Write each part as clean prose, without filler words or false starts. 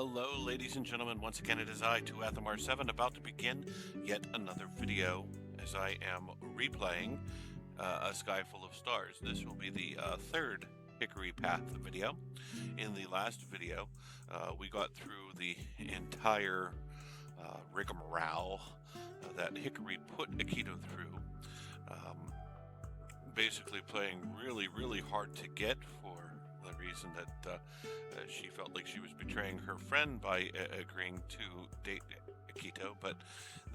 Hello, ladies and gentlemen. Once again, it is I, 2AthamR7, about to begin yet another video as I am replaying A Sky Full of Stars. This will be the third Hikari Path video. In the last video, we got through the entire rigmarole that Hikari put Akito through. Basically playing really hard to get for the reason that she felt like she was betraying her friend by agreeing to date Akito, but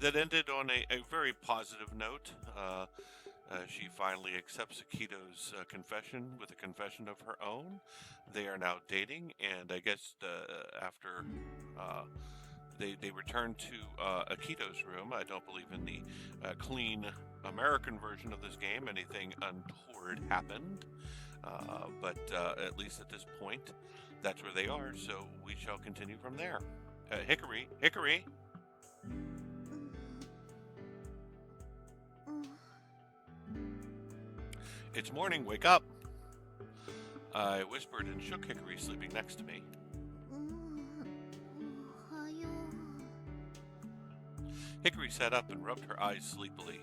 that ended on a very positive note. She finally accepts Akito's confession with a confession of her own. They are now dating, and I guess after they return to Akito's room. I don't believe in the clean American version of this game anything untoward happened. But at least at this point, that's where they are, so we shall continue from there. Hikari! It's morning, wake up! I whispered and shook Hikari sleeping next to me. Hikari sat up and rubbed her eyes sleepily.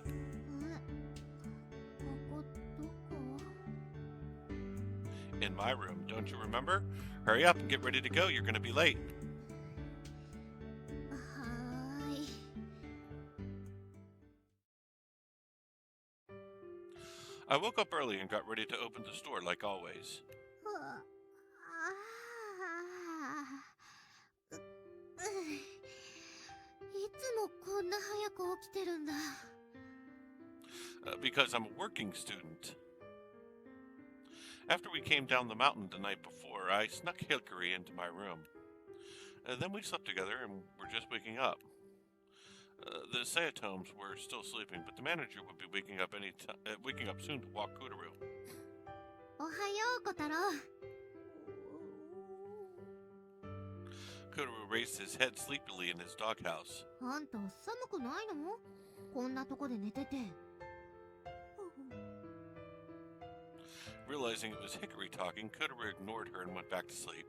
In my room, don't you remember? Hurry up and get ready to go, you're going to be late. I woke up early and got ready to open the store like always. Because I'm a working student. After we came down the mountain the night before, I snuck Hikari into my room. Then we slept together and were just waking up. The Sayatomes were still sleeping, but the manager would be waking up soon to walk Kotaro. Kotaro raised his head sleepily in his doghouse. Realizing it was Hikari talking, Kotaro ignored her and went back to sleep.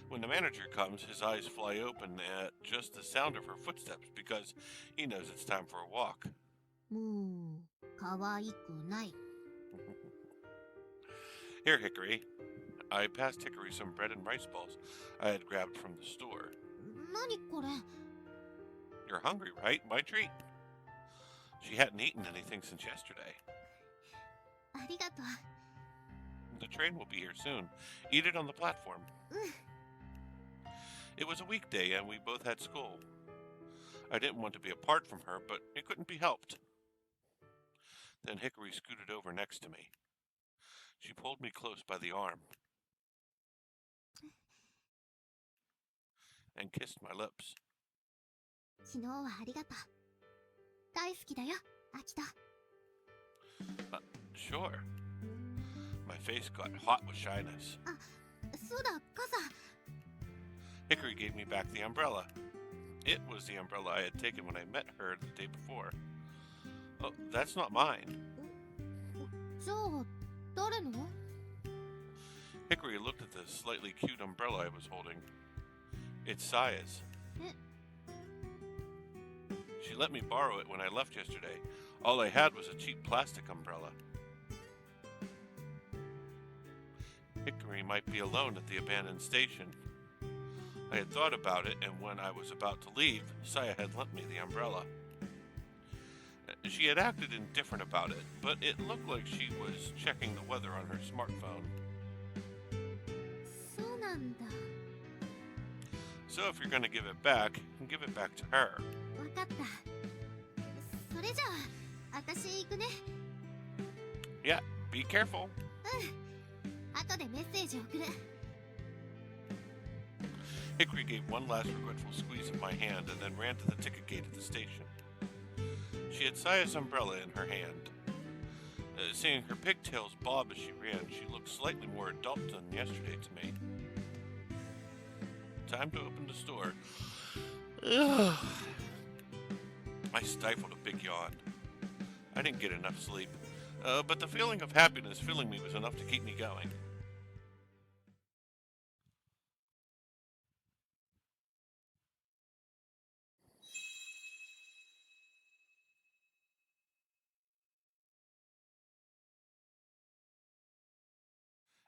When the manager comes, his eyes fly open at just the sound of her footsteps because he knows it's time for a walk. Here, Hikari. I passed Hikari some bread and rice balls I had grabbed from the store. You're hungry, right? My treat. She hadn't eaten anything since yesterday. The train will be here soon. Eat it on the platform. It was a weekday and we both had school. I didn't want to be apart from her, but it couldn't be helped. Then Hikari scooted over next to me. She pulled me close by the arm and kissed my lips. Sure. My face got hot with shyness. Hikari gave me back the umbrella. It was the umbrella I had taken when I met her the day before. Oh, that's not mine. Hikari looked at the slightly cute umbrella I was holding. It's Saya's. She let me borrow it when I left yesterday. All I had was a cheap plastic umbrella. Hikari might be alone at the abandoned station. I had thought about it, and when I was about to leave, Saya had lent me the umbrella. She had acted indifferent about it, but it looked like she was checking the weather on her smartphone. So if you're going to give it back to her. Yeah, be careful. Hikari gave one last regretful squeeze of my hand and then ran to the ticket gate at the station. She had Saya's umbrella in her hand. Seeing her pigtails bob as she ran, she looked slightly more adult than yesterday to me. Time to open the store. I stifled a big yawn. I didn't get enough sleep, but the feeling of happiness filling me was enough to keep me going.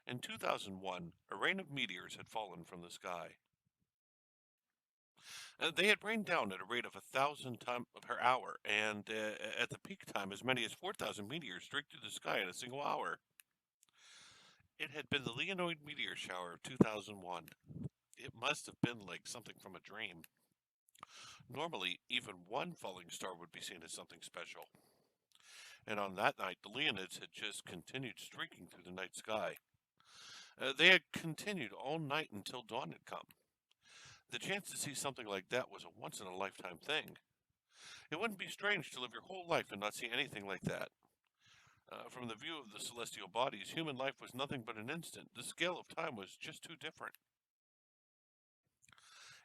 In 2001, a rain of meteors had fallen from the sky. They had rained down at a rate of 1,000 times per hour, and at the peak time, as many as 4,000 meteors streaked through the sky in a single hour. It had been the Leonid meteor shower of 2001. It must have been like something from a dream. Normally, even one falling star would be seen as something special. And on that night, the Leonids had just continued streaking through the night sky. They had continued all night until dawn had come. The chance to see something like that was a once-in-a-lifetime thing. It wouldn't be strange to live your whole life and not see anything like that. From the view of the celestial bodies, human life was nothing but an instant. The scale of time was just too different.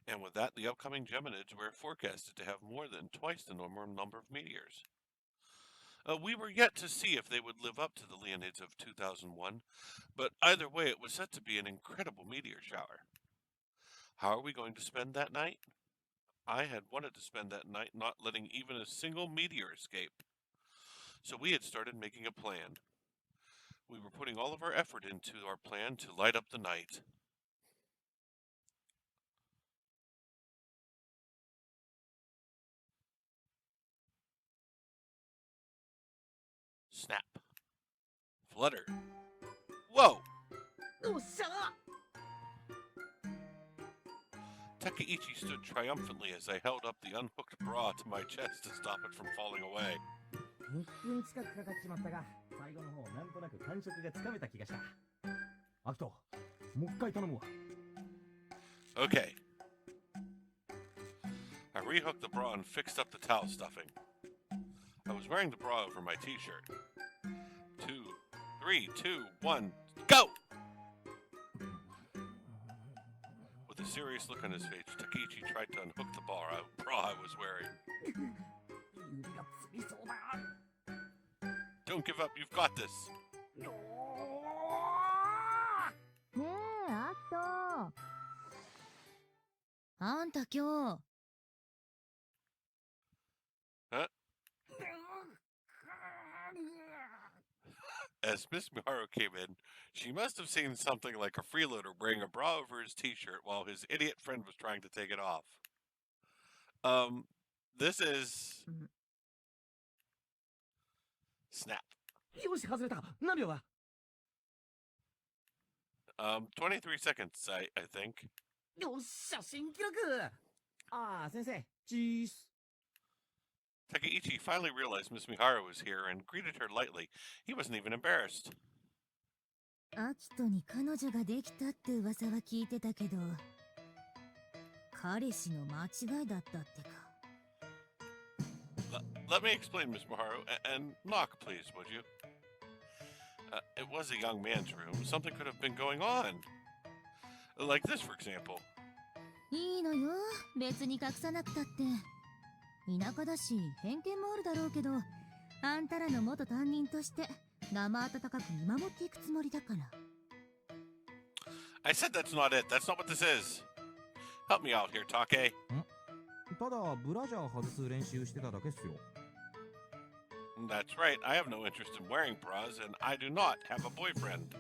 And with that, the upcoming Geminids were forecasted to have more than twice the normal number of meteors. We were yet to see if they would live up to the Leonids of 2001, but either way, it was set to be an incredible meteor shower. How are we going to spend that night? I had wanted to spend that night not letting even a single meteor escape. So we had started making a plan. We were putting all of our effort into our plan to light up the night. Snap. Flutter. Whoa! Takeichi stood triumphantly as I held up the unhooked bra to my chest to stop it from falling away. 1分近くかかっちまったが、最後の方なんとなく感触がつかめた気がした。アキト、もう一回頼むわ。Okay. I rehooked the bra and fixed up the towel stuffing. I was wearing the bra over my t-shirt. 2, 3, 2, 1, go! With a serious look on his face, Takechi tried to unhook the bra I was wearing. Don't give up, you've got this. ねえ、アキト。あんた今日。Huh? As Miss Miharu came in, she must have seen something like a freeloader wearing a bra over his t-shirt while his idiot friend was trying to take it off. This is... Snap. よし、外れた。何秒だ 23 seconds, I think. よっしゃ、新記録ああ、先生、チース。Takeichi finally realized Miss Miharu was here and greeted her lightly. He wasn't even embarrassed. アキトに彼女ができたって噂は聞いてたけど、彼氏の間違いだったってか。Let me explain, Miss Miharu, and knock, please, would you? It was a young man's room. Something could have been going on. Like this, for example. いいのよ、別に隠さなくたって。田舎だし、偏見もあるだろうけど、あんたらの元担任として、生温かく見守っていくつもりだから。I said that's not it. That's not what this is. Help me out here, Take. ただ、ブラジャー外す練習してただけっすよ。That's right. I have no interest in wearing bras, and I do not have a boyfriend.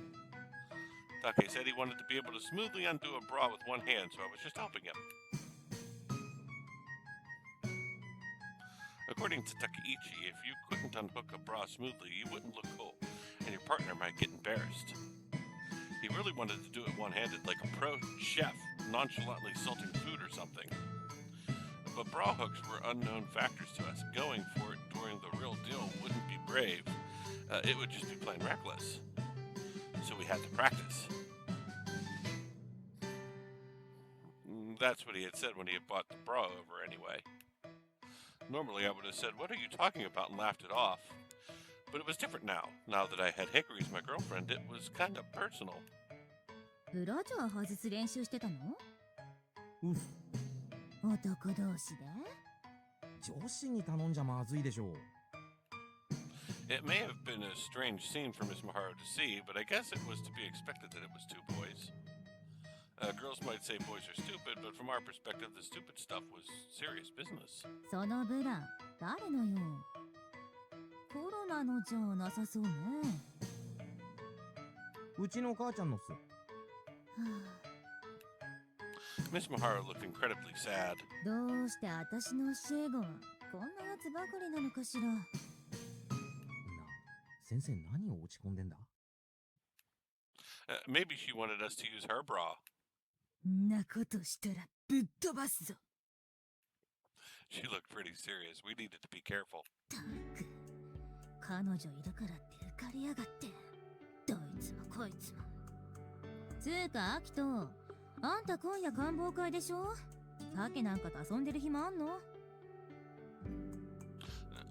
Take said he wanted to be able to smoothly undo a bra with one hand, so I was just helping him. According to Takeichi, if you couldn't unhook a bra smoothly, you wouldn't look cool, and your partner might get embarrassed. He really wanted to do it one-handed, like a pro chef, nonchalantly salting food or something. But bra hooks were unknown factors to us. Going for it during the real deal wouldn't be brave. It would just be plain reckless. So we had to practice. That's what he had said when he had bought the bra over anyway. Normally I would have said, "What are you talking about?" and laughed it off. But it was different now. Now that I had Hikari as my girlfriend, it was kind of personal. ブラジャー外す練習してたの？うっ。男同士で？女子に頼んじゃまずいでしょう。It may have been a strange scene for Miss Miharu to see, but I guess it was to be expected that it was two boys. Girls might say boys are stupid, but from our perspective, the stupid stuff was serious business. そのブラ、誰のよ？コロナのじゃなさそうね。うちの母ちゃんのっす。Miss Mahara looked incredibly sad. どうして私の教え子はこんなやつばかりなのかしら。先生何を落ち込んでんだ？ Maybe she wanted us to use her bra. んなことしたらぶっ飛ばすぞ。She looked pretty serious. We needed to be careful. たく、彼女いるからって浮かれやがって。どいつもこいつも。つうか、アキト、あんた今夜官房会でしょ？タケなんかと遊んでる暇あんの？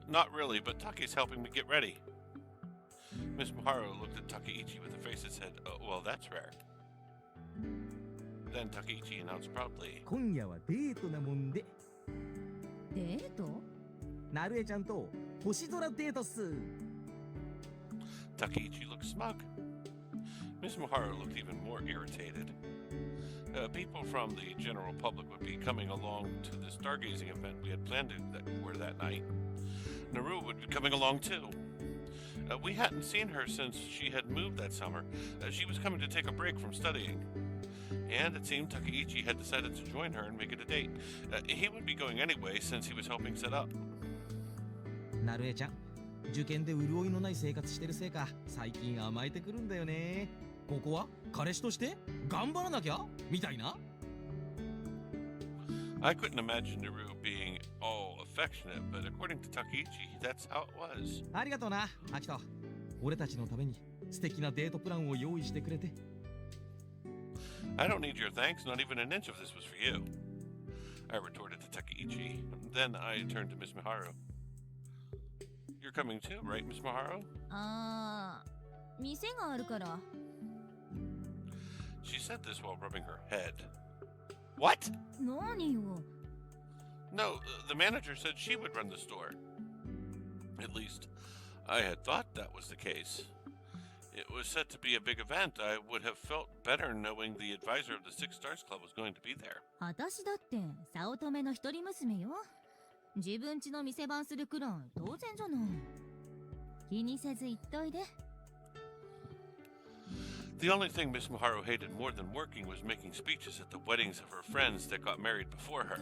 Not really, but Take's helping me get ready. Miss Maharu looked at Takeichi with a face that said, oh, well, that's rare. Then Takeichi announced proudly, 今夜はデートなもんで。デート？なるえちゃんと星空デートっす。Takeichi looked smug. Miss Maharu looked even more irritated. People from the general public would be coming along to the stargazing event we had planned for that night. Naru would be coming along too. We hadn't seen her since she had moved that summer. She was coming to take a break from studying. And it seemed Takeichi had decided to join her and make it a date. He would be going anyway since he was helping set up. なるえちゃん、受験で潤いのない生活してるせいか、最近甘えてくるんだよね。ここは彼氏として頑張らなきゃみたいな。I couldn't imagine Naru being all affectionate, but according to Takeichi, that's how it was. ありがとうな、アキト。俺たちのために素敵なデートプランを用意してくれて。I don't need your thanks, not even an inch of this was for you. I retorted to Takeichi. Then I turned to Miss Miharu. You're coming too, right, Miss Miharu? あー、店があるから。She said this while rubbing her head. What? 何よ。No, the manager said she would run the store. At least, I had thought that was the case. It was set to be a big event. I would have felt better knowing the advisor of the Six Stars Club was going to be there. 私だって早乙女の一人娘よ。自分家の店番するくらい当然じゃない。気にせず言っといで。The only thing Miss Miharu hated more than working was making speeches at the weddings of her friends that got married before her.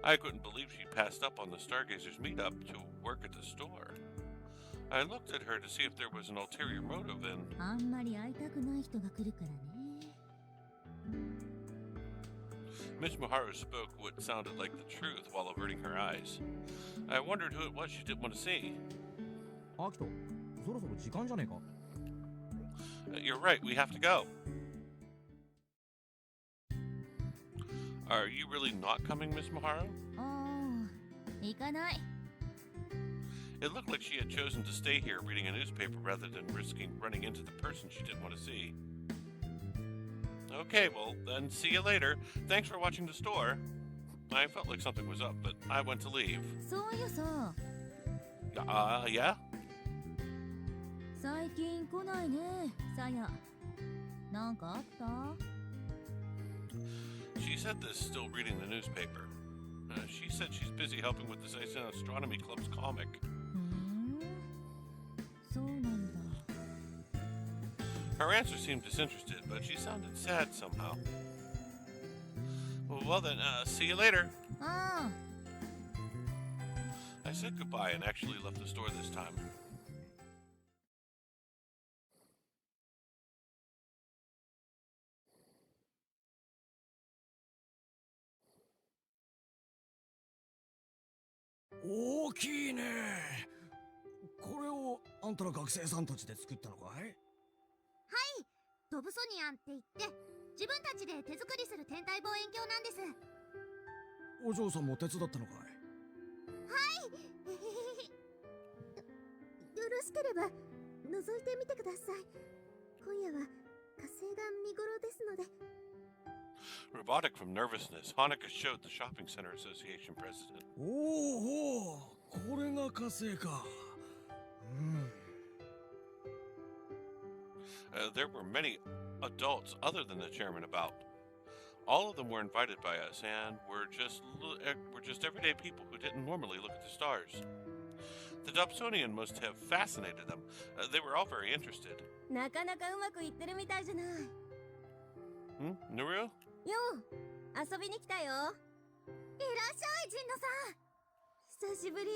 I couldn't believe she passed up on the Stargazers meetup to work at the store. I looked at her to see if there was an ulterior motive and... あんまり会いたくない人が来るからね。Miss Miharu spoke what sounded like the truth while averting her eyes. I wondered who it was she didn't want to see. アキト、そろそろ時間じゃねえか。You're right, we have to go. Are you really not coming, Miss Miharu? ああ、行かない。It looked like she had chosen to stay here reading a newspaper rather than risking running into the person she didn't want to see. Okay, well, then see you later. Thanks for watching the store. I felt like something was up, but I went to leave. そういやさ、Yeah? 最近来ないね、さや。なんかあった？ She said this still reading the newspaper. She said she's busy helping with the Seisen Astronomy Club's comic. そうなんだ。 Her answer seemed disinterested, but she sounded sad somehow. Well then, see you later. ああ。 I said goodbye and actually left the store this time. Oh, 大きいね。これをあんたら学生さんたちで作ったのかい？ドブソニアンって言って自分たちで手作りする天体望遠鏡なんです。お嬢さんも手伝ったのかい？よろしければ覗いてみてください。今夜は火星が見頃ですので。 Robotic from nervousness, Hanukkah showed the Shopping Center Association president. おお、これが火星か。There were many adults other than the chairman about. All of them were invited by us and were just everyday people who didn't normally look at the stars. The Dobsonian must have fascinated them. They were all very interested. なかなかうまくいってるみたいじゃない。Naru? よう、遊びに来たよ。いらっしゃい、ジンノさん。久しぶり。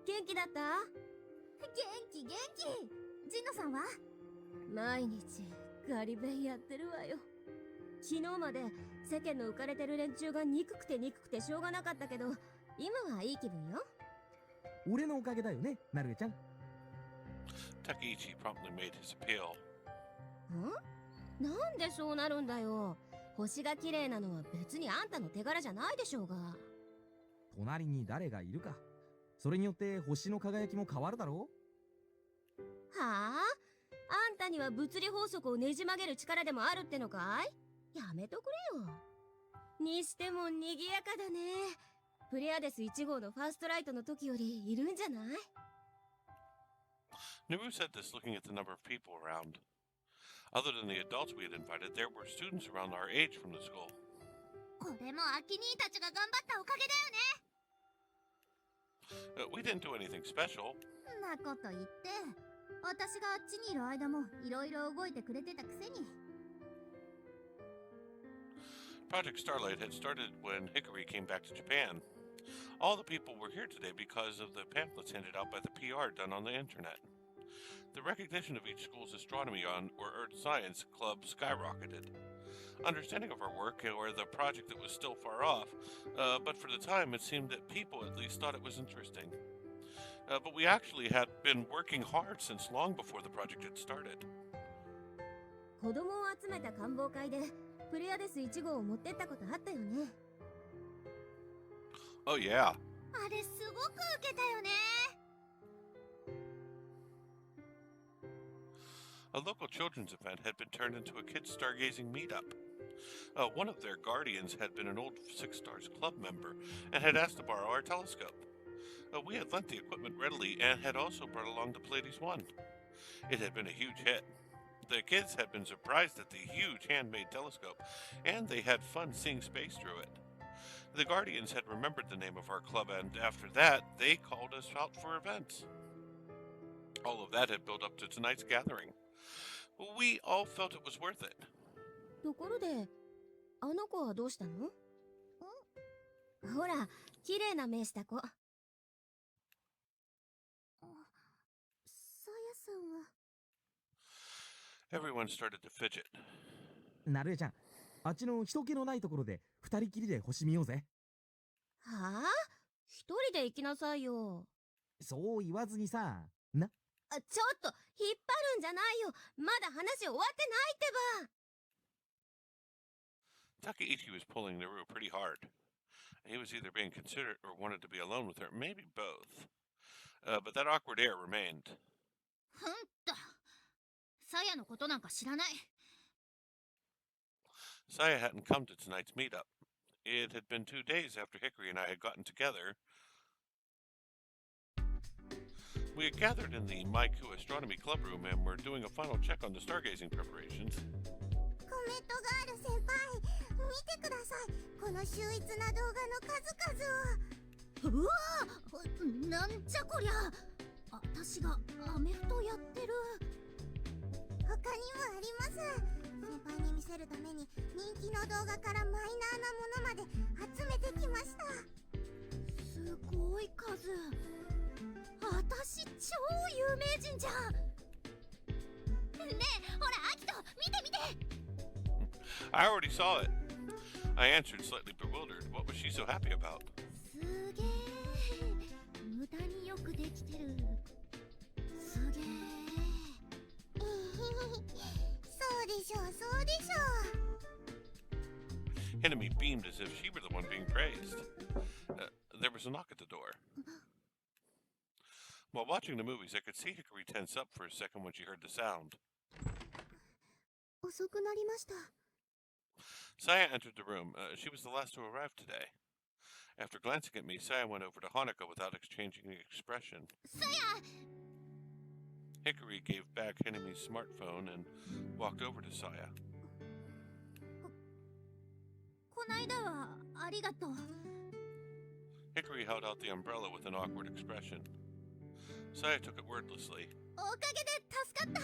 元気だった？元気。ジンノさんは？毎日ガリ勉やってるわよ。昨日まで世間の浮かれてる連中が憎くてしょうがなかったけど、今はいい気分よ。俺のおかげだよね、なるえちゃん。Takeichi promptly made his appeal. なんでそうなるんだよ。星が綺麗なのは別にあんたの手柄じゃないでしょうが。隣に誰がいるか、それによって星の輝きも変わるだろう。はあ？あんたには物理法則をねじ曲げる力でもあるってのかい？やめとくれよ。にしても賑やかだね。プレアデス1号のファーストライトの時よりいるんじゃない？ Naru said this looking at the number of people around. Other than the adults we had invited, there were students around our age from the school. これもアキ兄たちが頑張ったおかげだよね。 We didn't do anything special. んなこと言って、私があっちにいる間もいろいろ動いてくれてたくせに。Project Starlight had started when Hikari came back to Japan. All the people were here today because of the pamphlets handed out by the PR done on the internet. The recognition of each school's astronomy or earth science club skyrocketed. Understanding of our work or the project that was still far off, but for the time it seemed that people at least thought it was interesting. But we actually had been working hard since long before the project had started. 子供を集めた官房会でプレアデス1号を持ってったことあったよね。Oh yeah. あれすごくウケたよね。A local children's event had been turned into a kids' stargazing meetup. One of their guardians had been an old Six Stars Club member and had asked to borrow our telescope. We had lent the equipment readily and had also brought along the Pleiades 1. It had been a huge hit. The kids had been surprised at the huge handmade telescope, and they had fun seeing space through it. The Guardians had remembered the name of our club, and after that, they called us out for events. All of that had built up to tonight's gathering. We all felt it was worth it. ところで、あの子はどうしたの？ほら、綺麗な目した子。さやさんは。Everyone started to fidget. なるえちゃん、あっちの人気のないところで二人きりで星見ようぜ。はあ？一人で行きなさいよ。そう言わずにさ、な。ちょっと、引っ張るんじゃないよ。まだ話終わってないってば。Takeichi was pulling Naru pretty hard. He was either being considerate or wanted to be alone with her, maybe both. But that awkward air remained. ほんと。さやのことなんか知らない。Saya hadn't come to tonight's meetup. It had been 2 days after Hikari and I had gotten together. We had gathered in the Maiku Astronomy Club room and were doing a final check on the stargazing preparations. コメントガール先輩、見てください。この秀逸な動画の数々を。うわぁ、なんじゃこりゃ。私がアメフトやってる。他にもあります。先輩に見せるために人気の動画からマイナーなものまで集めてきました。すごい数。私超有名人じゃん。ねえ、ほらアキト、見て見て。I already saw it. I answered, slightly bewildered. What was she so happy about? すげえ。無駄によくできてる。すげえ。そうでしょう、そうでしょう。 Hinami beamed as if she were the one being praised. There was a knock at the door. While watching the movies, I could see Hikari tense up for a second when she heard the sound. 遅くなりました。 Saya entered the room. She was the last to arrive today. After glancing at me, Saya went over to Hanukkah without exchanging an expression. さや。 Hikari gave back Hinami's smartphone and walked over to Saya. こないだはありがとう。 Hikari held out the umbrella with an awkward expression. Saya took it wordlessly. おかげで助かった。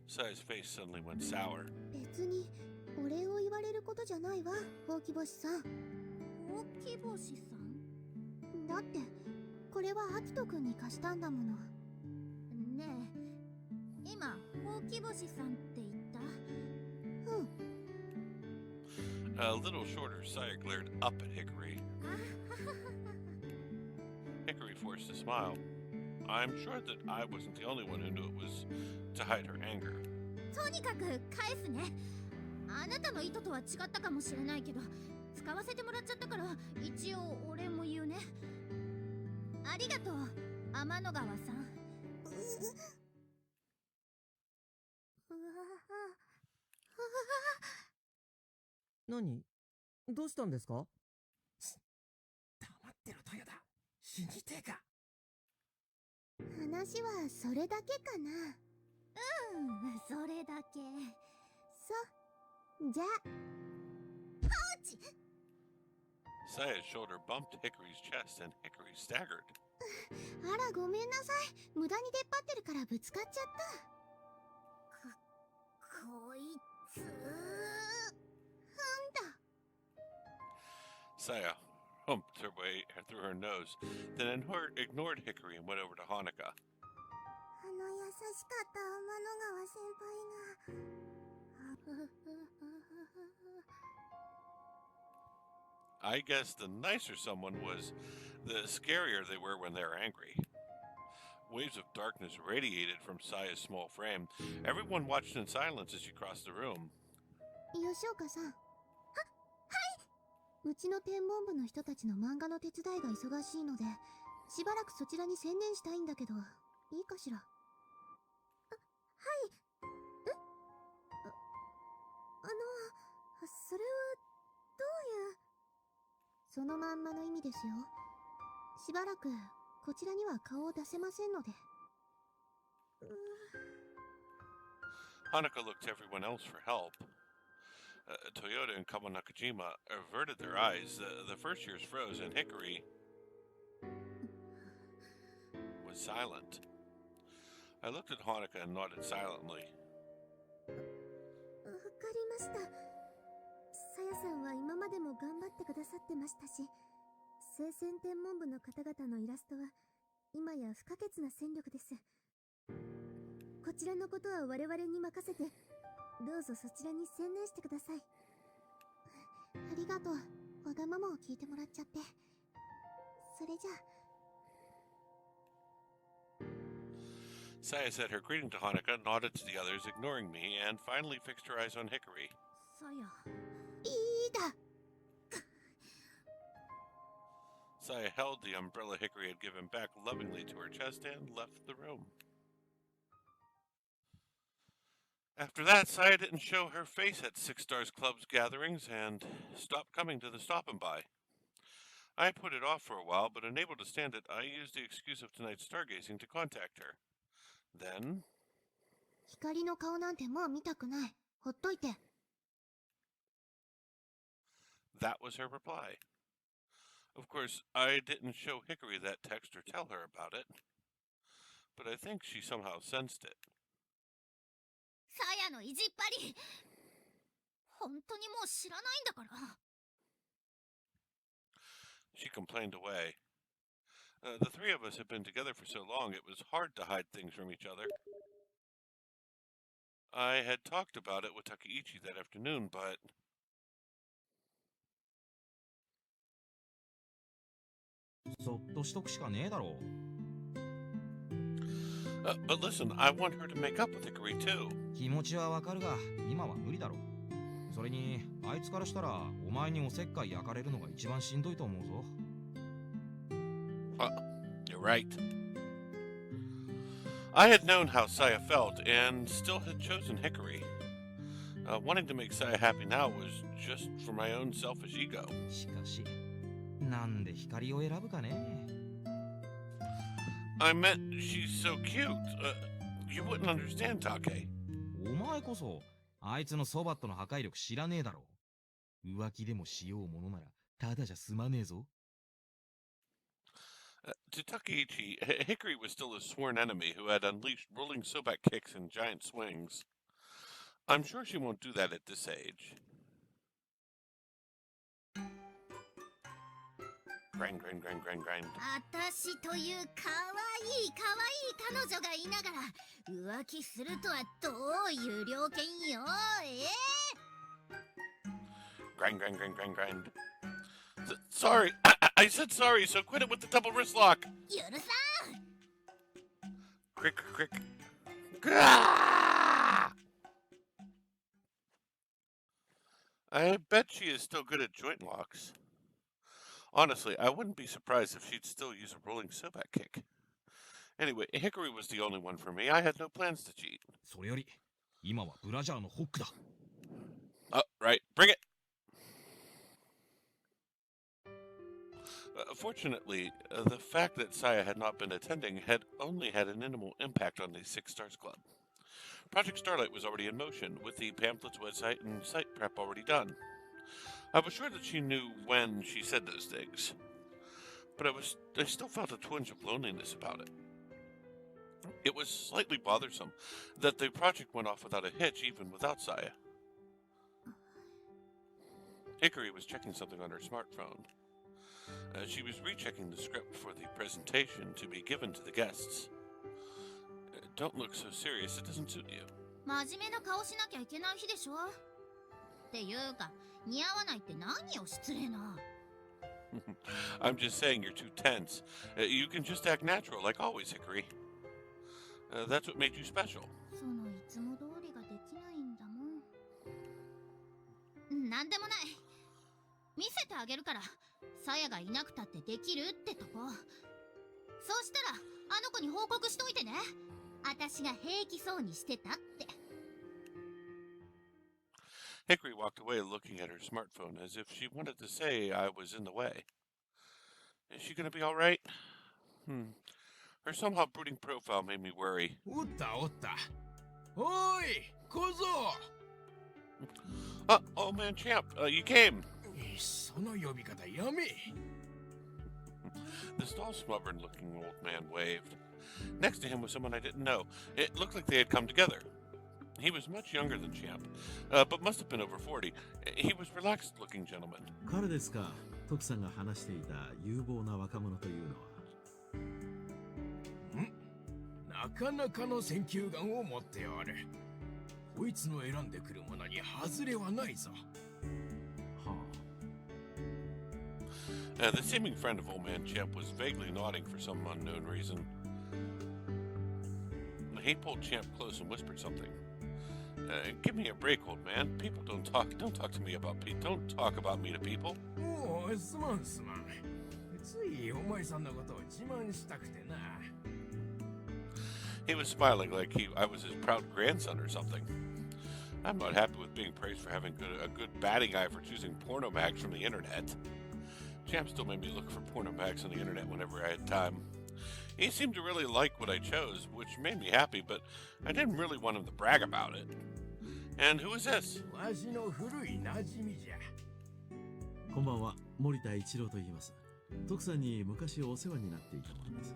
Saya's face suddenly went sour. 別にお礼を言われることじゃないわ、ほうき星さん。ほうき星さん。だってこれはアキトくんに貸したんだもの。ねえ、今ほうき星さんって言った？うん。 A little shorter, Saya glared up at Hikari. Hikari forced a smile. I'm sure that I wasn't the only one who knew it was to hide her anger. とにかく返すね。あなたの意図とは違ったかもしれないけど、使わせてもらっちゃったから一応お礼も言うね。ありがとう、天の川さん。何？どうしたんですか？黙ってろ、トヨだ。死にてえか。話はそれだけかな。それだけ。じゃあ。 Saya's shoulder bumped Hikari's chest and Hikari staggered. あら、ごめんなさい。無駄に出っ張ってるからぶつかっちゃった。こいつ。Saya humped her way through her nose, then ignored Hikari and went over to Hanukkah. 優しかった天の川先輩が。 I guess the nicer someone was, the scarier they were when they were angry. Waves of darkness radiated from Saya's small frame. Everyone watched in silence as she crossed the room. 吉岡さん。はい。うちの天文部の人たちの漫画の手伝いが忙しいので、しばらくそちらに専念したいんだけど、いいかしら。はい。それはどういう。そのまんまの意味ですよ。しばらくこちらには顔を出せませんので。Hanukkah looked to everyone else for help. Toyota and Kawanakajima averted their eyes. The first years froze, and Hikari was silent. I looked at Hanukkah and nodded silently. わかりました。さやさんは今までも頑張ってくださってましたし、聖戦天文部の方々のイラストは今や不可欠な戦力です。こちらのことは我々に任せて、どうぞそちらに専念してください。ありがとう。わがままを聞いてもらっちゃって。それじゃあ。 Saya said her greeting to Hanukkah, nodded to the others, ignoring me, and finally fixed her eyes on Hikari. さや。いいだ。 Saya held the umbrella Hikari had given back lovingly to her chest and left the room. After that, Saya didn't show her face at Six Stars Club's gatherings and stopped coming to the stop and buy. I put it off for a while, but unable to stand it, I used the excuse of tonight's stargazing to contact her. Then... 光の顔なんてもう見たくない。ほっといて。 That was her reply. Of course, I didn't show Hikari that text or tell her about it, but I think she somehow sensed it. さやの意地っ張り。本当にもう知らないんだから。She complained away. The three of us had been together for so long, it was hard to hide things from each other. I had talked about it with Takeichi that afternoon, but... そっとしとくしかねえだろう。But listen, I want her to make up with Hikari too. 気持ちはわかるが、今は無理だろう。それに、あいつからしたら、お前におせっかい焼かれるのが一番しんどいと思うぞ。You're right. I had known how Saya felt, and still had chosen Hikari. Wanting to make Saya happy now was just for my own selfish ego. しかし、なんで光を選ぶかね。I meant she's so cute. You wouldn't understand, Take. お前こそ、あいつのソバットの破壊力知らねえだろ。浮気でもしようものなら、ただじゃ済まねえぞ。To Takeichi, Hikari was still a sworn enemy who had unleashed rolling sobat kicks and giant swings. I'm sure she won't do that at this age. Grind, grind, grind, grind, grind. 私というかわいい彼女がいながら浮気するとはどういう了見よ。Grind, grind, grind, grind, grind. Sorry, I said sorry, so quit it with the double wrist lock. 許さん。 Crick, crick. Gah! I bet she is still good at joint locks. Honestly, I wouldn't be surprised if she'd still use a rolling sobat kick. Anyway, Hikari was the only one for me. I had no plans to cheat. それより今はブラジャーのホックだ。 Oh, right. Bring it! Fortunately, the fact that Saya had not been attending had only had an minimal impact on the Six Stars Club. Project Starlight was already in motion, with the pamphlet's website and site prep already done. I was sure that she knew when she said those things, but I still felt a twinge of loneliness about it. It was slightly bothersome that the project went off without a hitch, even without Saya. Hikari was checking something on her smartphone. She was rechecking the script for the presentation to be given to the guests. Don't look so serious, it doesn't suit you. 真面目な顔しなきゃいけない日でしょ。っていうか、似合わないって何よ失礼な。I'm just saying you're too tense. You can just act natural like always, Hikari. That's what made you special. そのいつも通りができないんだもん。なんでもない。見せてあげるから。さやがいなくたってできるってとこ。そうしたらあの子に報告しといてね。私が平気そうにしてたって。Hikari walked away looking at her smartphone as if she wanted to say I was in the way. Is she gonna be alright? Her somehow brooding profile made me worry. おったおった。おい、小僧。Old man Champ, you came. その呼び方やめ。The tall, smothered-looking old man waved. Next to him was someone I didn't know. It looked like they had come together. He was much younger than Champ, but must have been over 40. He was a relaxed-looking gentleman. 彼ですか。徳さんが話していた有望な若者というのは。なかなかの選球眼を持っておる。こいつの選んでくるものに外れはないぞ。The seeming friend of old man Champ was vaguely nodding for some unknown reason. He pulled Champ close and whispered something. Give me a break, old man. People don't talk to me about people. Don't talk about me to people. おお、すまんすまん。ついお前さんのことを自慢したくてな。He was smiling like I was his proud grandson or something. I'm not happy with being praised for having a good batting eye for choosing porno mags from the internet. Champ still made me look for porno mags on the internet whenever I had time. He seemed to really like what I chose, which made me happy, but I didn't really want him to brag about it. And who is this? わしの古い馴染みじゃ。こんばんは、森田一郎と言います。徳さんに昔お世話になっていたものです。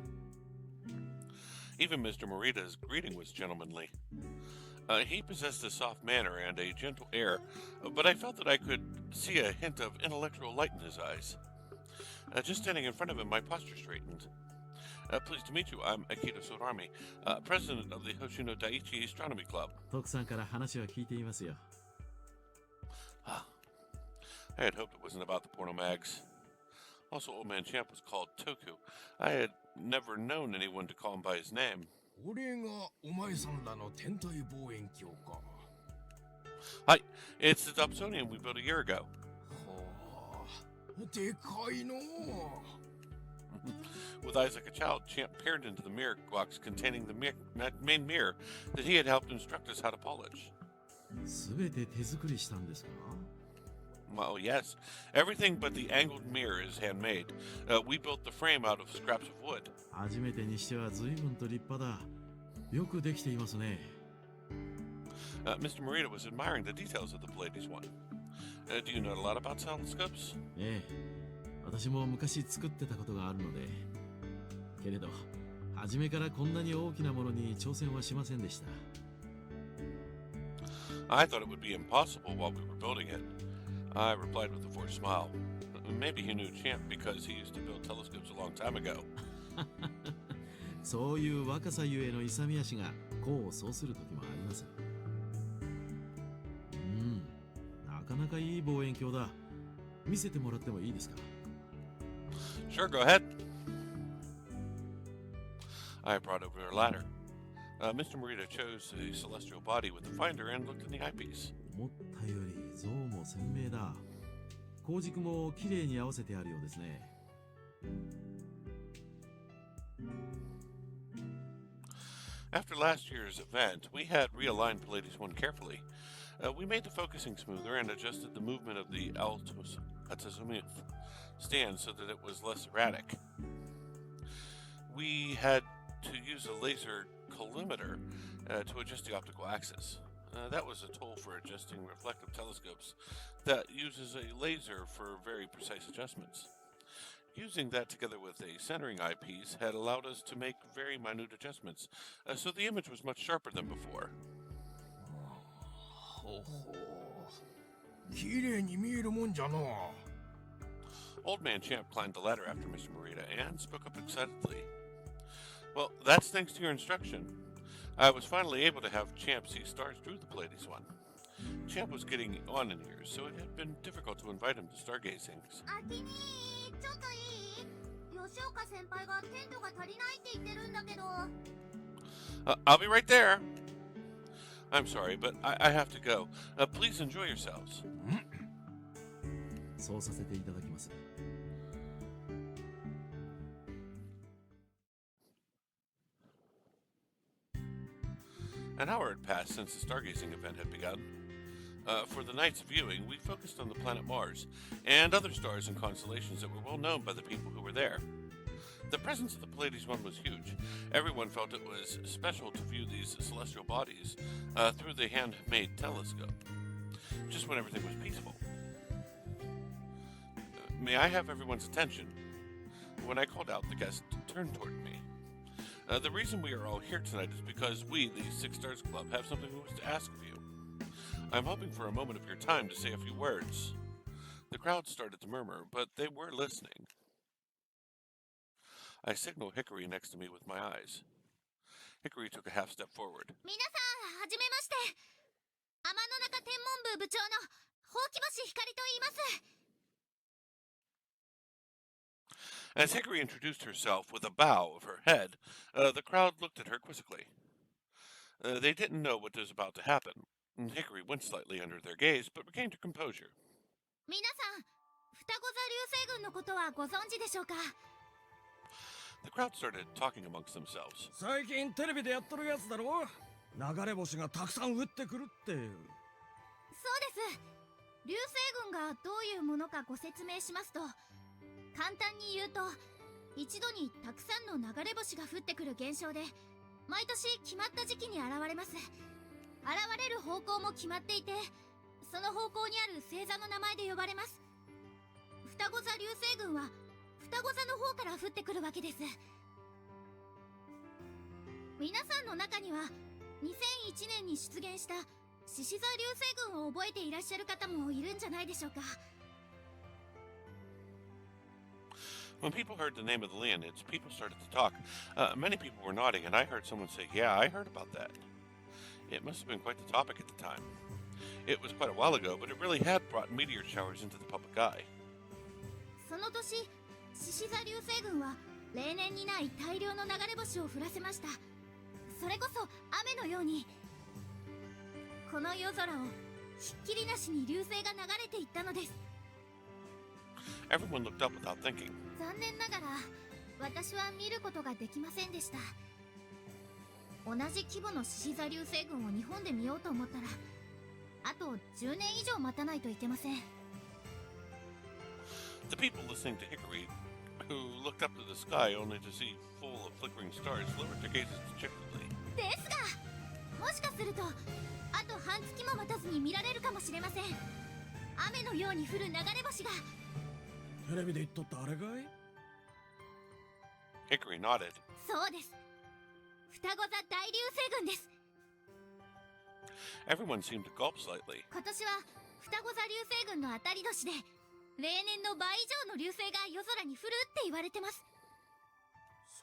Even Mr. Morita's greeting was gentlemanly. He possessed a soft manner and a gentle air, but I felt that I could see a hint of intellectual light in his eyes. Just standing in front of him, my posture straightened. Pleased to meet you. I'm Akito Sorami, president of the Hoshino Daiichi Astronomy Club. 徳さんから話は聞いていますよ。I had hoped it wasn't about the porno mags. Also, old man Champ was called Toku. I had never known anyone to call him by his name. 俺がお前さんらの天体望遠鏡か。Hi, it's the Dobsonian we built a year ago. はあ、でかいのう。With eyes like a child, Champ peered into the mirror box containing the main mirror that he had helped instruct us how to polish. すべて手作りしたんですか？ Well, yes. Everything but the angled mirror is handmade. We built the frame out of scraps of wood. 初めてにしては随分と立派だ。よくできていますね。Mr. Morita was admiring the details of the Pleiades one. Do you know a lot about telescopes? ええ、私も昔作ってたことがあるので。けれど、初めからこんなに大きなものに挑戦はしませんでした。I thought it would be impossible while we were building it. I replied with a forced smile. Maybe he knew Champ because he used to build telescopes a long time ago. そういう若さゆえの勇み足が功を奏する時もあります。なかなかいい望遠鏡だ。見せてもらってもいいですか？ Sure, go ahead. I brought over a ladder. Mr. Morita chose a celestial body with the finder and looked in the eyepiece. 思ったより像も鮮明だ。光軸もきれいに合わせてあるようですね。After last year's event, we had realigned Pallades 1 carefully. We made the focusing smoother and adjusted the movement of the Altazumi stand so that it was less erratic. We had to use a laser collimator to adjust the optical axis. That was a tool for adjusting reflective telescopes that uses a laser for very precise adjustments. Using that together with a centering eyepiece had allowed us to make very minute adjustments, so the image was much sharper than before. ほほう。綺麗に見えるもんじゃのう。Old Man Champ climbed the ladder after Mr. Morita and spoke up excitedly. Well, that's thanks to your instruction. I was finally able to have Champ see stars through the Pallades 1. Champ was getting on in years, so it had been difficult to invite him to stargazing. あきにちょっといい？吉岡先輩がテントが足りないって言ってるんだけど。I'll be right there. I'm sorry, but I have to go. Please enjoy yourselves. そうさせていただきます。An hour had passed since the stargazing event had begun. For the night's viewing, we focused on the planet Mars and other stars and constellations that were well known by the people who were there. The presence of the Pallades 1 was huge. Everyone felt it was special to view these celestial bodies through the handmade telescope, just when everything was peaceful. May I have everyone's attention? When I called out, the guest turned toward me. The reason we are all here tonight is because we, the Six Stars Club, have something we wish to ask of you. I'm hoping for a moment of your time to say a few words. The crowd started to murmur, but they were listening. I signaled Hikari next to me with my eyes. Hikari took a half step forward. 皆さん、はじめまして。天の中天文部部長のほうき星ひかりと言います。As Hikari introduced herself with a bow of her head, the crowd looked at her quizzically. They didn't know what was about to happen. Hikari went slightly under their gaze, but regained her composure. 皆さん、双子座流星群のことはご存知でしょうか？ The crowd started talking amongst themselves. 最近テレビでやっとるやつだろ？流れ星がたくさん降ってくるって。そうです。流星群がどういうものかご説明しますと、簡単に言うと、一度にたくさんの流れ星が降ってくる現象で、毎年決まった時期に現れます。現れる方向も決まっていて、その方向にある星座の名前で呼ばれます。双子座流星群は双子座の方から降ってくるわけです。皆さんの中には2001年に出現した獅子座流星群を覚えていらっしゃる方もいるんじゃないでしょうか。 When people heard the name of the Leonids, people started to talk. Many people were nodding, and I heard someone say, "Yeah, I heard about that." It must have been quite the topic at the time. It was quite a while ago, but it really had brought meteor showers into the public eye. その年、獅子座流星群は例年にない大量の流れ星を降らせました。それこそ雨のように、この夜空をひっきりなしに流星が流れていったのです。 Everyone looked up without thinking. 残念ながら私は見ることができませんでした。同じ規模の獅子座流星群を日本で見ようと思ったら、あと10年以上待たないといけません。 The people listening to Hikari, who looked up to the sky only to see full of flickering stars, lowered their gazes dejectedly. ですが、もしかするとあと半月も待たずに見られるかもしれません。雨のように降る流れ星が。テレビで言っとったあれかい？ Hikari nodded. そうです。双子座大流星群です。 Everyone seemed to gulp slightly. 今年は双子座流星群の当たり年で、例年の倍以上の流星が夜空に降るって言われてます。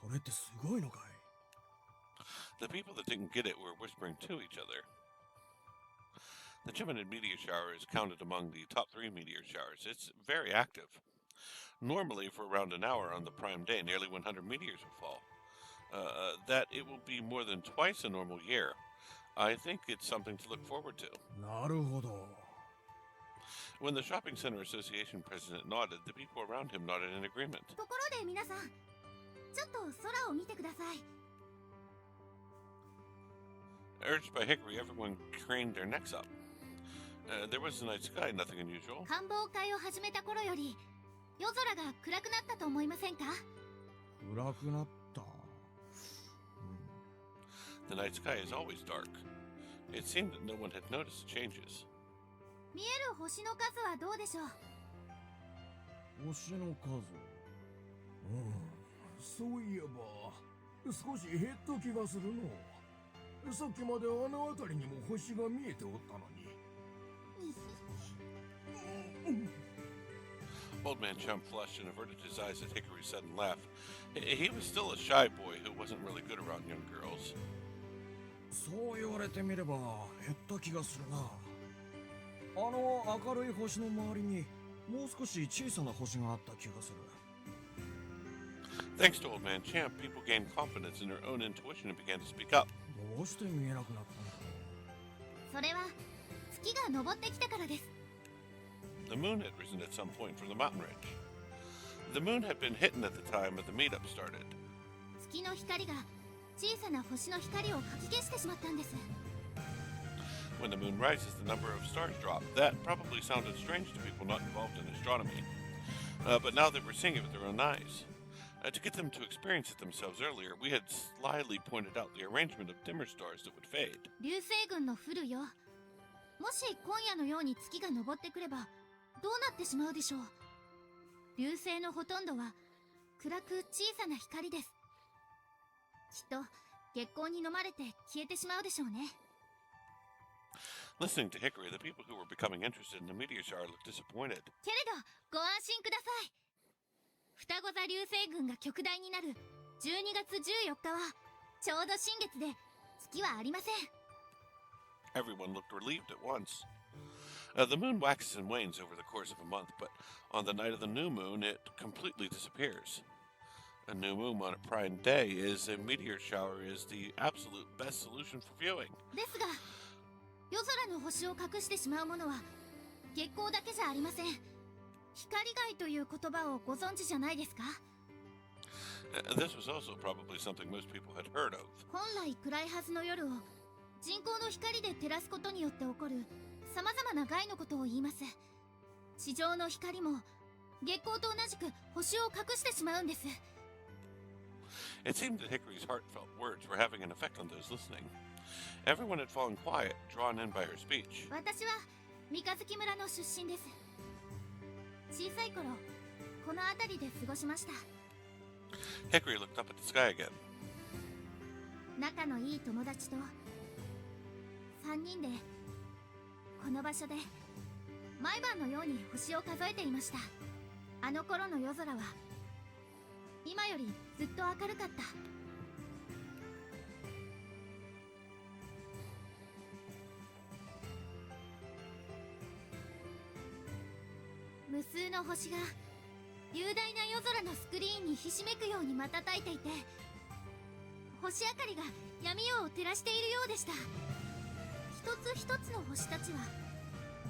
それってすごいのかい？ The people that didn't get it were whispering to each other. The Geminid meteor shower is counted among the top 3 meteor showers. It's very active. Normally, for around an hour on the prime day, nearly 100 meteors will fall. That it will be more than twice a normal year. I think it's something to look forward to. なるほど。 When the Shopping Center Association president nodded, the people around him nodded in agreement. ところで皆さん、ちょっと空を見てください。 Urged by Hikari, everyone craned their necks up. There was the night sky, nothing unusual. 観望会を始めた頃より夜空が暗くなったと思いませんか？暗くなった。The night sky is always dark. It seemed that no one had noticed the changes. 見える星の数はどうでしょう？星の数。そういえば少し減った気がするの。さっきまであの辺りにも星が見えておったのに。Old man Chum flushed and averted his eyes at Hikari's sudden laugh. He was still a shy boy who wasn't really good around young girls. そう言われてみれば減った気がするな。あの明るい星の周りにもう少し小さな星があった気がする。Thanks to Old Man Champ, people gained confidence in their own intuition and began to speak up. どうして見えなくなったの？それは月が昇ってきたからです。 The moon had risen at some point from the mountain ridge. The moon had been hidden at the time that the meetup started. 月の光が小さな星の光をかき消してしまったんです。 When the moon rises, the number of stars drop. That probably sounded strange to people not involved in astronomy. But now they were seeing it with their own eyes. To get them to experience it themselves earlier, we had slyly pointed out the arrangement of dimmer stars that would fade. 流星群の降るよ。もし今夜のように月が昇ってくればどうなってしまうでしょう。流星のほとんどは暗く小さな光です。きっと月光に飲まれて消えてしまうでしょうね。 Listening to Hikari, the people who were becoming interested in the meteor shower looked disappointed. けれどご安心ください。双子座流星群が極大になる12月14日はちょうど新月で月はありません。 Everyone looked relieved at once. The moon waxes and wanes over the course of a month, but on the night of the new moon, it completely disappears. A new moon on a prime day is a meteor shower is the absolute best solution for viewing. ですが夜空の星を隠してしまうものは月光だけじゃありません。光害という言葉をご存知じゃないですか？ This was also probably something most people had heard of. 本来暗いはずの夜を人工の光で照らすことによって起こる様々な害のことを言います。地上の光も月光と同じく星を隠してしまうんです。 It seemed that Hickory's heartfelt words were having an effect on those listening. Everyone had fallen quiet, drawn in by her speech. 私は三日月村の出身です。小さい頃この辺りで過ごしました。 Hickory looked up at the sky again. 仲のいい友達と3人でこの場所で毎晩のように星を数えていました。あの頃の夜空は今よりずっと明るかった。無数の星が雄大な夜空のスクリーンにひしめくように瞬いていて、星明かりが闇夜を照らしているようでした。一つ一つの星たちは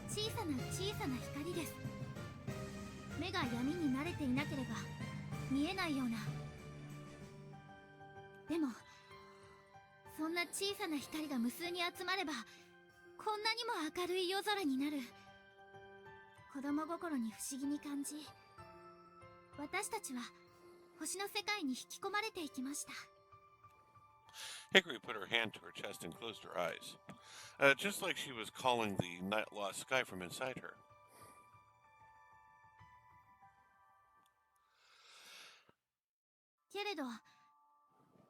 小さな小さな光です。目が闇に慣れていなければ見えないような。でもそんな小さな光が無数に集まればこんなにも明るい夜空になる。子供心に不思議に感じ、私たちは星の世界に引き込まれていきました。 Hickory put her hand to her chest and closed her eyes, just like she was calling the night lost sky from inside her. けれど、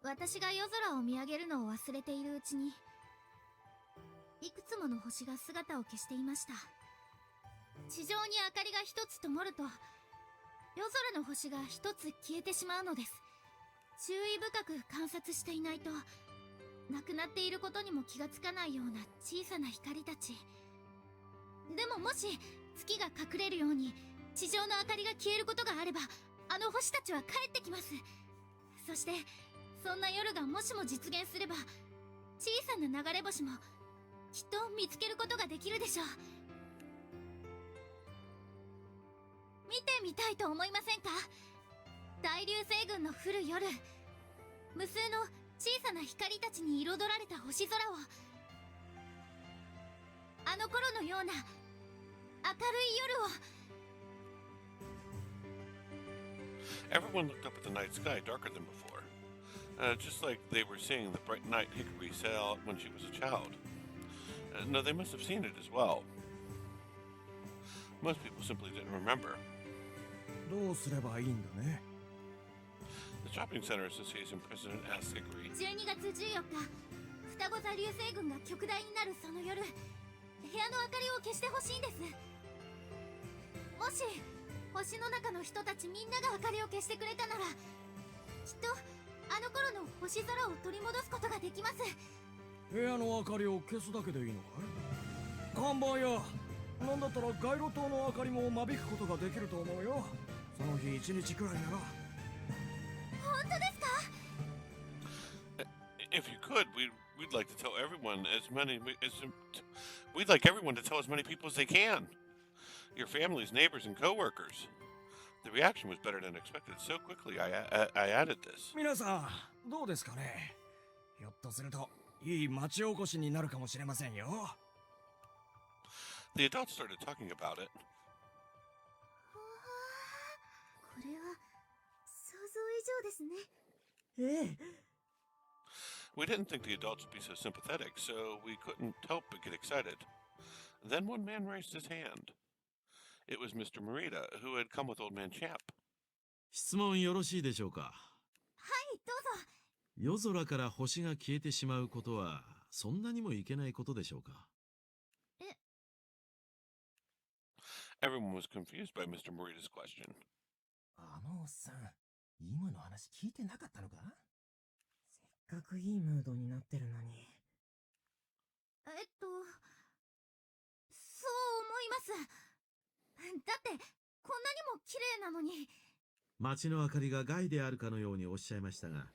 私が夜空を見上げるのを忘れているうちに、いくつもの星が姿を消していました。地上に明かりが一つ灯ると、夜空の星が一つ消えてしまうのです。注意深く観察していないと、なくなっていることにも気がつかないような小さな光たち。でももし月が隠れるように地上の明かりが消えることがあれば、あの星たちは帰ってきます。そしてそんな夜がもしも実現すれば、小さな流れ星もきっと見つけることができるでしょう。見てみたいと思いませんか？大流星群の降る夜、無数の小さな光たちに彩られた星空を、あの頃のような明るい夜を。Everyone looked up at the night sky darker than before, just like they were seeing the bright night Hikari saw when she was a child. No, they must have seen it as well. Most people simply didn't remember. どうすればいいんだね。The Shopping Center Association president asked Hikari, 12月14日、双子座流星群が極大になるその夜、部屋の明かりを消してほしいんです。もし星の中の人たちみんなが明かりを消してくれたなら、きっとあの頃の星空を取り戻すことができます。部屋の明かりを消すだけでいいのかい？看板やなんだったら街路灯の明かりも間引くことができると思うよ。その日一日くらいなら。本当ですか？ if you could, we'd like to tell everyone we'd like everyone to tell as many people as they can. Your families, neighbors, and coworkers. The reaction was better than expected. So quickly, I added this. 皆さんどうですかね。ひょっとするといい町おこしになるかもしれませんよ。The adults started talking about it. これは想像以上ですね。ええ。We didn't think the adults would be so sympathetic, so we couldn't help but get excited. Then one man raised his hand. It was Mr. Morita, who had come with Old Man Champ. 質問よろしいでしょうか。はい、どうぞ。夜空から星が消えてしまうことはそんなにもいけないことでしょうか。Everyone was confused by Mr. Morita's question. あのおっさん、今の話聞いてなかったのか？せっかくいいムードになってるのに。そう思います。だって、こんなにも綺麗なのに。街の明かりが害であるかのようにおっしゃいましたが、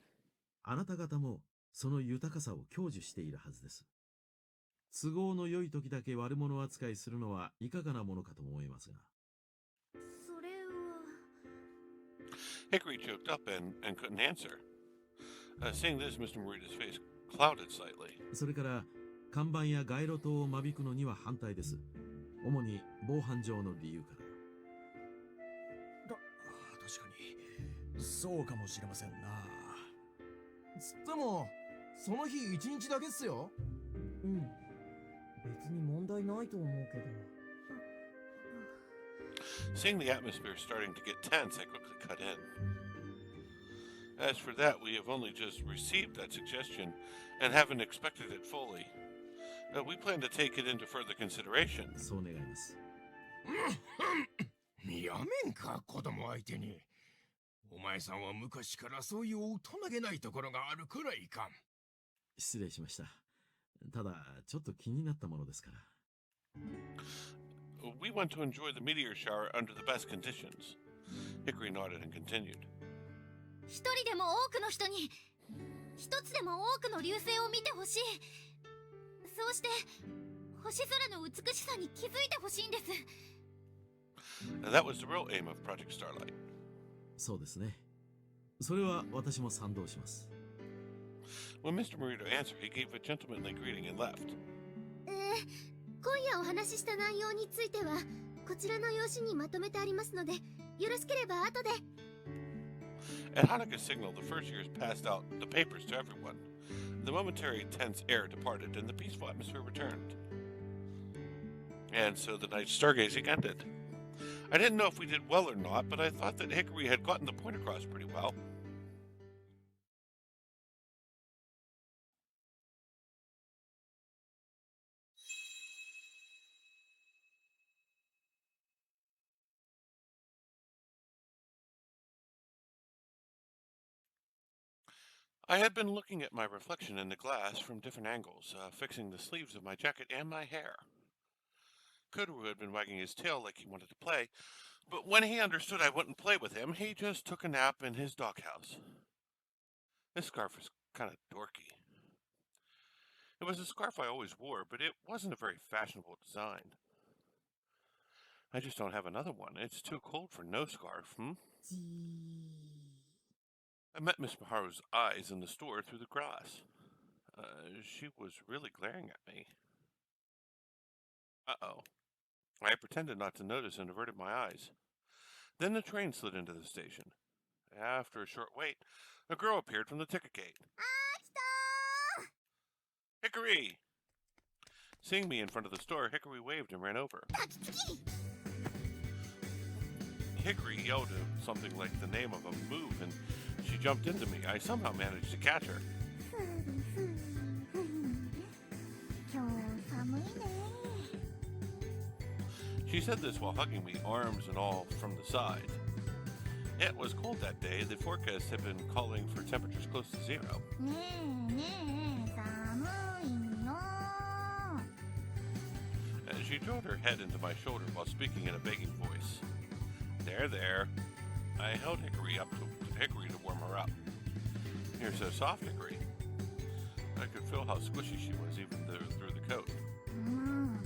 あなた方もその豊かさを享受しているはずです。都合の良い時だけ悪者扱いするのはいかがなものかと思いますが。それは。Hikari choked up and couldn't answer. Seeing this, Mr. Morita's face clouded slightly. それから看板や街路灯を間引くのには反対です。主に防犯上の理由から。確かにそうかもしれませんな。つってもその日一日だけっすよ。うん、別に問題ないと思うけど。Seeing the atmosphere starting to get tense, I quickly cut in. As for that, we have only just received that suggestion and haven't expected it fully. We plan to take it into further consideration. そう願います。やめんか、子供相手に。お前さんは昔からそういう大人げないところがあるくらいかん。失礼しました。ただ、ちょっと気になったものですから。We want to enjoy the meteor shower under the best conditions. Hikari nodded and continued. 一人でも多くの人に、一つでも多くの流星を見てほしい。そうして、星空の美しさに気づいてほしいんです。That was the real aim of Project Starlight. そうですね。それは私も賛同します。When Mr. Morita answered, he gave a gentlemanly greeting and left. 今夜お話しした内容については、こちらの用紙にまとめてありますので、よろしければ後で。At Hanukkah's signal, the first years passed out the papers to everyone. The momentary tense air departed, and the peaceful atmosphere returned. And so the night's stargazing ended. I didn't know if we did well or not, but I thought that Hikari had gotten the point across pretty well. I had been looking at my reflection in the glass from different angles, fixing the sleeves of my jacket and my hair. Kotaro had been wagging his tail like he wanted to play, but when he understood I wouldn't play with him, he just took a nap in his doghouse. This scarf was kind of dorky. It was a scarf I always wore, but it wasn't a very fashionable design. I just don't have another one. It's too cold for no scarf,じー。I met Miss Maharu's eyes in the store through the glass. She was really glaring at me. Uh-oh. I pretended not to notice and averted my eyes. Then the train slid into the station. After a short wait, a girl appeared from the ticket gate. あー、来 Hikari! Seeing me in front of the store, Hikari waved and ran over. た滝つき Hikari yelled something like the name of a move, and she jumped into me. I somehow managed to catch her. ふるふるふる今日寒いね She said this while hugging me, arms and all, from the side. It was cold that day. The forecast had been calling for temperatures close to zero. ねえねえ寒いよ And she drove her head into my shoulder while speaking in a begging voice. There, there. I held Hikari up to Hikari to warm her up. You're so soft, Hikari. I could feel how squishy she was even through the coat. うん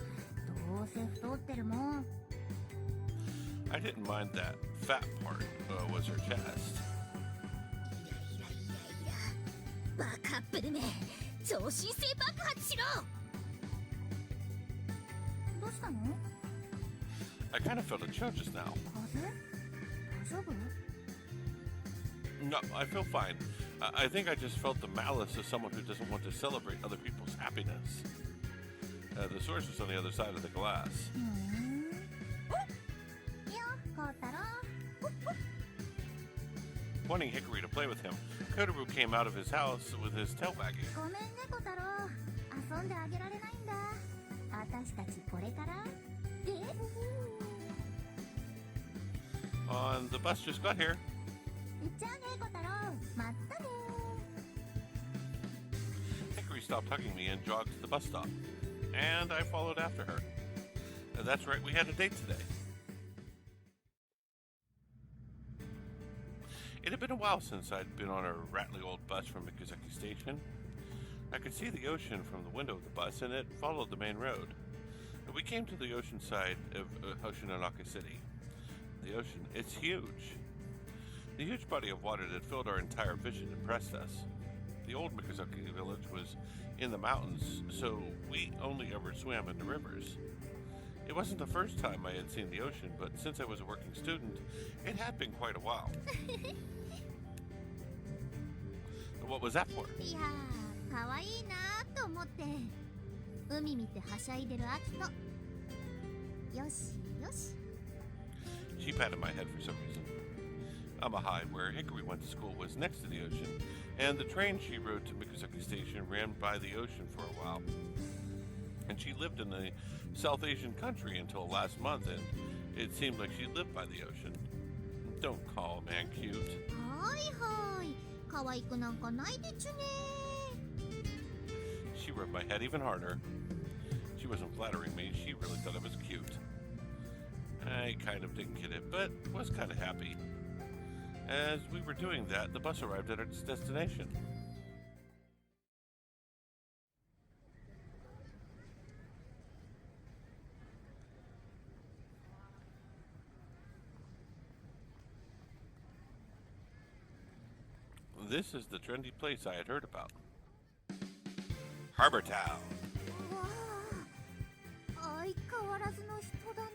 どうせ太ってるもん I didn't mind that fat part was her chest. イライライライラバカップルめ超新星爆発しろどうしたの I kind of felt a chill just now. 風大丈夫 No, I feel fine. I think I just felt the malice of someone who doesn't want to celebrate other people's happiness. The source was on the other side of the glass. ふんおっよコウタロウおっおっ Wanting Hikari to play with him, Kotaro came out of his house with his tail wagging. ごめんねコウタロウ遊んであげられないんだ私たちこれからOn the bus just got here. じゃあねコウタロウまったね Hikari stopped hugging me and jogged to the bus stop. And I followed after her. That's right, we had a date today. It had been a while since I'd been on a rattly old bus from Mikazaki Station. I could see the ocean from the window of the bus, and it followed the main road. We came to the ocean side of Hoshinonaka City. The ocean, it's huge. The huge body of water that filled our entire vision impressed us. The old Mikazaki village was in the mountains, so we only ever swam in the rivers. It wasn't the first time I had seen the ocean, but since I was a working student, it had been quite a while. What was that for? いやーかわいいなーと思って海見てはしゃいでるアキトよしよし She patted my head for some reason. Amahai, where Hikari went to school, was next to the ocean, and the train she rode to Mikazaki Station ran by the ocean for a while. And she lived in a South Asian country until last month, and it seemed like she lived by the ocean. Don't call a man cute. はーいはーい可愛くなんかないでちゅね She rubbed my head even harder. She wasn't flattering me, she really thought I was cute. I kind of didn't get it, but was kind of happy. As we were doing that, the bus arrived at its destination. This is the trendy place I had heard about. Harbor Town. うわあ相変わらずの人だね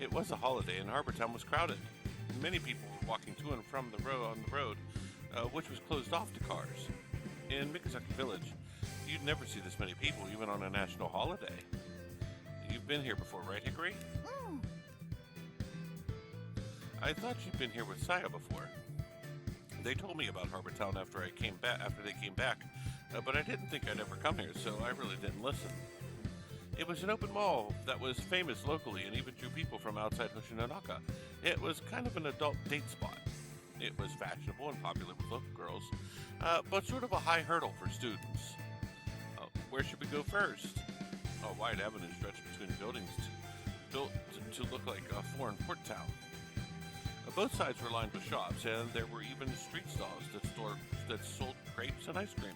It was a holiday and Harbor Town was crowded. Many people were walking to and from the road on the road, which was closed off to cars. In Mikazaki Village, you'd never see this many people, even on a national holiday. You've been here before, right, Hikari? うん I thought you'd been here with Saya before. They told me about Harbor Town after they came back, but I didn't think I'd ever come here, so I really didn't listen. It was an open mall that was famous locally and even drew people from outside Hoshinonaka. It was kind of an adult date spot. It was fashionable and popular with local girls, but sort of a high hurdle for students. Where should we go first? A wide avenue stretched between buildings built to look like a foreign port town. Both sides were lined with shops, and there were even street stalls that sold crepes and ice cream.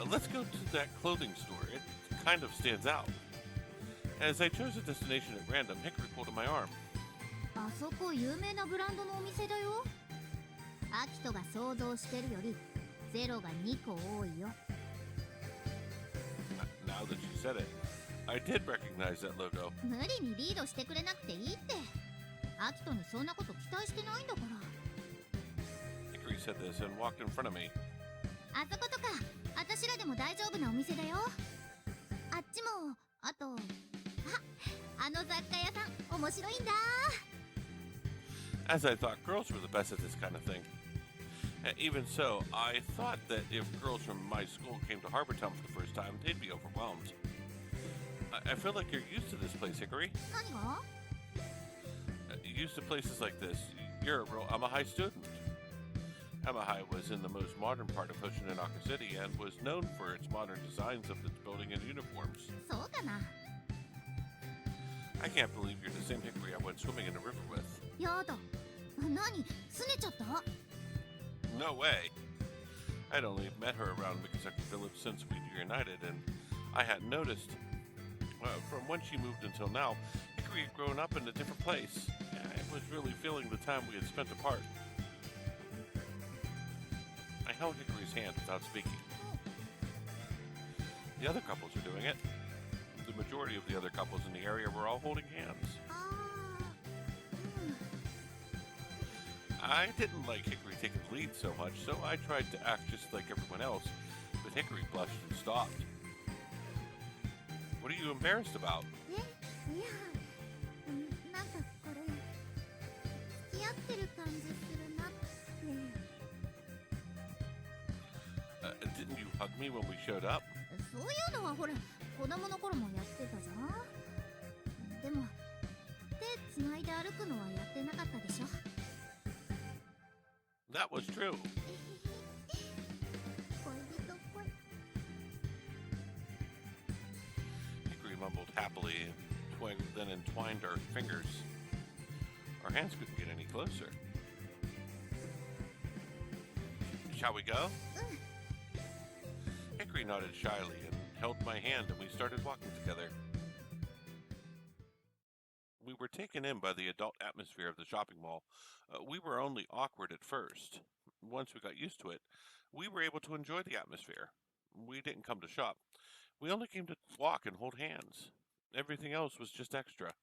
Let's go to that clothing store. It kind of stands out. As I chose a destination at random, Hickory pulled on my arm. あそこ有名なブランドのお店だよ。アキトが想像してるよりゼロが2個多いよ。Now that you said it, I did recognize that logo. 無理にリードしてくれなくていいって。アキトにそんなこと期待してないんだから。Hickory said this and walked in front of me. あそことか、私らでも大丈夫なお店だよ。あっちも、あと、あの雑貨屋さん、面白いんだ。As I thought girls were the best at this kind of thing. Even so, I thought that if girls from my school came to Harbortown for the first time, they'd be overwhelmed. I feel like you're used to this place, Hickory. 何が？ Used to places like this. You're a real Amahai student. Amahai was in the most modern part of Hoshinonaka City and was known for its modern designs of its building and uniforms. そうかな。 I can't believe you're the same Hickory I went swimming in the river with. やだ。何？すねちゃった？ No way. I'd only met her around Mikazaki Village since we'd reunited, and I hadn't noticed. From when she moved until now, Hickory had grown up in a different place. I was really feeling the time we had spent apart. I held Hickory's hand without speaking. The other couples were doing it. The majority of the other couples in the area were all holding hands. I didn't like Hickory taking the lead so much, so I tried to act just like everyone else, but Hickory blushed and stopped. What are you embarrassed about? いや、なんかこれ、付き合ってる感じするなって。Didn't you hug me when we showed up? そういうのはほら、子供の頃もやってたじゃん。でも、手つないで歩くのはやってなかったでしょ。That was true. 恋人っぽい。Hickory mumbled happily, then entwined our fingers. Our hands couldn't get any closer. Shall we go? Hickory nodded shyly and held my hand, and we started walking together. We were taken in by the adult atmosphere of the shopping mall. We were only awkward at first. Once we got used to it, we were able to enjoy the atmosphere. We didn't come to shop. We only came to walk and hold hands. Everything else was just extra.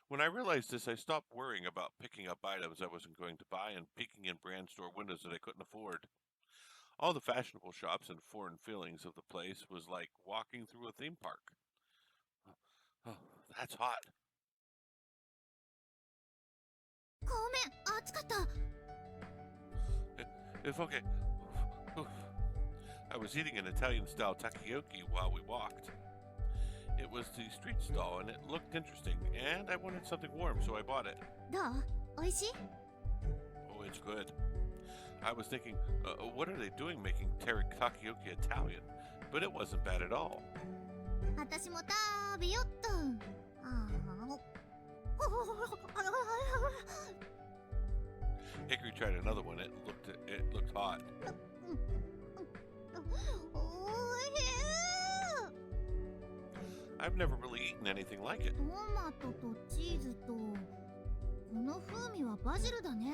When I realized this, I stopped worrying about picking up items I wasn't going to buy and peeking in brand store windows that I couldn't afford. All the fashionable shops and foreign feelings of the place was like walking through a theme park. Oh, that's hot. ごめん、暑かった。If okay. I was eating an Italian-style takoyaki while we walked. It was the street stall, and it looked interesting, and I wanted something warm, so I bought it. どう？おいしい？ Oh, it's good. I was thinking, what are they doing making takoyaki Italian? But it wasn't bad at all. 私も食べよっと。Hickory tried another one. It looked hot. おいしい。 I've never really eaten anything like it. トマトとチーズと、この風味はバジルだね。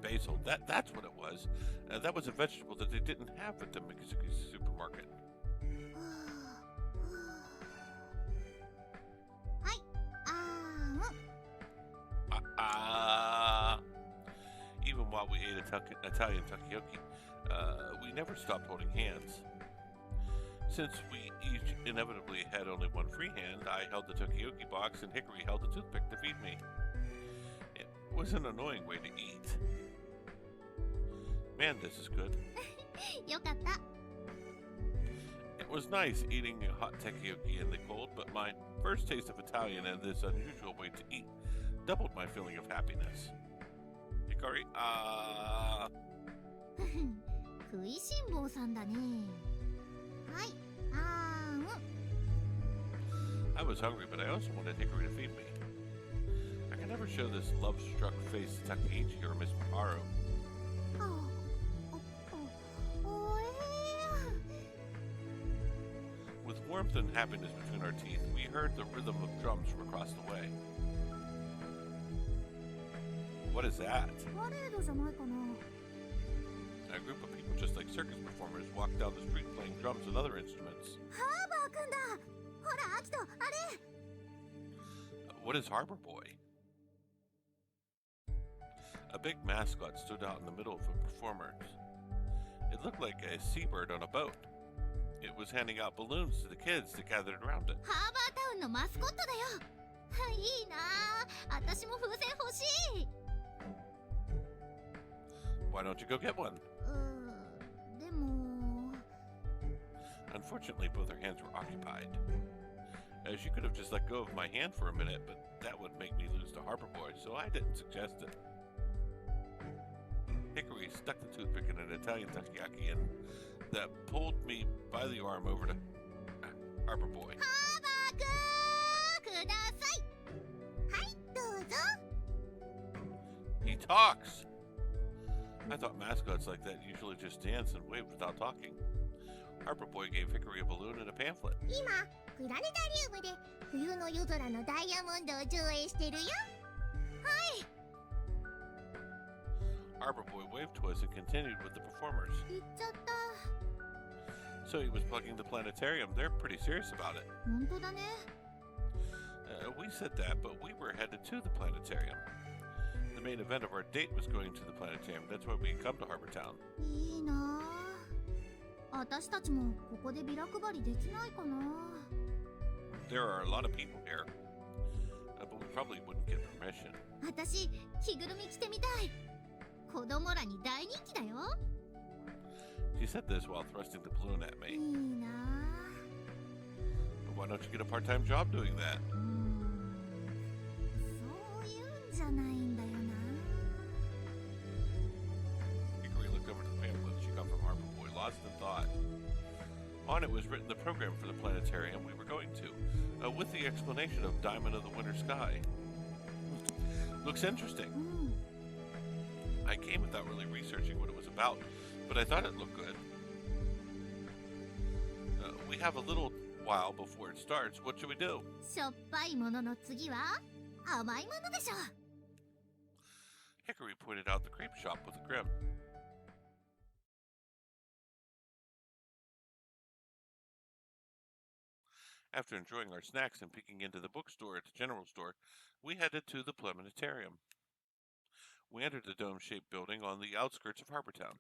Basil, that's what it was. That was a vegetable that they didn't have at the Mikazaki supermarket. はい、Even while we ate Italian takoyaki, we never stopped holding hands. Since we each inevitably had only one free hand, I held the takoyaki box and Hickory held the toothpick to feed me. It was an annoying way to eat. Man, this is good. よかった。 It was nice eating a hot takoyaki in the cold, but my first taste of Italian and this unusual way to eat doubled my feeling of happiness. Hikari, 食いしん坊さんだね。はい、I was hungry, but I also wanted Hikari to feed me. I can never show this love-struck face to Takaichi or Miss Maharu. おえ With warmth and happiness between our teeth, we heard the rhythm of drums from across the way. What is that? パレードじゃないかな。 A group of people just like circus performers walked down the street playing drums and other instruments. ハーバーくんだ。ほら、アキト、あれ。 What is Harbor Boy? A big mascot stood out in the middle of the performers. It looked like a seabird on a boat. It was handing out balloons to the kids that gathered around it. ハーバータウンのマスコットだよ。いいなあ。私も風船欲しい。 Why don't you go get one? でも。 Unfortunately, both her hands were occupied. She could have just let go of my hand for a minute, but that would make me lose to Harbor Boy, so I didn't suggest it. Hikari stuck the toothpick in an Italian takoyaki and that pulled me by the arm over to Harbor Boy. ハーバーくん、ください。はい、どうぞ。 He talks! I thought mascots like that usually just dance and wave without talking. Harbor Boy gave Hikari a balloon and a pamphlet. 今、プラネタリウムで冬の夜空のダイヤモンドを上映してるよ。 Harbor Boy waved to us and continued with the performers. 行っちゃった。 So he was plugging the planetarium. They're pretty serious about it. 本当だね。 We said that, but we were headed to the planetarium. The main event of our date was going to the planetarium. That's why we come to Harbor Town. いいなあ。私たちもここでビラ配りできないかな。 There are a lot of people here, but we probably wouldn't get permission. 私、着ぐるみ着てみたい。子供らに大人気だよ。 She said this while thrusting the balloon at いい me. なあ。 Why don't you get a part-time job doing that? そういうんじゃないんだよな。 Hikari looked over to the pamphlet she got from Harbor Boy, lost in thought. On it was written the program for the planetarium we were going to, with the explanation of Diamond of the Winter Sky. Looks interesting. うん。 I came without really researching what it was about, but I thought it looked good. We have a little while before it starts. What should we do? しょっぱいものの次は甘いものでしょ。 Hikari pointed out the crepe shop with a grin. After enjoying our snacks and peeking into the bookstore at the general store, we headed to the planetarium. We entered the dome-shaped building on the outskirts of Harbor Town.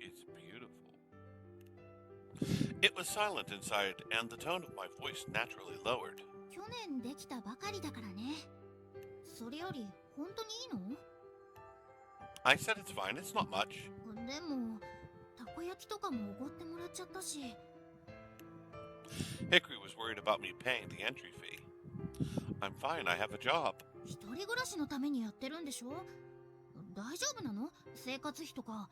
It's beautiful. It was silent inside, and the tone of my voice naturally lowered. 去年できたばかりだからね。それより本当にいいの？ I said it's fine, it's not much. でもたこ焼きとかもおごってもらっちゃったし。 Hikari was worried about me paying the entry fee. I'm fine, I have a job. 一人暮らしのためにやってるんでしょ？大丈夫なの？生活費とか。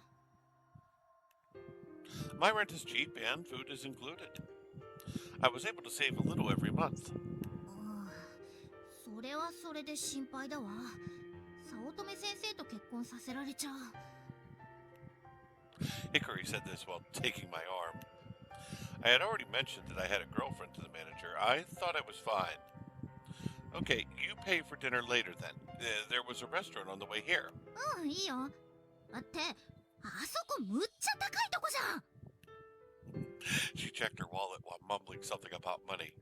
My rent is cheap and food is included. I was able to save a little every month. それはそれで心配だわ。早乙女先生と結婚させられちゃう。 Hikari said this while taking my arm. I had already mentioned that I had a girlfriend to the manager. I thought I was fine. Okay, you pay for dinner later then. There was a restaurant on the way here. うん、いいよ。って、あそこむっちゃ高いとこじゃん。 She checked her wallet while mumbling something about money.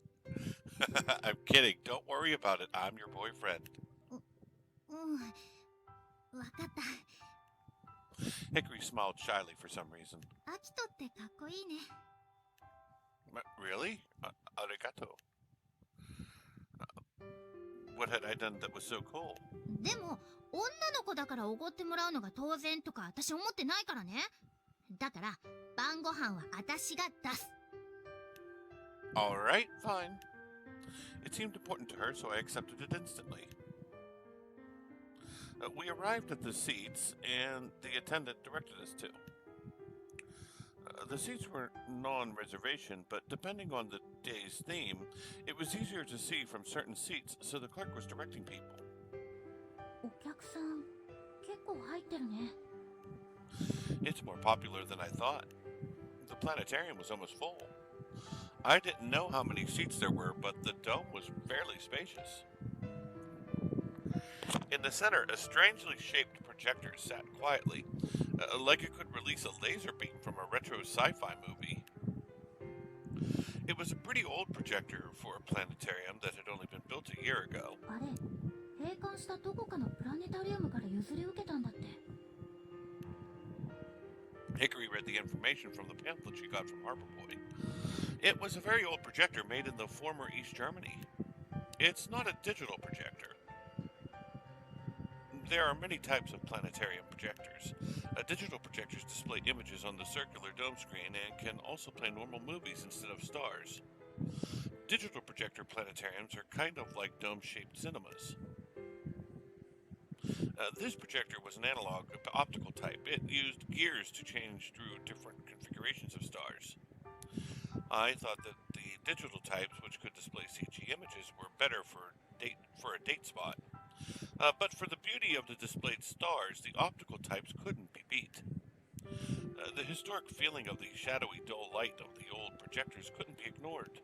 I'm kidding. Don't worry about it. I'm your boyfriend. うん、わかった。Hickory smiled shyly for some reason. アキトってかっこいいね。 Really? Arigato. What had I done that was so cool? でも女の子だからおごってもらうのが当然とか私思ってないからね。だから晩ご飯は私が出す。 All right, fine. It seemed important to her, so I accepted it instantly. We arrived at the seats, and the attendant directed us to. The seats were non-reservation, but depending on the day's theme, it was easier to see from certain seats, so the clerk was directing people. お客さん結構入ってるね。 It's more popular than I thought. The planetarium was almost full. I didn't know how many seats there were, but the dome was fairly spacious. In the center, a strangely shaped projector sat quietly, like it could release a laser beam from a retro sci-fi movie. It was a pretty old projector for a planetarium that had only been built a year ago. あれ閉館したどこかのプラネタリウムから譲り受けたんだって。 Hickory read the information from the pamphlet she got from Harbor Boy. It was a very old projector made in the former East Germany. It's not a digital projector. There are many types of planetarium projectors. Digital projectors display images on the circular dome screen and can also play normal movies instead of stars. Digital projector planetariums are kind of like dome-shaped cinemas. This projector was an analog optical type. It used gears to change through different configurations of stars. I thought that the digital types, which could display CG images, were better for a date spot. But for the beauty of the displayed stars, the optical types couldn't be beat. The historic feeling of the shadowy, dull light of the old projectors couldn't be ignored.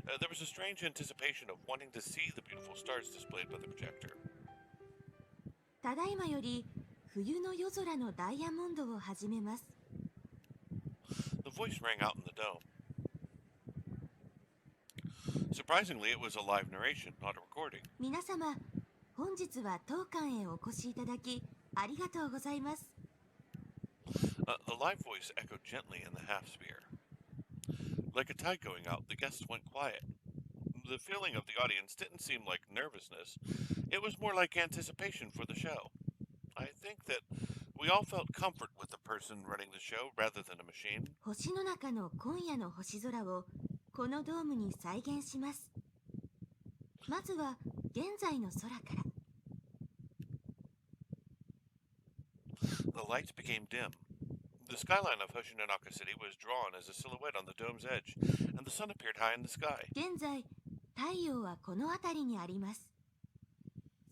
There was a strange anticipation of wanting to see the beautiful stars displayed by the projector. ただいまより冬の夜空のダイヤモンドを始めます。 The voice rang out in the dome. Surprisingly, it was a live narration, not a recording. 皆様、本日は当館へお越しいただきありがとうございます。 The live voice echoed gently in the half-sphere. Like a tide going out, the guests went quiet. The feeling of the audience didn't seem like nervousness. It was more like anticipation for the show. I think that we all felt comfort with the person running the show rather than a machine. 星の中の今夜の星空をこのドームに再現します。まずは現在の空から。 The lights became dim. The skyline of Hoshinonaka City was drawn as a silhouette on the dome's edge, and the sun appeared high in the sky. 現在、太陽はこの辺りにあります。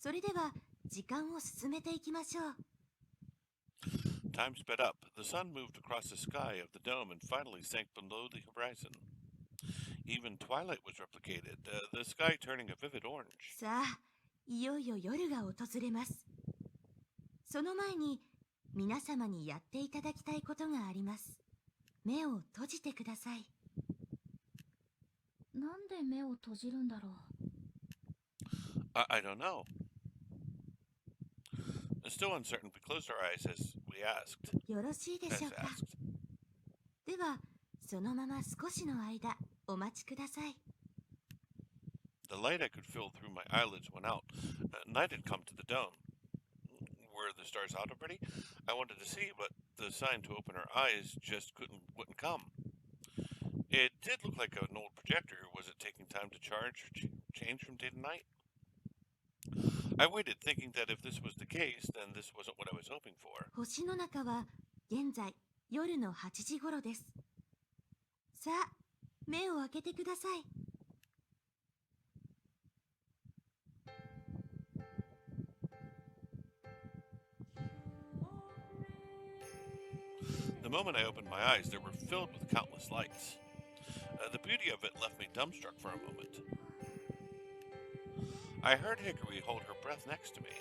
それでは時間を進めていきましょう。 Time sped up. The sun moved across the sky of the dome and finally sank below the horizon. Even twilight was replicated, the sky turning a vivid orange. さあ、いよいよ夜が訪れます。その前に皆様にやっていただきたいことがあります。目を閉じてください。なんで目を閉じるんだろう。 I don't know. Still uncertain, we closed our eyes as we asked. よろしいでしょうか。 asked. では、そのまま少しの間お待ちください。 The light I could feel through my eyelids went out. Night had come to the dome. Were the stars out already? I wanted to see, but the sign to open our eyes just wouldn't come. It did look like an old projector. Was it taking time to charge or change from day to night? I waited, thinking that if this was the case, then this wasn't what I was hoping for. 星の中は現在夜の8時頃です。さあ、目を開けてください。 The moment I opened my eyes, they were filled with countless lights. The beauty of it left me dumbstruck for a moment. I heard Hikari hold her breath next to me.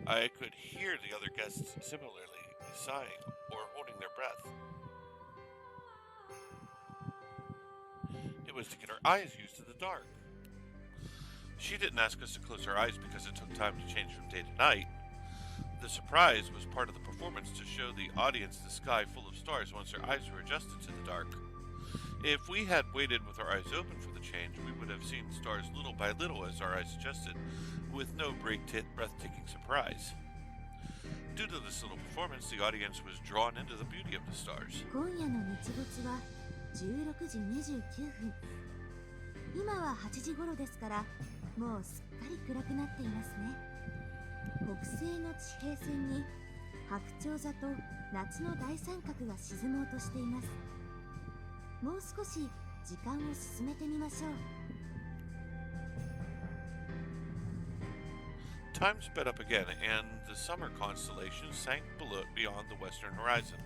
I could hear the other guests similarly sighing or holding their breath. It was to get our eyes used to the dark. She didn't ask us to close our eyes because it took time to change from day to night. The surprise was part of the performance to show the audience the sky full of stars once their eyes were adjusted to the dark. If we had waited with our eyes open for the change, we would have seen stars little by little as our eyes adjusted, with no breathtaking surprise. Due to this little performance, the audience was drawn into the beauty of the stars. 今夜の日没は16時29分。今は8時頃ですから、もうすっかり暗くなっていますね。北西の地平線に白鳥座と夏の大三角が沈もうとしています。もう少し時間を進めてみましょう。Time sped up again, and the summer constellations sank beyond the western horizon.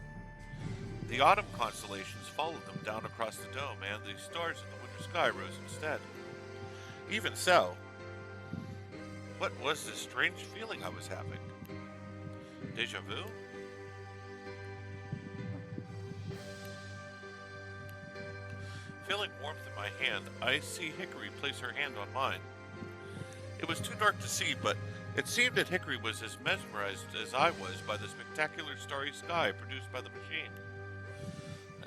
The autumn constellations followed them down across the dome, and the stars in the winter sky rose instead. Even so, what was this strange feeling I was having? Deja vu? Feeling warmth in my hand, I see Hikari place her hand on mine. It was too dark to see, but it seemed that Hikari was as mesmerized as I was by the spectacular starry sky produced by the machine.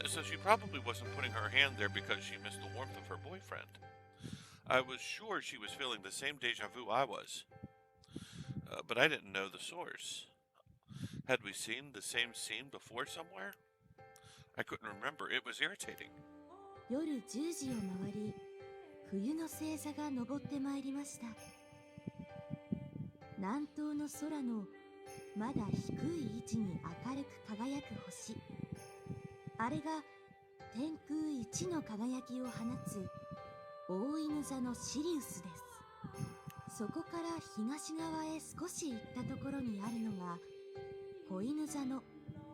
So she probably wasn't putting her hand there because she missed the warmth of her boyfriend. I was sure she was feeling the same deja vu I was. But I didn't know the source. Had we seen the same scene before somewhere? I couldn't remember. It was irritating. 夜10時を回り、冬の星座が昇ってまいりました。南東の空のまだ低い位置に明るく輝く星。あれが天空一の輝きを放つ大犬座のシリウスです。そこから東側へ少し行ったところにあるのが子犬座の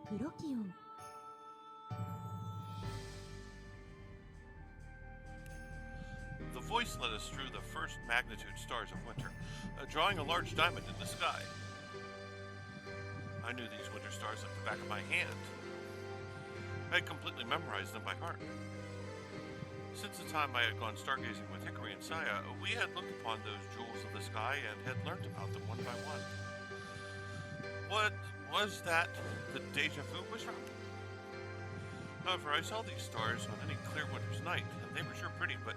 プロキオン。The voice led us through the first magnitude stars of winter, drawing a large diamond in the sky. I knew these winter stars like the back of my hand. I had completely memorized them by heart. Since the time I had gone stargazing with Hikari and Saya, we had looked upon those jewels of the sky and had learned about them one by one. What was that the deja vu was from? However, I saw these stars on any clear winter's night, and they were sure pretty, but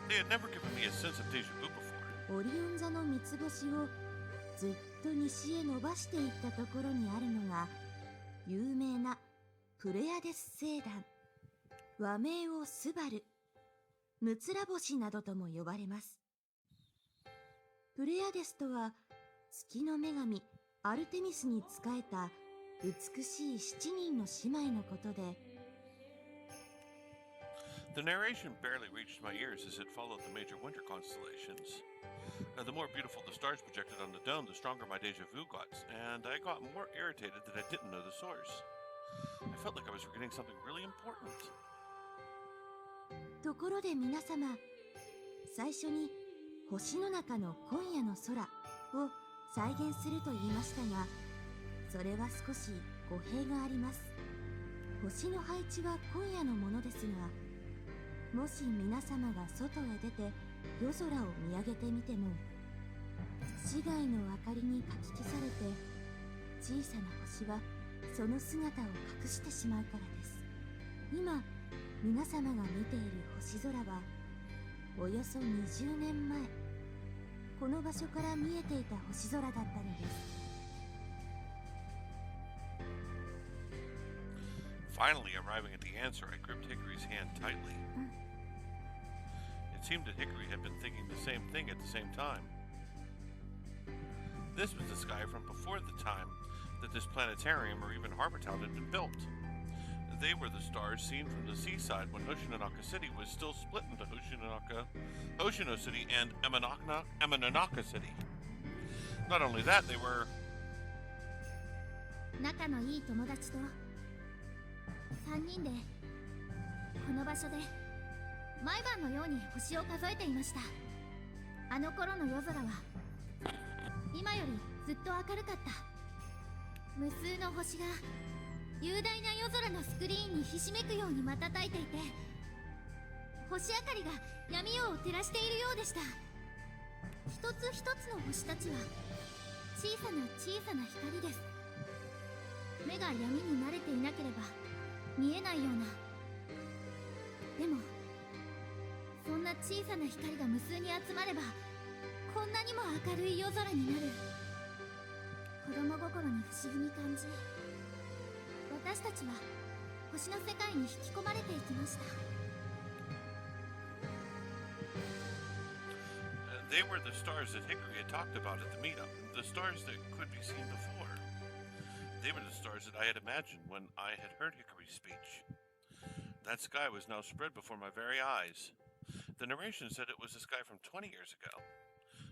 they had never given me a sense of deja vu before. オリオン座の三つ星をずっと西へ伸ばしていったところにあるのが有名なプレアデス星団、和名をスバル、ムツラ星などとも呼ばれます。プレアデスとは月の女神アルテミスに仕えた美しい7人の姉妹のことで、The narration barely reached my ears as it followed the major winter constellations. The more beautiful the stars projected on the dome, the stronger my deja vu got, and I got more irritated that I didn't know the source. I felt like I was forgetting something really important. ところで皆様、最初に星の中の今夜の空を再現すると言いましたが、それは少し語弊があります。星の配置は今夜のものですが、もし皆様が外へ出て夜空を見上げてみても、市街の明かりにかき消されて小さな星はその姿を隠してしまうからです。今皆様が見ている星空はおよそ20年前、この場所から見えていた星空だったのです。Finally arriving at the answer, I gripped Hikari's hand tightly. It seemed that Hikari had been thinking the same thing at the same time. This was the sky from before the time that this planetarium or even harbor town had been built. They were the stars seen from the seaside when Hoshinonaka City was still split into Hoshino City and Amanonaka City. Not only that, they were... 仲のいい友達と3人でこの場所で毎晩のように星を数えていました。あの頃の夜空は今よりずっと明るかった。無数の星が雄大な夜空のスクリーンにひしめくように瞬いていて、星明かりが闇夜を照らしているようでした。一つ一つの星たちは小さな小さな光です。目が闇に慣れていなければ見えないような。でもそんな小さな光が無数に集まればこんなにも明るい夜空になる。子供心に不思議に感じ、私たちは星の世界に引き込まれていきました。They were the stars that Hikari had talked about at the meetup, the stars that could be seen before. They were the stars that I had imagined when I had heard Hikari's speech. That sky was now spread before my very eyes. The narration said it was a sky from 20 years ago.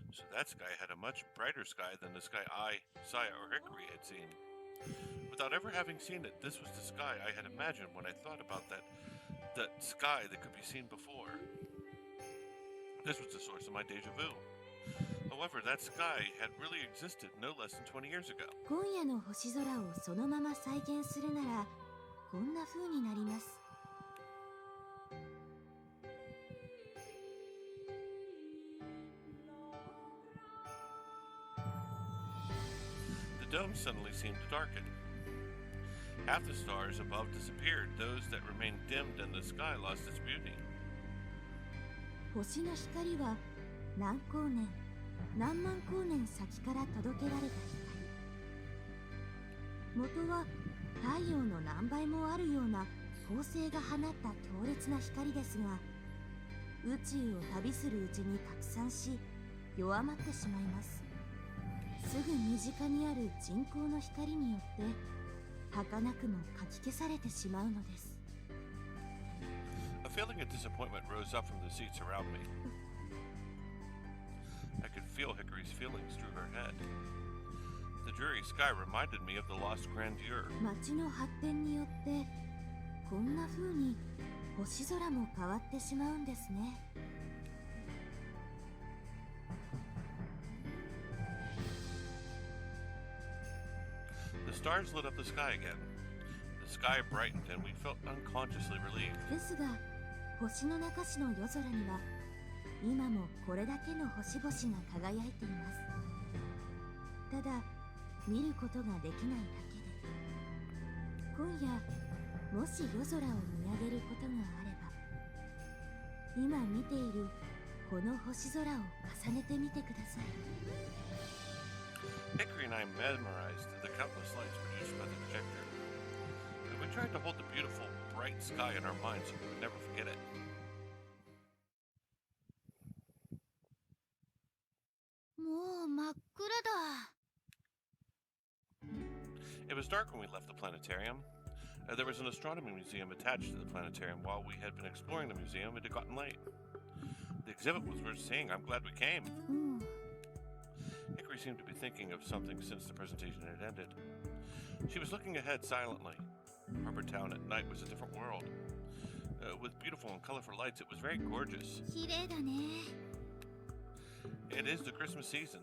So that sky had a much brighter sky than the sky I, Saya, or Hikari had seen. Without ever having seen it, this was the sky I had imagined when I thought about that sky that could be seen before. This was the source of my deja vu. However, that sky had really existed no less than 20 years ago. 今夜の星空をそのまま再現するならこんな風になります。The dome suddenly seemed to darken. Half the stars above disappeared. Those that remained dimmed in the sky lost its beauty. 星の光は何光年何万光年先から届けられた光。元は太陽の何倍もあるような恒星が放った強烈な光ですが、宇宙を旅するうちに拡散し弱まってしまいます。すぐ身近にある人工の光によって儚くもかき消されてしまうのです。A feeling of disappointment rose up from the seats around me. I could feel Hikari's feelings through her head. The dreary sky reminded me of the lost grandeur. 街の発展によってこんな風に星空も変わってしまうんですね。The stars lit up the sky again. The sky brightened and we felt unconsciously relieved. ですが星の中市の夜空には今もこれだけの星々が輝いています。ただ見ることができないだけで、今夜もし夜空を見上げることがあれば、今見ているこの星空を重ねてみてください。 Hikari and I memorized the countless lights produced by the projector. And we tried to hold the beautiful, bright sky in our minds so we would never forget it. もう真っ暗だ。It was dark when we left the planetarium. There was an astronomy museum attached to the planetarium. While we had been exploring the museum, it had gotten late. The exhibit was worth seeing. I'm glad we came. うん。 Hikari seemed to be thinking of something since the presentation had ended. She was looking ahead silently. Harbor Town at night was a different world. With beautiful and colorful lights, it was very gorgeous. 綺麗だね。 It is the Christmas season.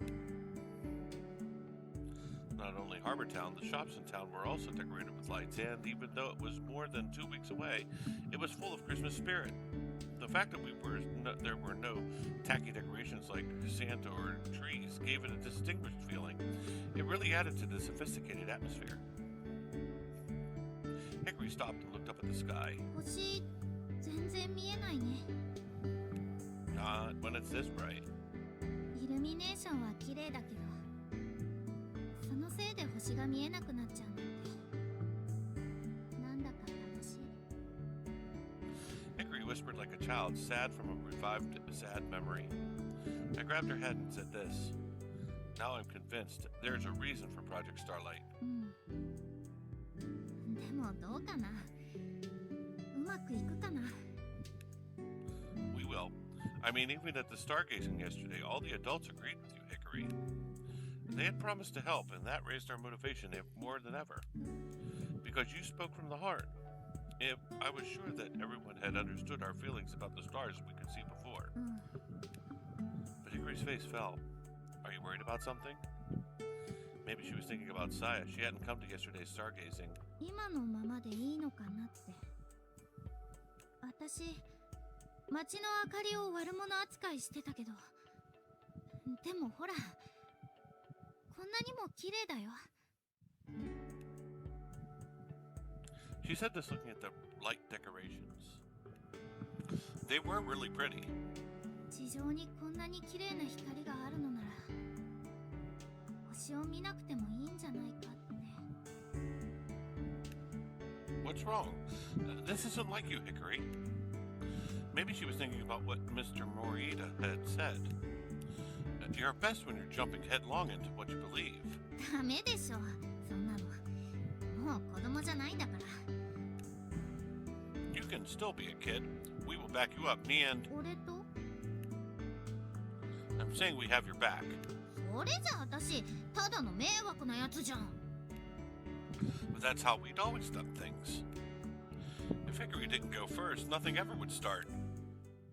Not only Harbor Town, the shops in town were also decorated with lights, and even though it was more than 2 weeks away, it was full of Christmas spirit. The fact that there were no tacky decorations like Santa or trees gave it a distinguished feeling. It really added to the sophisticated atmosphere. Hikari stopped and looked up at the sky. 星全然見えないね。 Not when it's this bright. イルミネーションは綺麗だけど、そのせいで星が見えなくなっちゃうんだって。なんだか悲しい。 Hikari whispered like a child, sad from a revived sad memory. I grabbed her head and said this. Now I'm convinced there's a reason for Project Starlight. うん。でもどうかな。うまくいくかな。 We will. I mean, even at the stargazing yesterday, all the adults agreed with you, Hikari. They had promised to help, and that raised our motivation more than ever. Because you spoke from the heart. If I was sure that everyone had understood our feelings about the stars we could see before. うん。 But Hikari's face fell. Are you worried about something? Maybe she was thinking about Saya. She hadn't come to yesterday's stargazing. 今のままでいいのかなって。私、街の明かりを悪者扱いしてたけど、でもほら、こんなにも綺麗だよ。 She said this looking at the light decorations. They were really pretty. 地上にこんなに綺麗な光があるのなら、星を見なくてもいいんじゃないかって。 What's wrong? This isn't like you, Hikari. Maybe she was thinking about what Mr. Morita had said. You're best when you're jumping headlong into what you believe. ダメでしょ、そんなの。もう子供じゃないんだから。 You can still be a kid. We will back you up, me and... 俺と I'm saying we have your back. それじゃ私、ただの迷惑なやつじゃん。 But that's how we'd always done things. If Hikari didn't go first, nothing ever would start.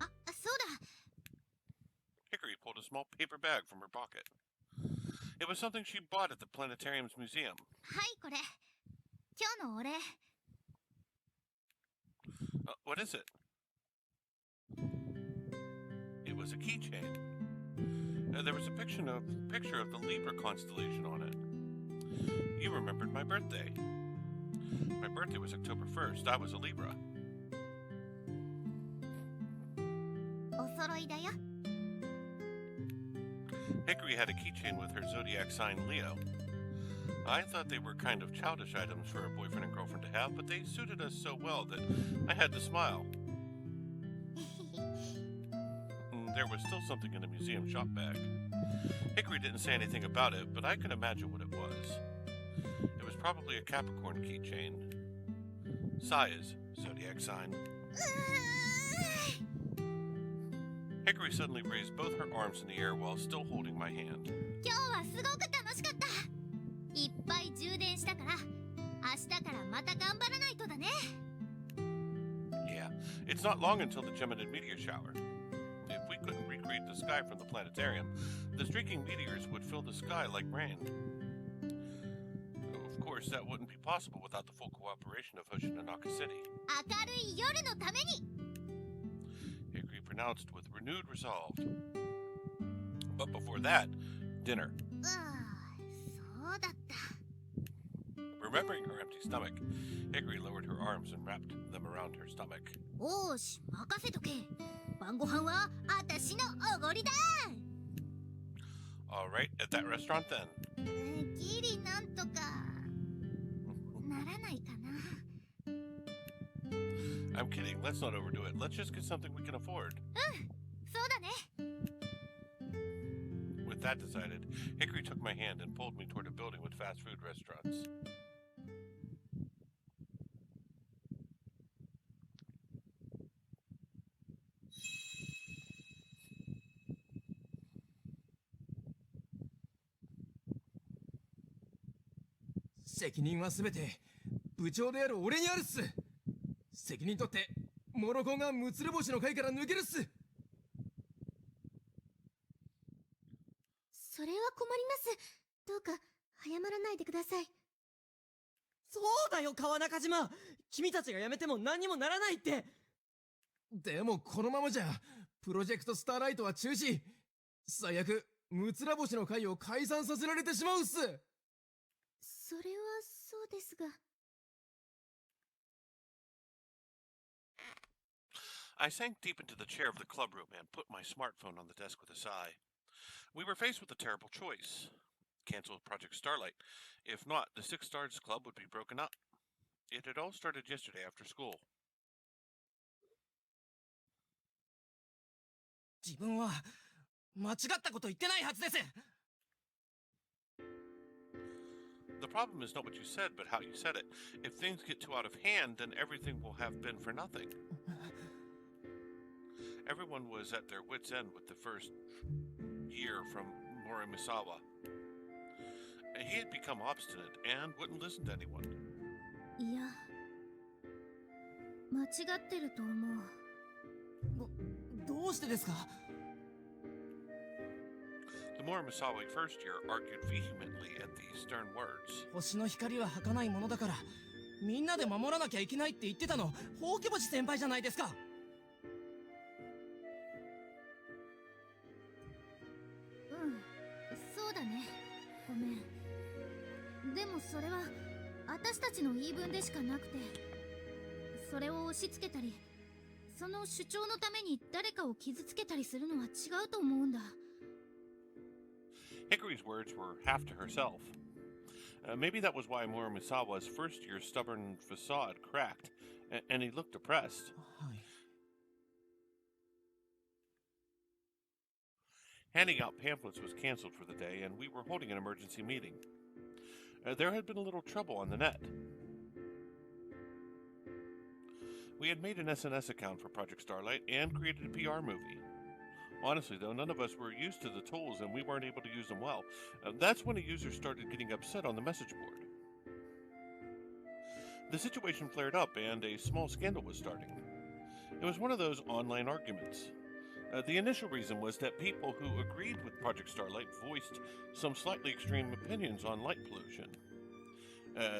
あ、そうだ。 Hikari pulled a small paper bag from her pocket. It was something she bought at the planetarium's museum. はいこれ。今日のお礼。 What is it? It was a keychain. There was a picture of the Libra constellation on it. You remembered my birthday. My birthday was October 1st. I was a Libra. お揃いだよ。 Hikari had a keychain with her zodiac sign Leo. I thought they were kind of childish items for a boyfriend and girlfriend to have, but they suited us so well that I had to smile. There was still something in the museum shop bag. Hikari didn't say anything about it, but I could imagine what it was. It was probably a Capricorn keychain. Saya's zodiac sign. Hikari suddenly raised both her arms in the air while still holding my hand. 今日はすごく楽しかった。いっぱい充電したから、明日からまた頑張らないとだね。 Yeah, it's not long until the Geminid meteor shower. If we couldn't recreate the sky from the planetarium, the streaking meteors would fill the sky like rain. Of course, that wouldn't be possible without the full cooperation of Hoshinanaka City. 明るい夜のために。 Hikari pronounced with renewed resolve. But before that, dinner. そうだった。 Remembering her empty stomach, Hikari lowered her arms and wrapped them around her stomach. おーし、任せとけ。晩ご飯はあたしのおごりだ。 All right, at that restaurant then. ギリなんとかならないかな。 I'm kidding, let's not overdo it. Let's just get something we can afford. そうだね。 With that decided, Hikari took my hand and pulled me toward a building with fast food restaurants. "責任はすべて部長である俺にあるっす。責任取ってモロコがむつれ星の会から抜けるっす。それは困ります。どうか謝らないでください。そうだよ川中島、君たちが辞めても何にもならないって。でもこのままじゃプロジェクトスターライトは中止。最悪むつら星の会を解散させられてしまうっす。それはそうですが。I sank deep into the chair of the clubroom and put my smartphone on the desk with a sigh. We were faced with a terrible choice. Cancel Project Starlight. If not, the Six Stars Club would be broken up. It had all started yesterday after school. 自分は間違ったこと言ってないはずです。The problem is not what you said, but how you said it. If things get too out of hand, then everything will have been for nothing. Everyone was at their wits' end with the first year from Morimisawa. He had become obstinate and wouldn't listen to anyone. いや、間違ってると思う。どうしてですか？ The Morimisawa first year argued vehemently at these stern words. 星の光は儚いものだからみんなで守らなきゃいけないって言ってたのほうけ星先輩じゃないですか。そうだね。ごめん。でもそれは私たちの言い分でしかなくて、それを押し付けたり、その主張のために誰かを傷つけたりするのは違うと思うんだ。Hikary's words were half to herself. Maybe that was why Morisawa's first-year stubborn facade cracked, and he looked depressed. はい。 Handing out pamphlets was canceled for the day, and we were holding an emergency meeting. There had been a little trouble on the net. We had made an SNS account for Project Starlight and created a PR movie. Honestly, though, none of us were used to the tools and we weren't able to use them well. That's when a user started getting upset on the message board. The situation flared up and a small scandal was starting. It was one of those online arguments. The initial reason was that people who agreed with Project Starlight voiced some slightly extreme opinions on light pollution.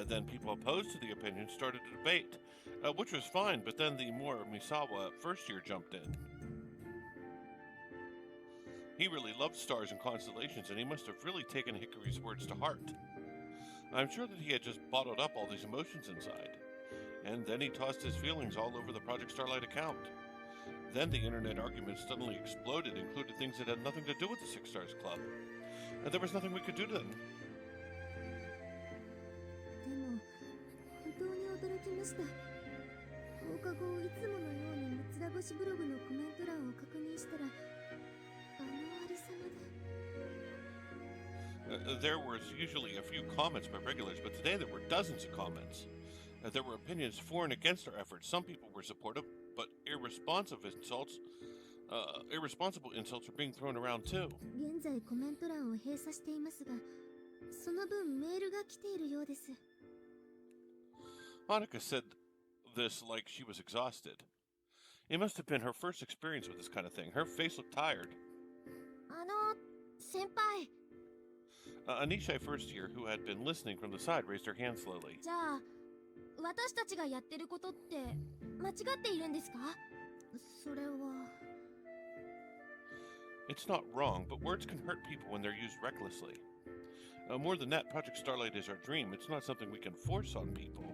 Then people opposed to the opinion started a debate, which was fine, but then the Misawa first year jumped in. He really loved stars and constellations, and he must have really taken Hikari's words to heart. I'm sure that he had just bottled up all these emotions inside. And then he tossed his feelings all over the Project Starlight account. Then the internet arguments suddenly exploded, included things that had nothing to do with the Six Stars Club. And there was nothing we could do to them. でも本当に驚きました。放課後いつものように三つ葉星ブログのコメント欄を確認したら、あのありさまで。 There was usually a few comments by regulars, but today there were dozens of comments. There were opinions for and against our efforts. Some people were supportive, but irresponsible insults were being thrown around too. 現在コメント欄を閉鎖していますが、その分メールが来ているようです。 Hanuka said this like she was exhausted. It must have been her first experience with this kind of thing. Her face looked tired. 先輩。Anishai first year, who had been listening from the side, raised her hand slowly. じゃあ、私たちがやってることって間違っているんですか？それは。 It's not wrong, but words can hurt people when they're used recklessly. More than that, Project Starlight is our dream. It's not something we can force on people.